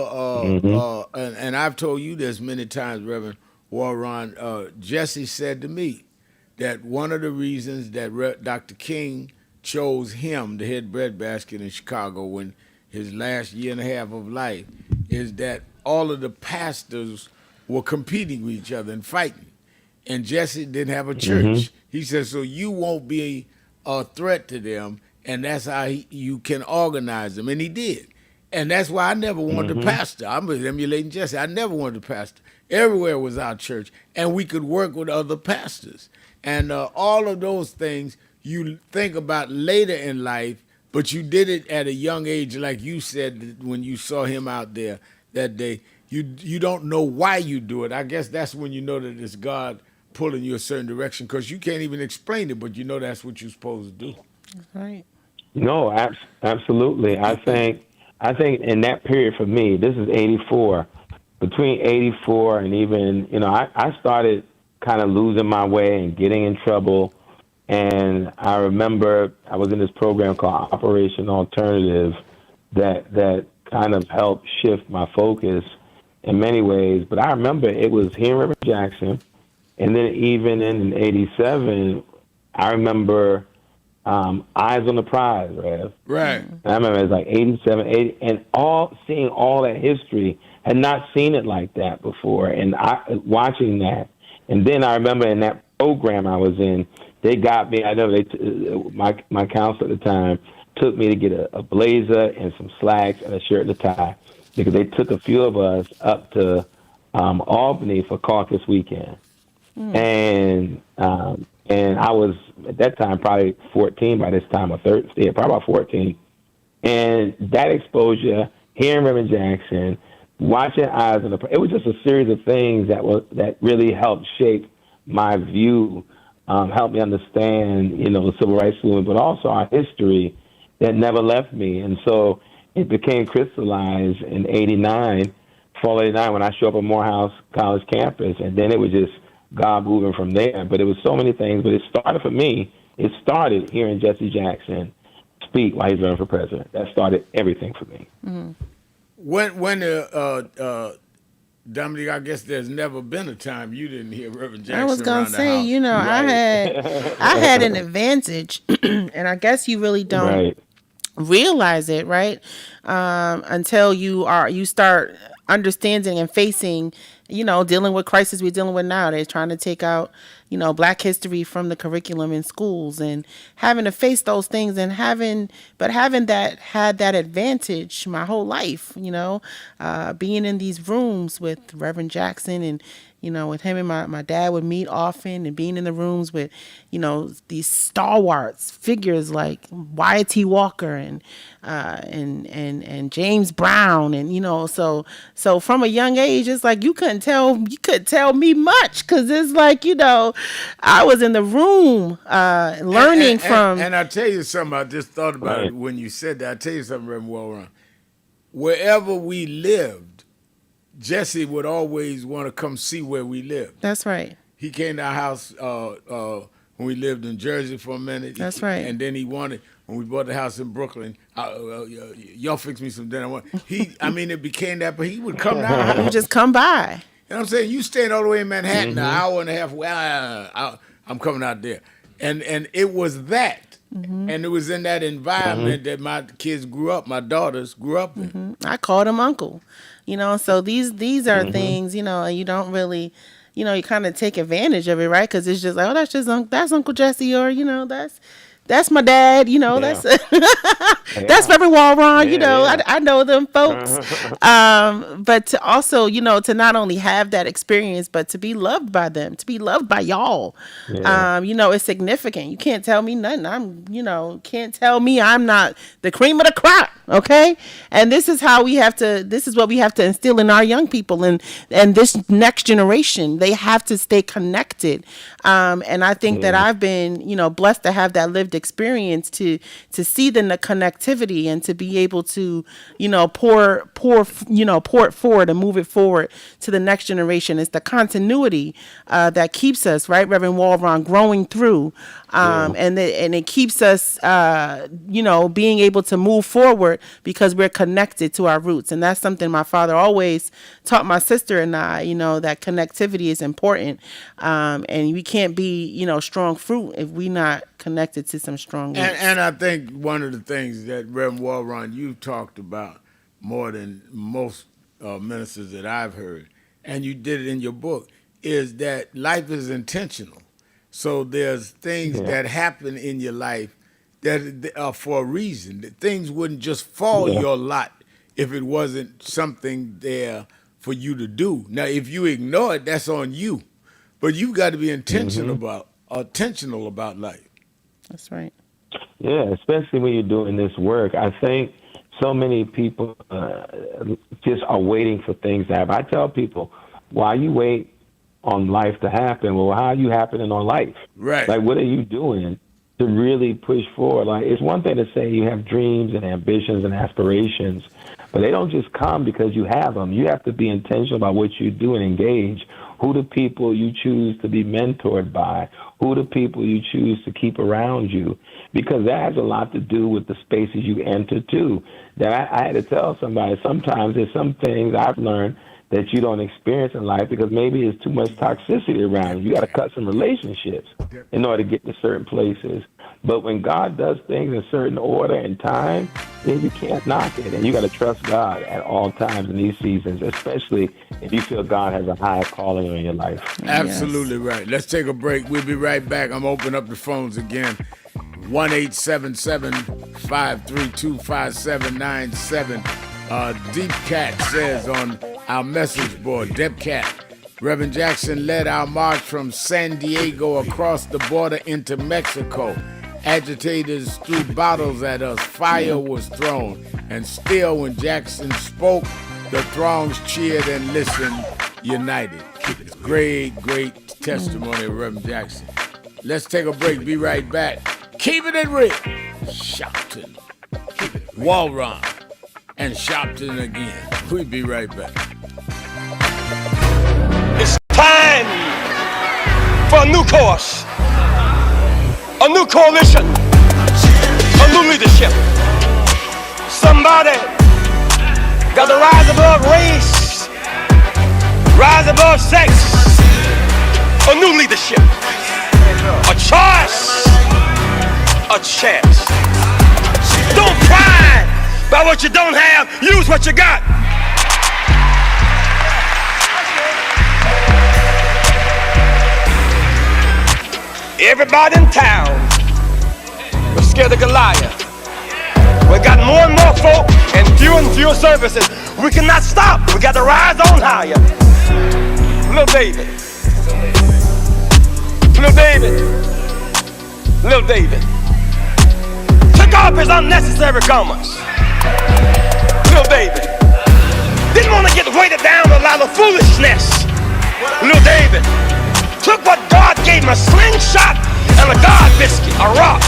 Speaker 1: and I've told you this many times, Reverend Warren, Jesse said to me that one of the reasons that Dr. King chose him to head breadbasket in Chicago when his last year and a half of life is that all of the pastors were competing with each other and fighting. And Jesse didn't have a church. He said, so you won't be a threat to them, and that's how you can organize them. And he did. And that's why I never wanted to pastor. I'm emulating Jesse. I never wanted to pastor. Everywhere was our church, and we could work with other pastors. And all of those things you think about later in life, but you did it at a young age, like you said when you saw him out there that day. You don't know why you do it. I guess that's when you know that it's God pulling you a certain direction, because you can't even explain it, but you know that's what you're supposed to do.
Speaker 2: Right.
Speaker 3: No, absolutely. I think in that period for me, this is 84. Between 84 and even, I started kind of losing my way and getting in trouble. And I remember I was in this program called Operation Alternative that kind of helped shift my focus in many ways. But I remember it was hearing Reverend Jackson. And then even in 87, I remember Eyes on the Prize, Rev.
Speaker 1: Right.
Speaker 3: And I remember it was like 87, 80, and seeing all that history, had not seen it like that before. And watching that. And then I remember in that program I was in, they got me, I know my counselor at the time took me to get a blazer and some slacks and a shirt and a tie, because they took a few of us up to Albany for caucus weekend. And I was at that time probably 14 by this time, or 13, yeah, probably about 14. And that exposure, hearing Reverend Jackson, watching Eyes on the Prize, it was just a series of things that really helped shape my view, helped me understand, the civil rights movement, but also our history that never left me. And so it became crystallized in 89, fall 89, when I show up at Morehouse College campus, and then it was just God moving from there. But it was so many things. But it started for me. It started hearing Jesse Jackson speak while he's running for president. That started everything for me.
Speaker 1: When Dominique, I guess there's never been a time you didn't hear Reverend Jackson.
Speaker 2: I was gonna say,
Speaker 1: right.
Speaker 2: I had an advantage, and I guess you really don't realize it, right? Until you start understanding and facing, dealing with crisis we're dealing with now. They're trying to take out, Black history from the curriculum in schools, and having to face those things, and having had that advantage my whole life, being in these rooms with Reverend Jackson, and with him and my dad would meet often, and being in the rooms with, these stalwarts figures like Wyatt T. Walker and James Brown, and so from a young age, it's like you couldn't tell me much, because it's like I was in the room learning from.
Speaker 1: And I tell you something, I just thought about it when you said that. I tell you something, Reverend Warren. Wherever we lived, Jesse would always want to come see where we lived.
Speaker 2: That's right.
Speaker 1: He came to our house when we lived in Jersey for a minute.
Speaker 2: That's right.
Speaker 1: And then he wanted, when we bought the house in Brooklyn, y'all fix me some dinner. It became that, but he would come down.
Speaker 2: He would just come by.
Speaker 1: You know what I'm saying? You staying all the way in Manhattan, an hour and a half. Well, I'm coming out there. And it was that. And it was in that environment that my kids grew up, my daughters grew up in.
Speaker 2: I called him uncle, so these are things, you don't really, you kind of take advantage of it, right? Because it's just like, oh, that's Uncle Jesse, or, that's my dad, that's that's Reverend Walron, I know them folks. But to also, to not only have that experience, but to be loved by them, to be loved by y'all, it's significant. You can't tell me nothing. Can't tell me I'm not the cream of the crop. Okay. And this is what we have to instill in our young people, and this next generation. They have to stay connected. And I think that I've been, blessed to have that lived experience to see the connectivity and to be able to, pour it forward and move it forward to the next generation. It's the continuity that keeps us, right, Reverend Walron, growing through, and it keeps us, being able to move forward because we're connected to our roots. And that's something my father always taught my sister and I, that connectivity is important. And we can't be, strong fruit if we're not connected to some strong roots.
Speaker 1: And I think one of the things that Reverend Walron, you've talked about more than most ministers that I've heard, and you did it in your book, is that life is intentional. So there's things that happen in your life that are for a reason. That things wouldn't just fall your lot if it wasn't something there for you to do. Now, if you ignore it, that's on you. But you've got to be intentional about life.
Speaker 2: That's right.
Speaker 3: Yeah, especially when you're doing this work. I think so many people just are waiting for things to happen. I tell people, while you wait on life to happen, well, how are you happening on life?
Speaker 1: Right.
Speaker 3: Like, what are you doing to really push forward? Like, it's one thing to say you have dreams and ambitions and aspirations, but they don't just come because you have them. You have to be intentional about what you do and engage. Who the people you choose to be mentored by, who the people you choose to keep around you, because that has a lot to do with the spaces you enter too. That I had to tell somebody, sometimes there's some things I've learned that you don't experience in life because maybe there's too much toxicity around you. You got to cut some relationships in order to get to certain places. But when God does things in certain order and time, then you can't knock it. And you got to trust God at all times in these seasons, especially if you feel God has a higher calling on your life.
Speaker 1: Absolutely right. Let's take a break. We'll be right back. I'm opening up the phones again. 1-877-532-5797. Deep Cat says on our message board, Deep Cat, Reverend Jackson led our march from San Diego across the border into Mexico. Agitators threw bottles at us, fire was thrown, and still when Jackson spoke, the throngs cheered and listened, united. Great testimony, Reverend Jackson. Let's take a break, be right back. Keeping it real. Sharpton, Walron, and Sharpton again. We'll be right back.
Speaker 10: It's time for a new course, a new coalition, a new leadership. Somebody got to rise above race, rise above sex. A new leadership, a choice, a chance. Don't pride by what you don't have, use what you got. Everybody in town was scared of Goliath. We got more and more folk and fewer services. We cannot stop. We got to rise on higher. Little David. Little David. Little David. Took off his unnecessary garments. Little David. Didn't want to get weighted down with a lot of foolishness. Little David. Took what God gave him, a slingshot and a God biscuit, a rock.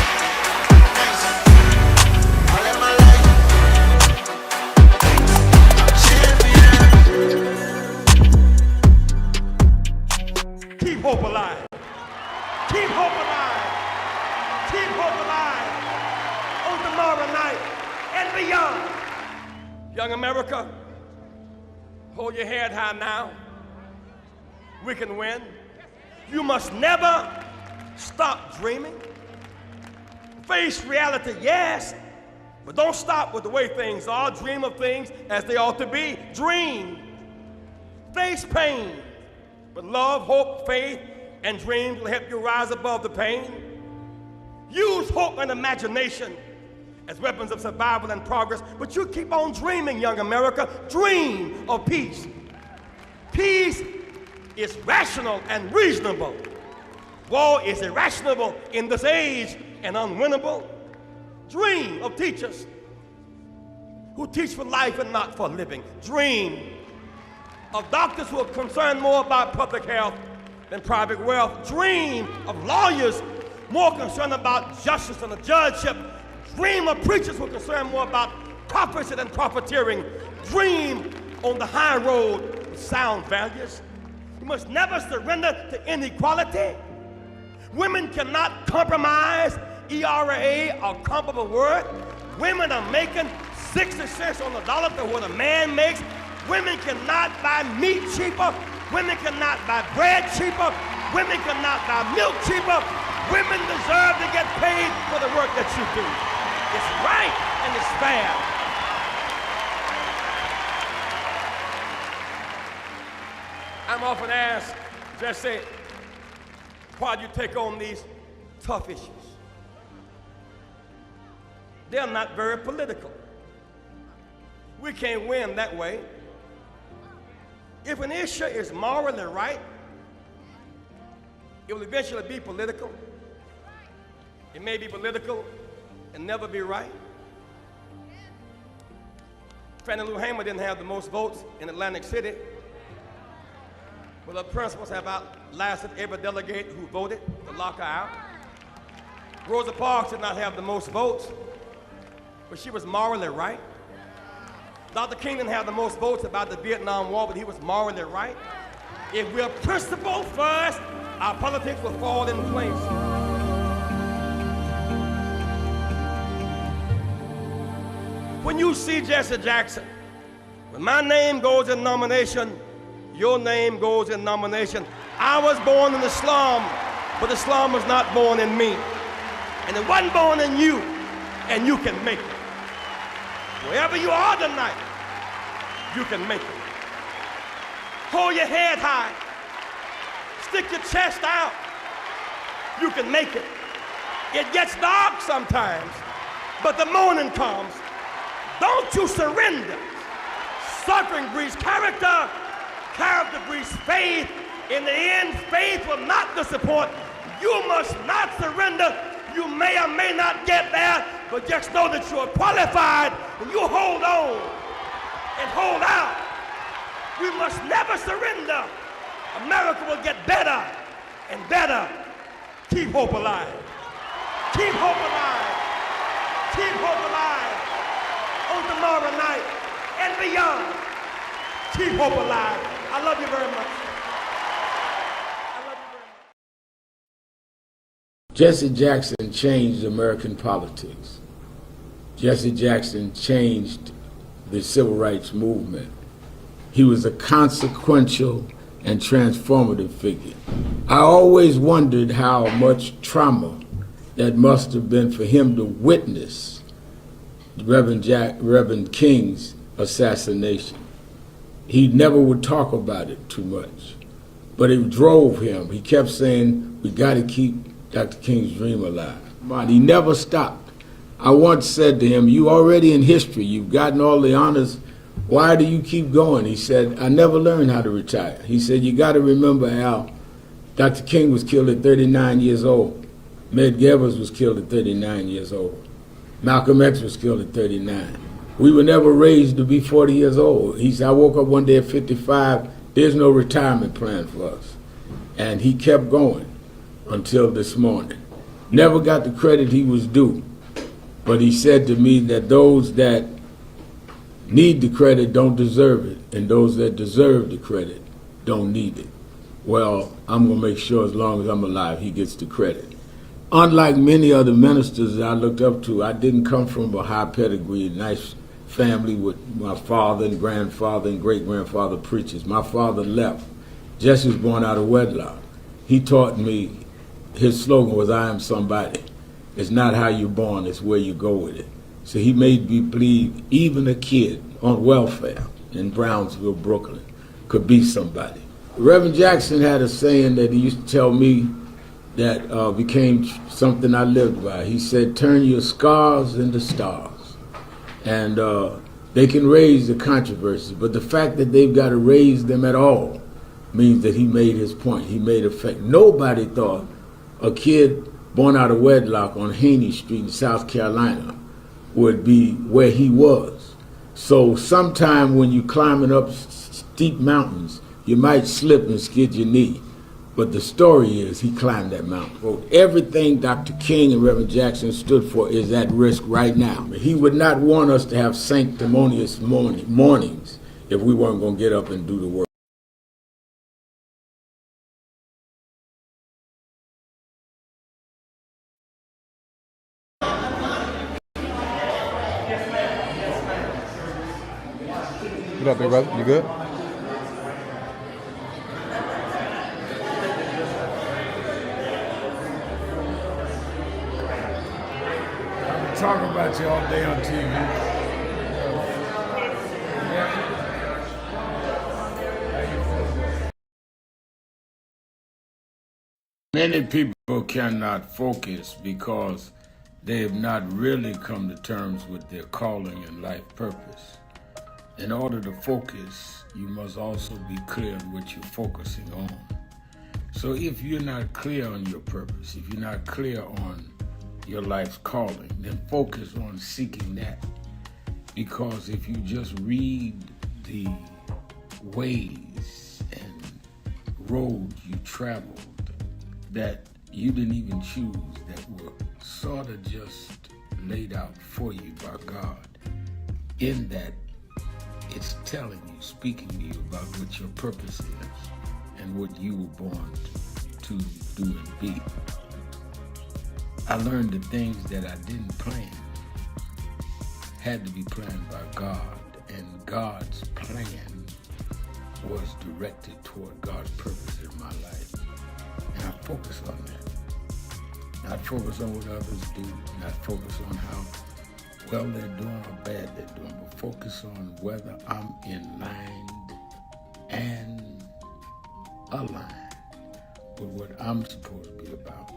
Speaker 10: Keep hope alive. Keep hope alive. Keep hope alive on tomorrow night and beyond. Young America, hold your head high now. We can win. You must never stop dreaming. Face reality, yes, but don't stop with the way things are. Dream of things as they ought to be. Dream. Face pain, but love, hope, faith, and dreams will help you rise above the pain. Use hope and imagination as weapons of survival and progress, but you keep on dreaming, young America. Dream of peace. Peace is rational and reasonable. War is irrational in this age and unwinnable. Dream of teachers who teach for life and not for living. Dream of doctors who are concerned more about public health than private wealth. Dream of lawyers more concerned about justice and the judgeship. Dream of preachers who are concerned more about prophecy than profiteering. Dream on the high road with sound values. We must never surrender to inequality. Women cannot compromise ERA or comparable word. Women are making 60 cents on the dollar to what a man makes. Women cannot buy meat cheaper. Women cannot buy bread cheaper. Women cannot buy milk cheaper. Women deserve to get paid for the work that you do. It's right and it's fair. I'm often asked, Jesse, why do you take on these tough issues? They're not very political. We can't win that way. If an issue is morally right, it will eventually be political. It may be political and never be right. Fannie Lou Hamer didn't have the most votes in Atlantic City, but her principles have outlasted every delegate who voted to lock her out. Rosa Parks did not have the most votes, but she was morally right. Dr. King didn't have the most votes about the Vietnam War, but he was morally right. If we're principle first, our politics will fall in place. When you see Jesse Jackson, when my name goes in nomination, your name goes in nomination. I was born in the slum, but the slum was not born in me. And it wasn't born in you, and you can make it. Wherever you are tonight, you can make it. Hold your head high. Stick your chest out. You can make it. It gets dark sometimes, but the morning comes. Don't you surrender. Suffering breeds character. Character breeds faith. In the end, faith will not disappoint. You must not surrender. You may or may not get there, but just know that you are qualified and you hold on and hold out. We must never surrender. America will get better and better. Keep hope alive. Keep hope alive. Keep hope alive. On tomorrow night and beyond. Keep hope alive. I love you very much.
Speaker 1: Jesse Jackson changed American politics. Jesse Jackson changed the civil rights movement. He was a consequential and transformative figure. I always wondered how much trauma that must have been for him to witness Reverend King's assassination. He never would talk about it too much, but it drove him. He kept saying, we got to keep Dr. King's dream alive. He never stopped. I once said to him, you already in history, you've gotten all the honors, why do you keep going? He said, I never learned how to retire. He said, you got to remember, Al, Dr. King was killed at 39 years old. Medgar Evers was killed at 39 years old. Malcolm X was killed at 39. We were never raised to be 40 years old. He said, I woke up one day at 55, there's no retirement plan for us. And he kept going until this morning. Never got the credit he was due, but he said to me that those that need the credit don't deserve it, and those that deserve the credit don't need it. Well, I'm going to make sure as long as I'm alive, he gets the credit. Unlike many other ministers that I looked up to, I didn't come from a high pedigree, nice family with my father and grandfather and great-grandfather preachers. My father left. Jesse was born out of wedlock. He taught me, his slogan was, I am somebody. It's not how you're born, it's where you go with it. So he made me believe even a kid on welfare in Brownsville, Brooklyn, could be somebody. Reverend Jackson had a saying that he used to tell me that became something I lived by. He said, turn your scars into stars. And they can raise the controversy, but the fact that they've got to raise them at all means that he made his point. He made effect. Nobody thought a kid born out of wedlock on Haney Street in South Carolina would be where he was. So sometime when you're climbing up steep mountains, you might slip and skid your knee. But the story is he climbed that mountain. Everything Dr. King and Reverend Jackson stood for is at risk right now. He would not want us to have sanctimonious mornings if we weren't going to get up and do the work.
Speaker 9: What up, big brother? You good?
Speaker 1: Talk about you all day on TV. Many people cannot focus because they have not really come to terms with their calling and life purpose. In order to focus, you must also be clear on what you're focusing on. So if you're not clear on your purpose, if you're not clear on your life's calling, then focus on seeking that. Because if you just read the ways and roads you traveled that you didn't even choose, that were sort of just laid out for you by God, in that it's telling you, speaking to you about what your purpose is and what you were born to do and be. I learned the things that I didn't plan had to be planned by God, and God's plan was directed toward God's purpose in my life. And I focus on that. Not focus on what others do, not focus on how well they're doing or bad they're doing, but focus on whether I'm in line and aligned with what I'm supposed to be about.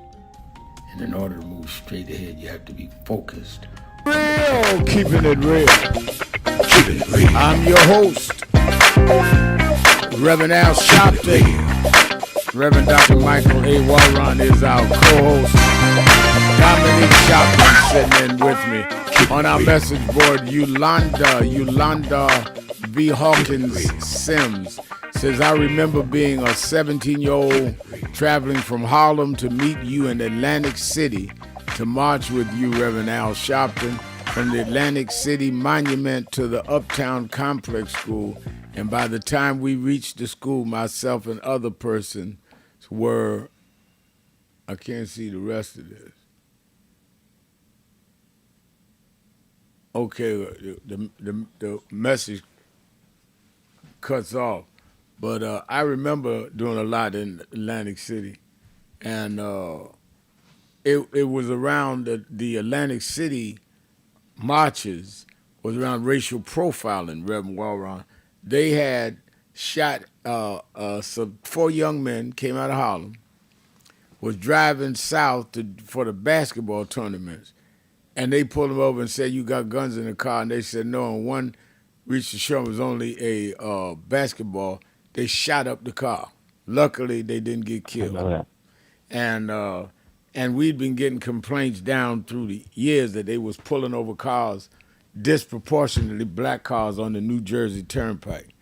Speaker 1: And in order to move straight ahead, you have to be focused.
Speaker 27: Real, keeping it real. Keeping it real.
Speaker 1: I'm your host, Reverend Al Sharpton. Reverend Dr. Michael A. Walron is our co-host. Dominique Sharpton sitting in with me. On our message board, Yolanda V. Hawkins Sims says, I remember being a 17-year-old traveling from Harlem to meet you in Atlantic City to march with you, Reverend Al Sharpton, from the Atlantic City Monument to the Uptown Complex School. And by the time we reached the school, myself and other persons were, I can't see the rest of this. Okay, the message cuts off. But I remember doing a lot in Atlantic City. And it was around the Atlantic City marches, was around racial profiling, Reverend Walron. They had shot some 4 young men, came out of Harlem, was driving south for the basketball tournaments. And they pulled them over and said, you got guns in the car. And they said, no. And one reached the shore, it was only a basketball. They shot up the car. Luckily, they didn't get killed.
Speaker 3: I know that.
Speaker 1: And we'd been getting complaints down through the years that they was pulling over cars, disproportionately black cars on the New Jersey Turnpike.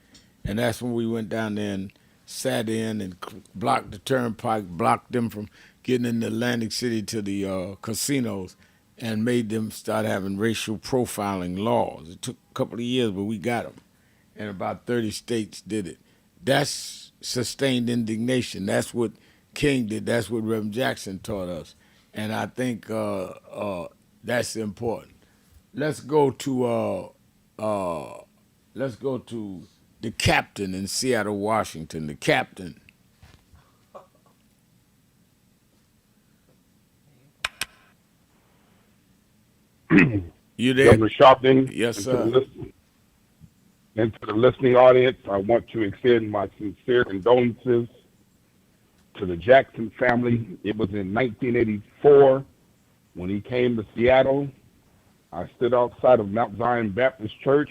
Speaker 1: And that's when we went down there and sat in and blocked the Turnpike, blocked them from getting into Atlantic City to the casinos, and made them start having racial profiling laws. It took a couple of years, but we got them. And about 30 states did it. That's sustained indignation. That's what King did. That's what Reverend Jackson taught us. And I think that's important. Let's go to the captain in Seattle, Washington. The captain. You there?
Speaker 13: Governor Sharpton.
Speaker 1: Yes, sir.
Speaker 13: And to the listening audience, I want to extend my sincere condolences to the Jackson family. It was in 1984 when he came to Seattle. I stood outside of Mount Zion Baptist Church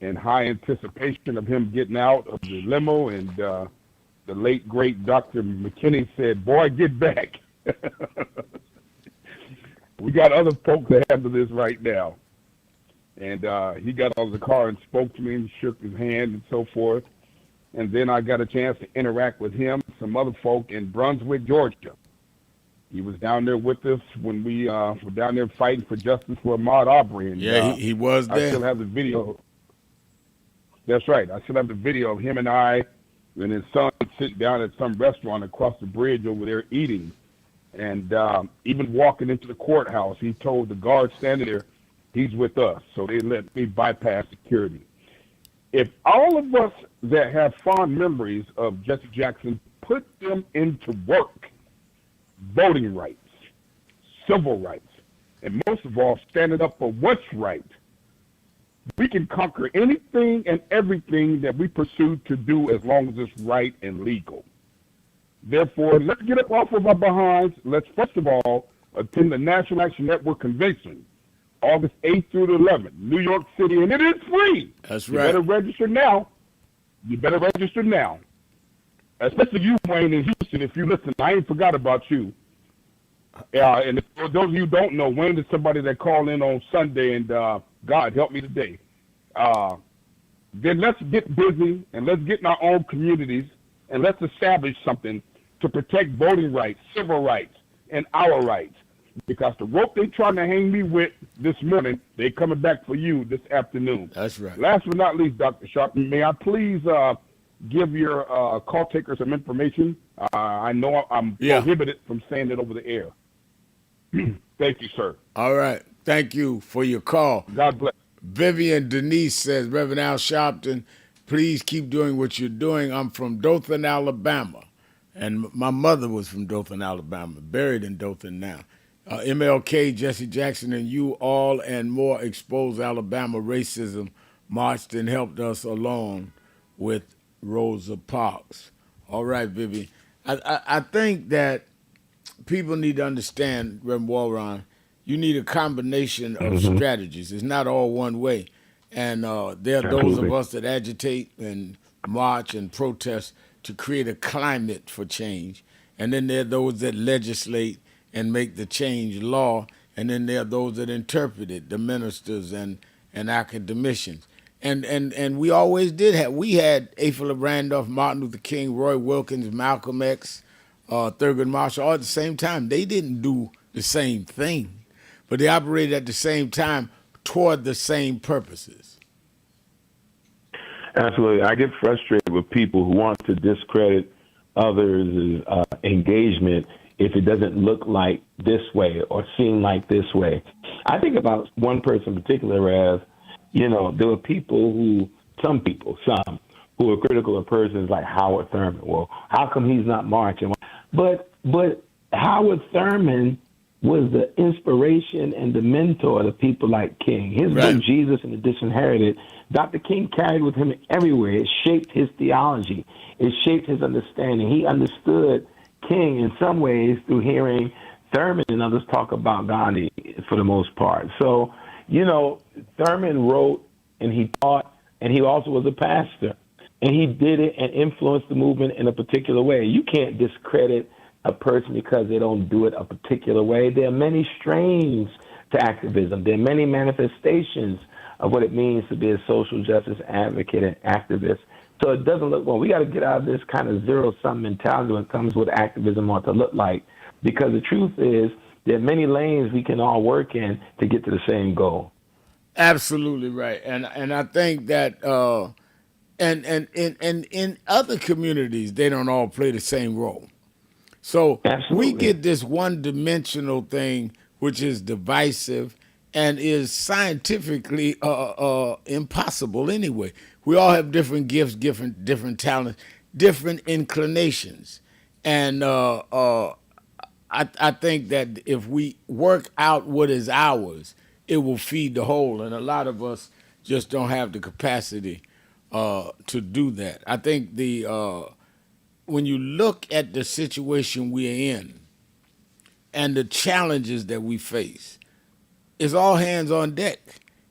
Speaker 13: in high anticipation of him getting out of the limo, and the late, great Dr. McKinney said, boy, get back. We got other folks that handle this right now. And he got out of the car and spoke to me and shook his hand and so forth. And then I got a chance to interact with him some other folk in Brunswick, Georgia. He was down there with us when we were down there fighting for justice for Ahmaud Arbery. And,
Speaker 1: Yeah, he was there.
Speaker 13: I still have the video. That's right. I still have the video of him and I and his son sitting down at some restaurant across the bridge over there eating. And even walking into the courthouse, he told the guard standing there, he's with us. So they let me bypass security. If all of us that have fond memories of Jesse Jackson put them into work, voting rights, civil rights, and most of all, standing up for what's right, we can conquer anything and everything that we pursue to do as long as it's right and legal. Therefore, let's get up off of our behinds. Let's, first of all, attend the National Action Network Convention, August 8th through the 11th, New York City, and it is free.
Speaker 1: That's
Speaker 13: right.
Speaker 1: right.
Speaker 13: You better register now. You better register now. Especially you, Wayne, in Houston, if you listen. I ain't forgot about you. And for those of you who don't know, Wayne is somebody that called in on Sunday, and God help me today. Then let's get busy, and let's get in our own communities, and let's establish something to protect voting rights, civil rights, and our rights. Because the rope they trying to hang me with this morning, they coming back for you this afternoon.
Speaker 1: That's right.
Speaker 13: Last but not least, Dr. Sharpton, may I please give your call taker some information? I know I'm prohibited from saying it over the air. Thank you, sir.
Speaker 1: All right. Thank you for your call.
Speaker 13: God bless.
Speaker 1: Vivian Denise says, Reverend Al Sharpton, please keep doing what you're doing. I'm from Dothan, Alabama. And my mother was from Dothan, Alabama, buried in Dothan now. MLK, Jesse Jackson, and you all and more expose Alabama racism, marched and helped us along with Rosa Parks. All right, Vivian. I think that people need to understand, Reverend Walron, you need a combination of strategies. It's not all one way. And there are those of us that agitate and march and protest to create a climate for change. And then there are those that legislate and make the change law. And then there are those that interpret it, the ministers and academicians. And we always did have, we had Philip Randolph, Martin Luther King, Roy Wilkins, Malcolm X, Thurgood Marshall, all at the same time. They didn't do the same thing, but they operated at the same time toward the same purposes.
Speaker 3: Absolutely. I get frustrated with people who want to discredit others' engagement if it doesn't look like this way or seem like this way. I think about one person in particular as, you know, there were people who, some who were critical of persons like Howard Thurman. Well, how come he's not marching? But Howard Thurman was the inspiration and the mentor of people like King. His book, Jesus and the Disinherited, Dr. King carried with him everywhere. It shaped his theology. It shaped his understanding. He understood King in some ways through hearing Thurman and others talk about Gandhi for the most part. So, you know, Thurman wrote and he taught, and he also was a pastor. And he did it and influenced the movement in a particular way. You can't discredit a person because they don't do it a particular way. There are many strains to activism. There are many manifestations of what it means to be a social justice advocate and activist. So it doesn't look well. We got to get out of this kind of zero-sum mentality when it comes to what activism ought to look like, because the truth is there are many lanes we can all work in to get to the same goal.
Speaker 1: Absolutely right, and I think that and in other communities they don't all play the same role. So we get this one-dimensional thing which is divisive and is scientifically impossible anyway. We all have different gifts, different talents, different inclinations. And I think that if we work out what is ours, it will feed the whole. And a lot of us just don't have the capacity to do that. I think when you look at the situation we're in and the challenges that we face, it's all hands on deck.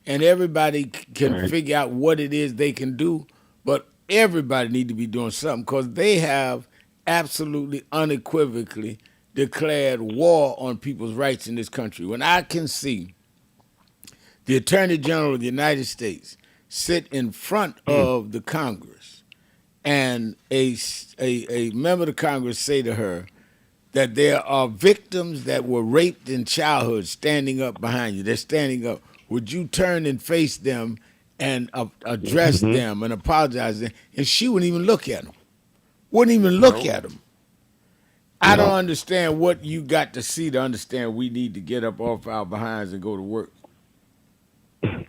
Speaker 1: And everybody can figure out what it is they can do, but everybody need to be doing something because they have absolutely unequivocally declared war on people's rights in this country. When I can see the Attorney General of the United States sit in front of the Congress and a member of the Congress say to her that there are victims that were raped in childhood standing up behind you. They're standing up. Would you turn and face them and address them and apologize to them? And she wouldn't even look at them. Wouldn't even look at them. I don't understand what you got to see to understand we need to get up off our behinds and go to work.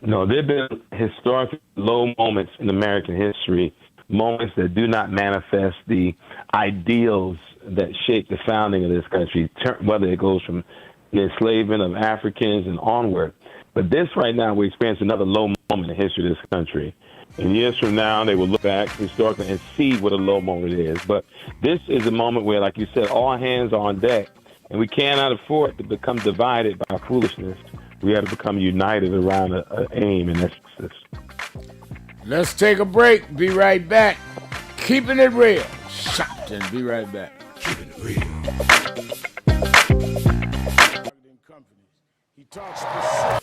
Speaker 3: No, there have been historically low moments in American history, moments that do not manifest the ideals that shaped the founding of this country, whether it goes from the enslavement of Africans and onward. But this right now, we experience another low moment in the history of this country. And years from now, they will look back historically and see what a low moment is. But this is a moment where, like you said, all hands are on deck, and we cannot afford to become divided by foolishness. We have to become united around an aim, and that's success.
Speaker 1: Let's take a break. Be right back. Keeping it real. Sharpton. Be right back. Keeping it real. He talks specifically.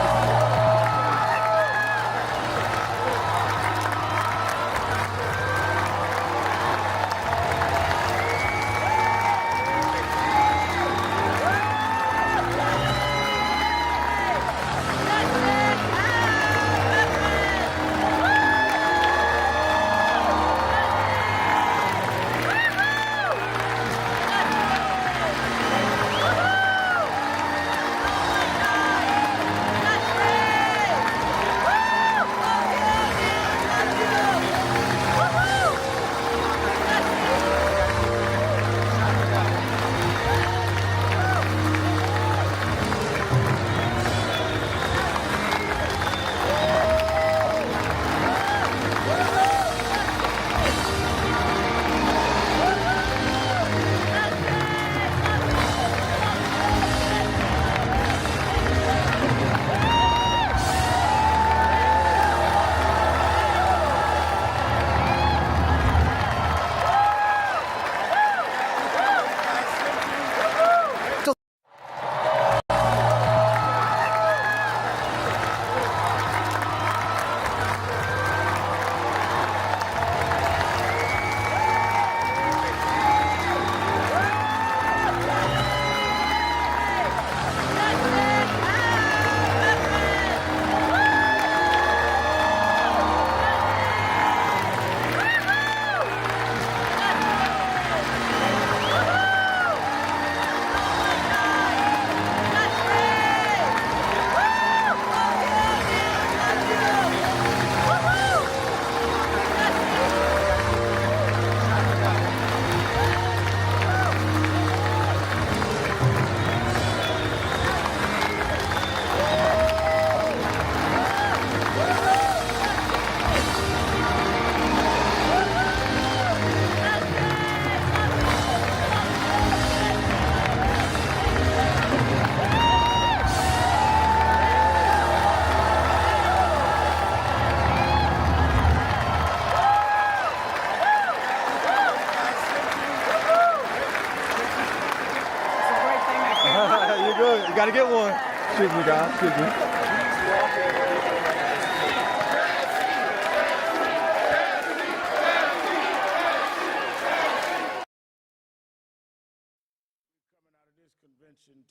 Speaker 9: You gotta get one. Excuse me, guys. Excuse me.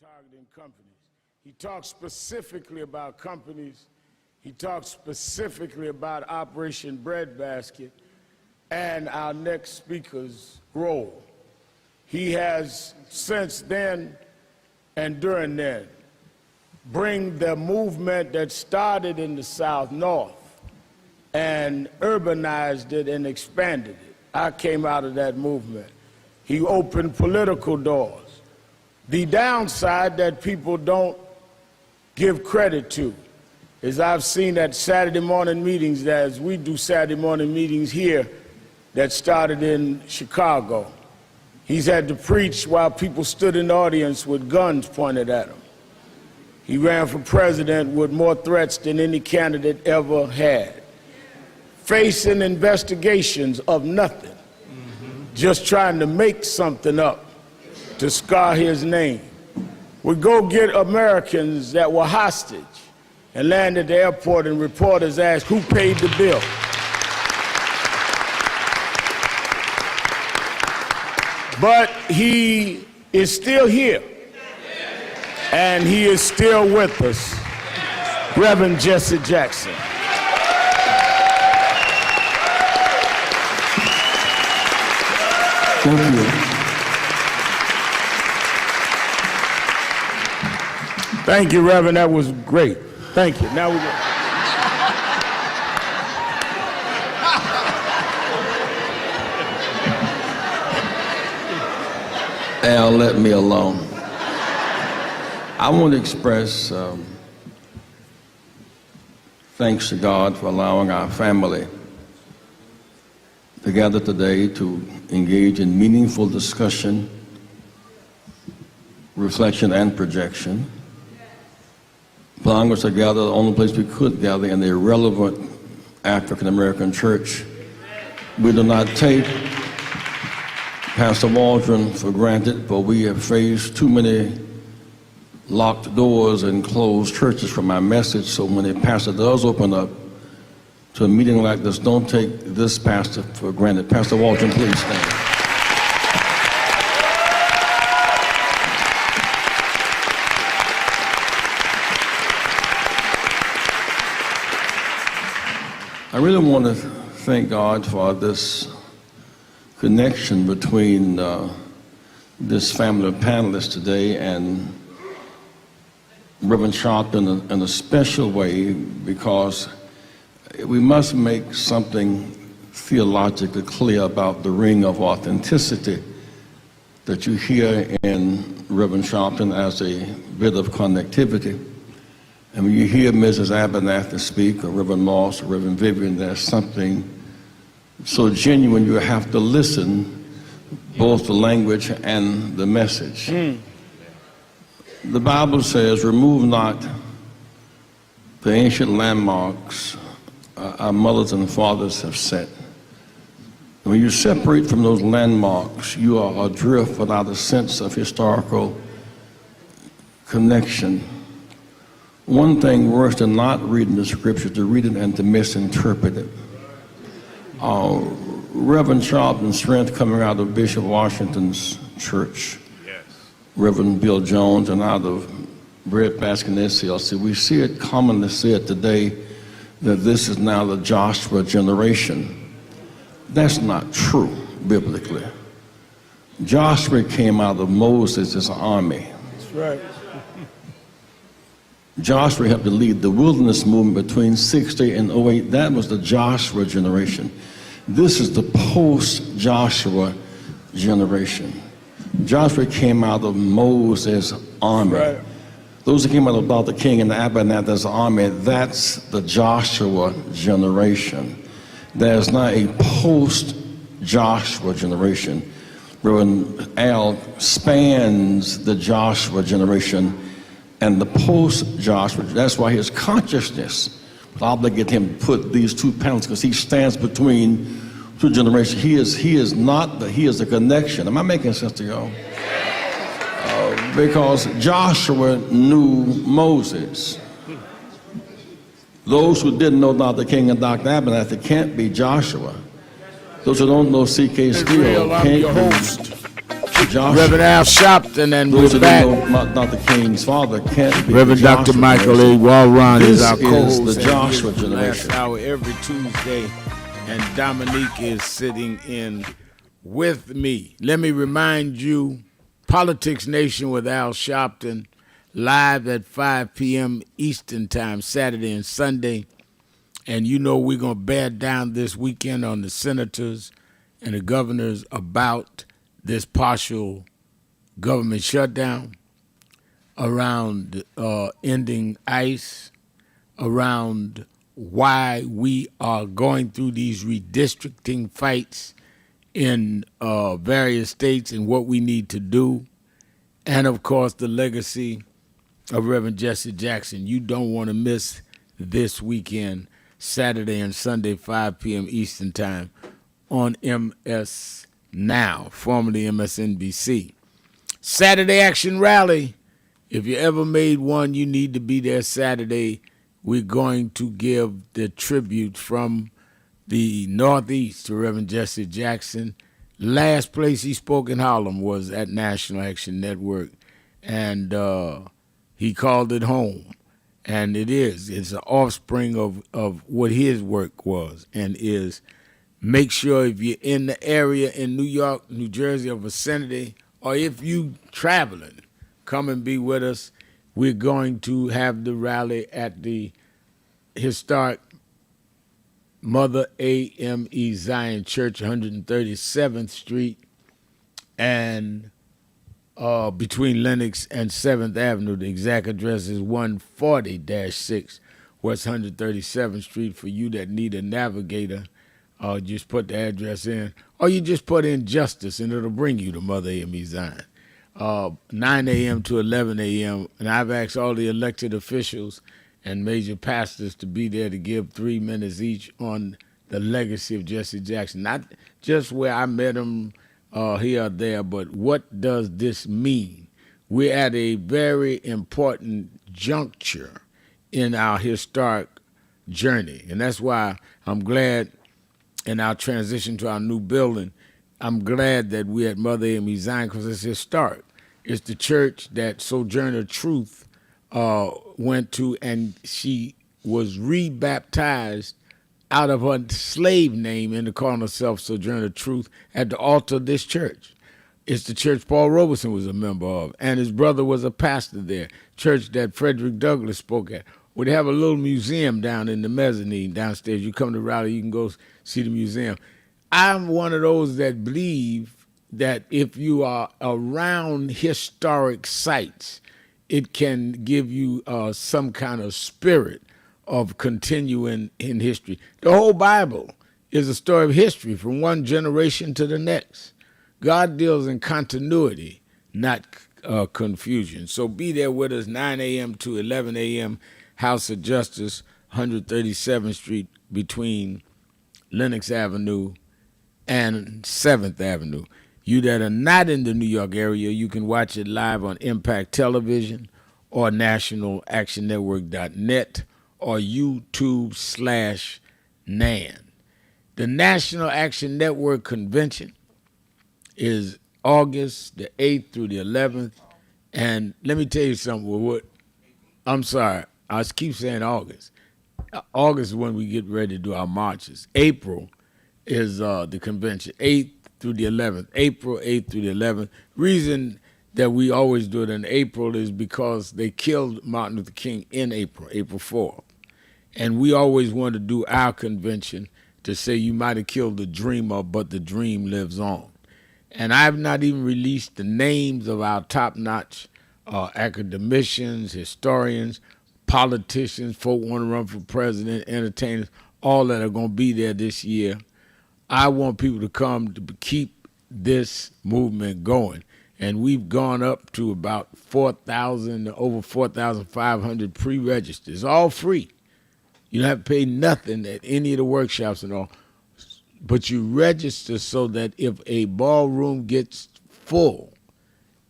Speaker 1: Targeting companies. He talks specifically about companies. He talks specifically about Operation Breadbasket and our next speaker's role. He has since then and during then bring the movement that started in the South North and urbanized it and expanded it. I came out of that movement. He opened political doors. The downside that people don't give credit to is I've seen at Saturday morning meetings, as we do Saturday morning meetings here, that started in Chicago. He's had to preach while people stood in the audience with guns pointed at him. He ran for president with more threats than any candidate ever had, facing investigations of nothing, just trying to make something up to scar his name. Would go get Americans that were hostage and land at the airport, and reporters asked, who paid the bill? but he is still here, and he is still with us, Reverend Jesse Jackson.
Speaker 26: Thank you.
Speaker 1: Thank you, Reverend. That was great. Thank you. Now we go.
Speaker 26: Al, let me alone. I want to express thanks to God for allowing our family to gather today to engage in meaningful discussion, reflection, and projection. Allowing us to gather the only place we could gather in a relevant African American church. We do not take Pastor Waldron for granted, but we have faced too many locked doors and closed churches from our message. So when a pastor does open up to a meeting like this, don't take this pastor for granted. Pastor Waldron, please stand. I really want to thank God for this connection between this family of panelists today and Reverend Sharpton in a special way, because we must make something theologically clear about the ring of authenticity that you hear in Reverend Sharpton as a bit of connectivity. And when you hear Mrs. Abernathy speak, or Reverend Moss, or Reverend Vivian, there's something so genuine you have to listen, both the language and the message. The Bible says, remove not the ancient landmarks our mothers and fathers have set. When you separate from those landmarks, you are adrift without a sense of historical connection. One thing worse than not reading the scripture, to read it and to misinterpret it. Reverend Sharpton's strength coming out of Bishop Washington's church, Reverend Bill Jones, and out of Breadbasket SCLC, we see it commonly said today that this is now the Joshua generation. That's not true biblically. Joshua came out of Moses' army.
Speaker 1: That's right.
Speaker 26: Joshua helped to lead the wilderness movement between 60 and 08. That was the Joshua generation. This is the post-Joshua generation. Joshua came out of Moses' army. Right. Those who came out of Dr. King and the Abernathy's army, that's the Joshua generation. There's not a post-Joshua generation. Reverend Al spans the Joshua generation and the post-Joshua. That's why his consciousness obligated him to put these two panels, because he stands between two generations. He is the connection. Am I making sense to y'all? Because Joshua knew Moses. Those who didn't know Dr. King and Dr. Abernathy can't be Joshua. Those who don't know C.K. Steele can't be Joshua.
Speaker 1: Reverend Al Sharpton, and
Speaker 26: those
Speaker 1: we're
Speaker 26: who
Speaker 1: back.
Speaker 26: don't know Dr. King's father can't be
Speaker 1: Reverend
Speaker 26: Joshua.
Speaker 1: Dr. Michael A. Walron is our co-host.
Speaker 26: This is the Joshua
Speaker 1: last
Speaker 26: generation.
Speaker 1: hour every Tuesday, and Dominique is sitting in with me. Let me remind you, Politics Nation with Al Sharpton, live at 5 p.m. Eastern Time, Saturday and Sunday. And you know we're going to bear down this weekend on the senators and the governors about this partial government shutdown, around ending ICE, around why we are going through these redistricting fights in various states and what we need to do, and of course the legacy of Reverend Jesse Jackson. You don't want to miss this weekend, Saturday and Sunday, 5 p.m. Eastern Time on MS Now, formerly MSNBC. Saturday Action Rally. If you ever made one, you need to be there Saturday. We're going to give the tribute from the Northeast to Reverend Jesse Jackson, Last place he spoke in Harlem was at National Action Network, and he called it home. And it's an offspring of what his work was and is. Make sure if you're in the area in New York, New Jersey, or vicinity, or if you traveling, come and be with us. We're going to have the rally at the historic Mother AME Zion Church, 137th Street, and between Lenox and 7th Avenue. The exact address is 140-6 West 137th Street. For you that need a navigator, just put the address in, or you just put in Justice, and it'll bring you to Mother AME Zion. 9 a.m. to 11 a.m., and I've asked all the elected officials and major pastors to be there to give 3 minutes each on the legacy of Jesse Jackson. Not just where I met him here or there, but what does this mean? We're at a very important juncture in our historic journey, and that's why I'm glad in our transition to our new building, I'm glad that we're at Mother AME Zion because it's historic. It's the church that Sojourner Truth went to, and she was rebaptized out of her slave name into calling herself Sojourner Truth at the altar of this church. It's the church Paul Robeson was a member of, and his brother was a pastor there, church that Frederick Douglass spoke at. Well, they have a little museum down in the mezzanine downstairs. You come to Raleigh, you can go see the museum. I'm one of those that believe that if you are around historic sites, it can give you some kind of spirit of continuing in history. The whole Bible is a story of history from one generation to the next. God deals in continuity, not confusion. So be there with us 9 a.m. to 11 a.m., House of Justice, 137th Street between Lenox Avenue and 7th Avenue. You that are not in the New York area, you can watch it live on Impact Television or nationalactionnetwork.net or YouTube/NAN. The National Action Network Convention is August the 8th through the 11th. And let me tell you something. I'm sorry. I keep saying August. August is when we get ready to do our marches. April is the convention, 8th through the 11th. April 8th through the 11th. Reason that we always do it in April is because they killed Martin Luther King in April 4th. And we always want to do our convention to say you might have killed the dreamer, but the dream lives on. And I've not even released the names of our top-notch academicians, historians, politicians, folk want to run for president, entertainers, all that are going to be there this year. I want people to come to keep this movement going. And we've gone up to about 4,000, over 4,500 pre-registered. It's all free. You don't have to pay nothing at any of the workshops and all. But you register so that if a ballroom gets full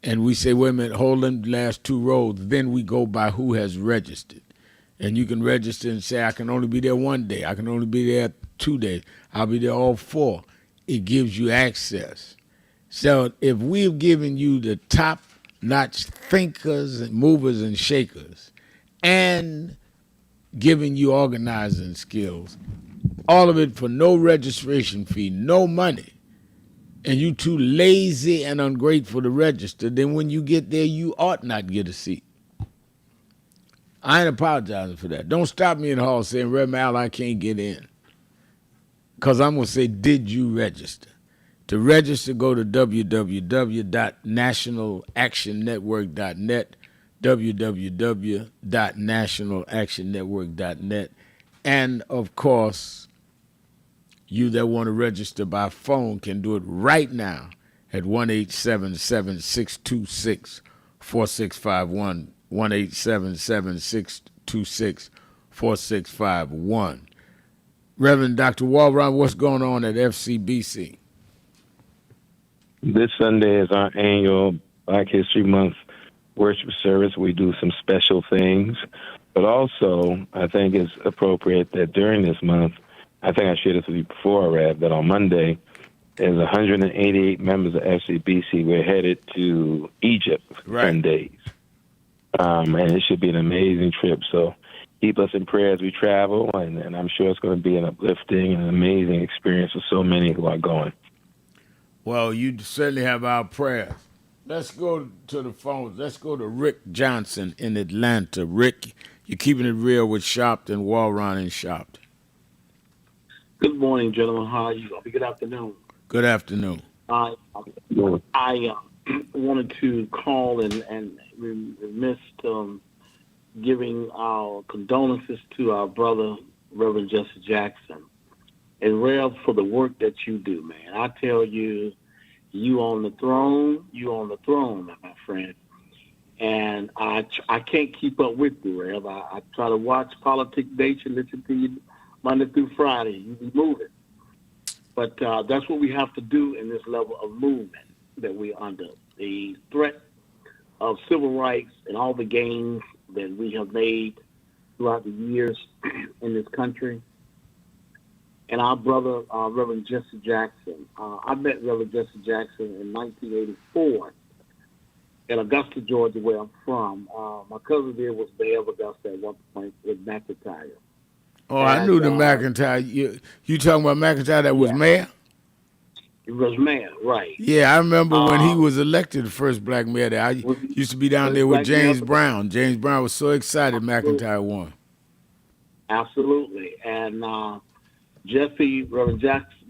Speaker 1: and we say, wait a minute, hold them last 2 rows, then we go by who has registered. And you can register and say, I can only be there 1 day. I can only be there 2 days. I'll be there all 4. It gives you access. So if we've given you the top-notch thinkers and movers and shakers and giving you organizing skills, all of it for no registration fee, no money, and you too lazy and ungrateful to register, then when you get there, you ought not get a seat. I ain't apologizing for that. Don't stop me in the hall saying, Reverend Al, I can't get in. Because I'm going to say, did you register? To register, go to www.nationalactionnetwork.net, www.nationalactionnetwork.net. And, of course, you that want to register by phone can do it right now at 1-877-626-4651, 1-877-626-4651. Reverend Dr. Walron, what's going on at FCBC?
Speaker 3: This Sunday is our annual Black History Month worship service. We do some special things, but also I think it's appropriate that during this month, I think I shared this with you before, Rev, that on Monday There's 188 members of FCBC. We're headed to Egypt for 10 days. And it should be an amazing trip. So keep us in prayer as we travel, and I'm sure it's going to be an uplifting and an amazing experience for so many who are going.
Speaker 1: Well, you certainly have our prayers. Let's go to the phones. Let's go to Rick Johnson in Atlanta. Rick, you're keeping it real with Sharpton, Walron and Sharpton.
Speaker 14: Good morning, gentlemen. How are you? Good afternoon.
Speaker 1: Good afternoon.
Speaker 14: I wanted to call and missed giving our condolences to our brother, Reverend Jesse Jackson. And Rev, for the work that you do, man. I tell you, you on the throne, my friend. And I can't keep up with you, Rev. I try to watch Politics Nation, listen to you Monday through Friday. You be moving. But that's what we have to do in this level of movement that we're under. The threat of civil rights and all the gains that we have made throughout the years in this country. And our brother, Reverend Jesse Jackson. I met Reverend Jesse Jackson in 1984 in Augusta, Georgia, where I'm from. My cousin there was mayor of Augusta at one point with McIntyre.
Speaker 1: Oh, I knew the McIntyre. You talking about McIntyre that was mayor?
Speaker 14: He was mayor, right.
Speaker 1: Yeah, I remember when he was elected the first black mayor there. I used to be down there with James Brown. James Brown was so excited McIntyre won.
Speaker 14: Absolutely. And Jesse, Reverend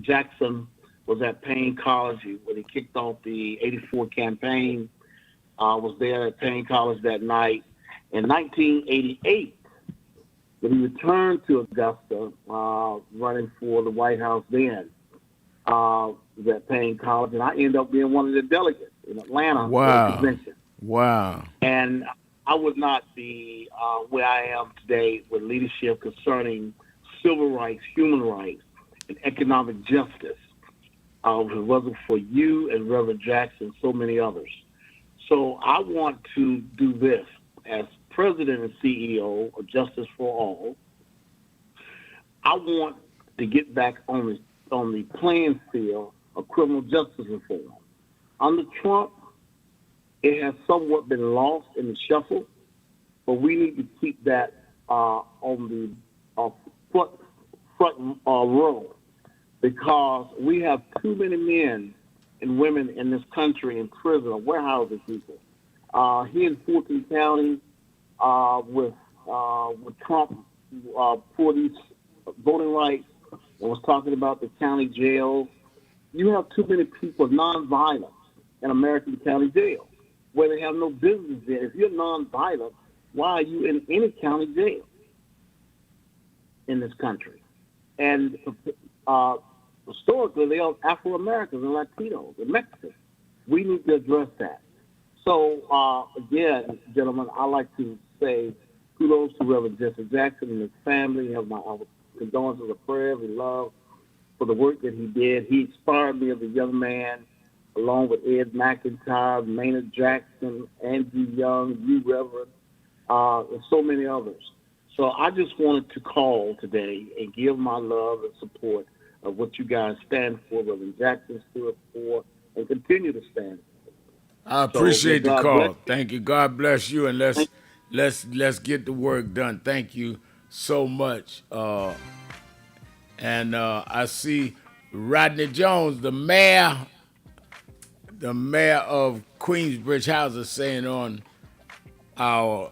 Speaker 14: Jackson was at Payne College when he kicked off the 84 campaign. Was there at Payne College that night. In 1988, when he returned to Augusta, running for the White House then, was at Payne College, and I ended up being one of the delegates in Atlanta for the convention.
Speaker 1: Wow.
Speaker 14: And I would not be where I am today with leadership concerning civil rights, human rights, and economic justice if it wasn't for you and Reverend Jackson, so many others. So I want to do this as President and CEO of Justice for All. I want to get back on the playing field of criminal justice reform. Under Trump, it has somewhat been lost in the shuffle, but we need to keep that on the front row, because we have too many men and women in this country in prison or warehousing people. Here in Fulton County, with Trump for these voting rights, and was talking about the county jails, you have too many people nonviolent in American county jails where they have no business there. If you're nonviolent, why are you in any county jail in this country? And historically, they are Afro-Americans and Latinos and Mexicans. We need to address that. So, again, gentlemen, I like to say kudos to Reverend Jesse Jackson and his family. Have my condolences of prayers and love for the work that he did. He inspired me as a young man, along with Ed McIntyre, Maynard Jackson, Andrew Young, you, Reverend, and so many others. So I just wanted to call today and give my love and support of what you guys stand for, Reverend Jackson stood for, and continue to stand for.
Speaker 1: I appreciate the call. Thank you. God bless you, and let's get the work done. Thank you so much. And I see Rodney Jones, the mayor of Queensbridge Houses, saying on our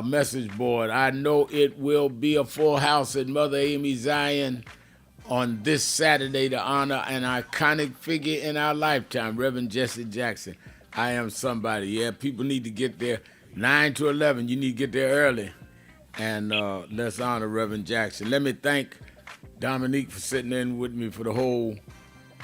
Speaker 1: message board, I know it will be a full house at Mother Amy Zion on this Saturday to honor an iconic figure in our lifetime, Reverend Jesse Jackson. I am somebody. Yeah, people need to get there 9 to 11. You need to get there early. And let's honor Reverend Jackson. Let me thank Dominique for sitting in with me for the whole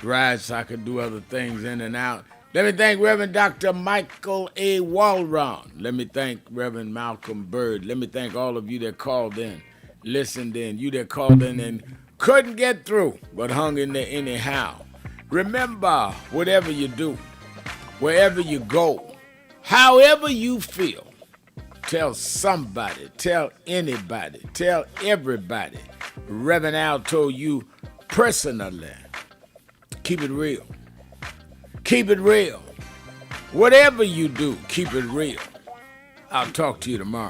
Speaker 1: ride so I could do other things in and out. Let me thank Reverend Dr. Michael A. Walron. Let me thank Reverend Malcolm Bird. Let me thank all of you that called in, listened in, you that called in and couldn't get through but hung in there anyhow. Remember, whatever you do, wherever you go, however you feel, tell somebody, tell anybody, tell everybody. Reverend Al told you personally. keep it real. Keep it real. Whatever you do, keep it real. I'll talk to you tomorrow.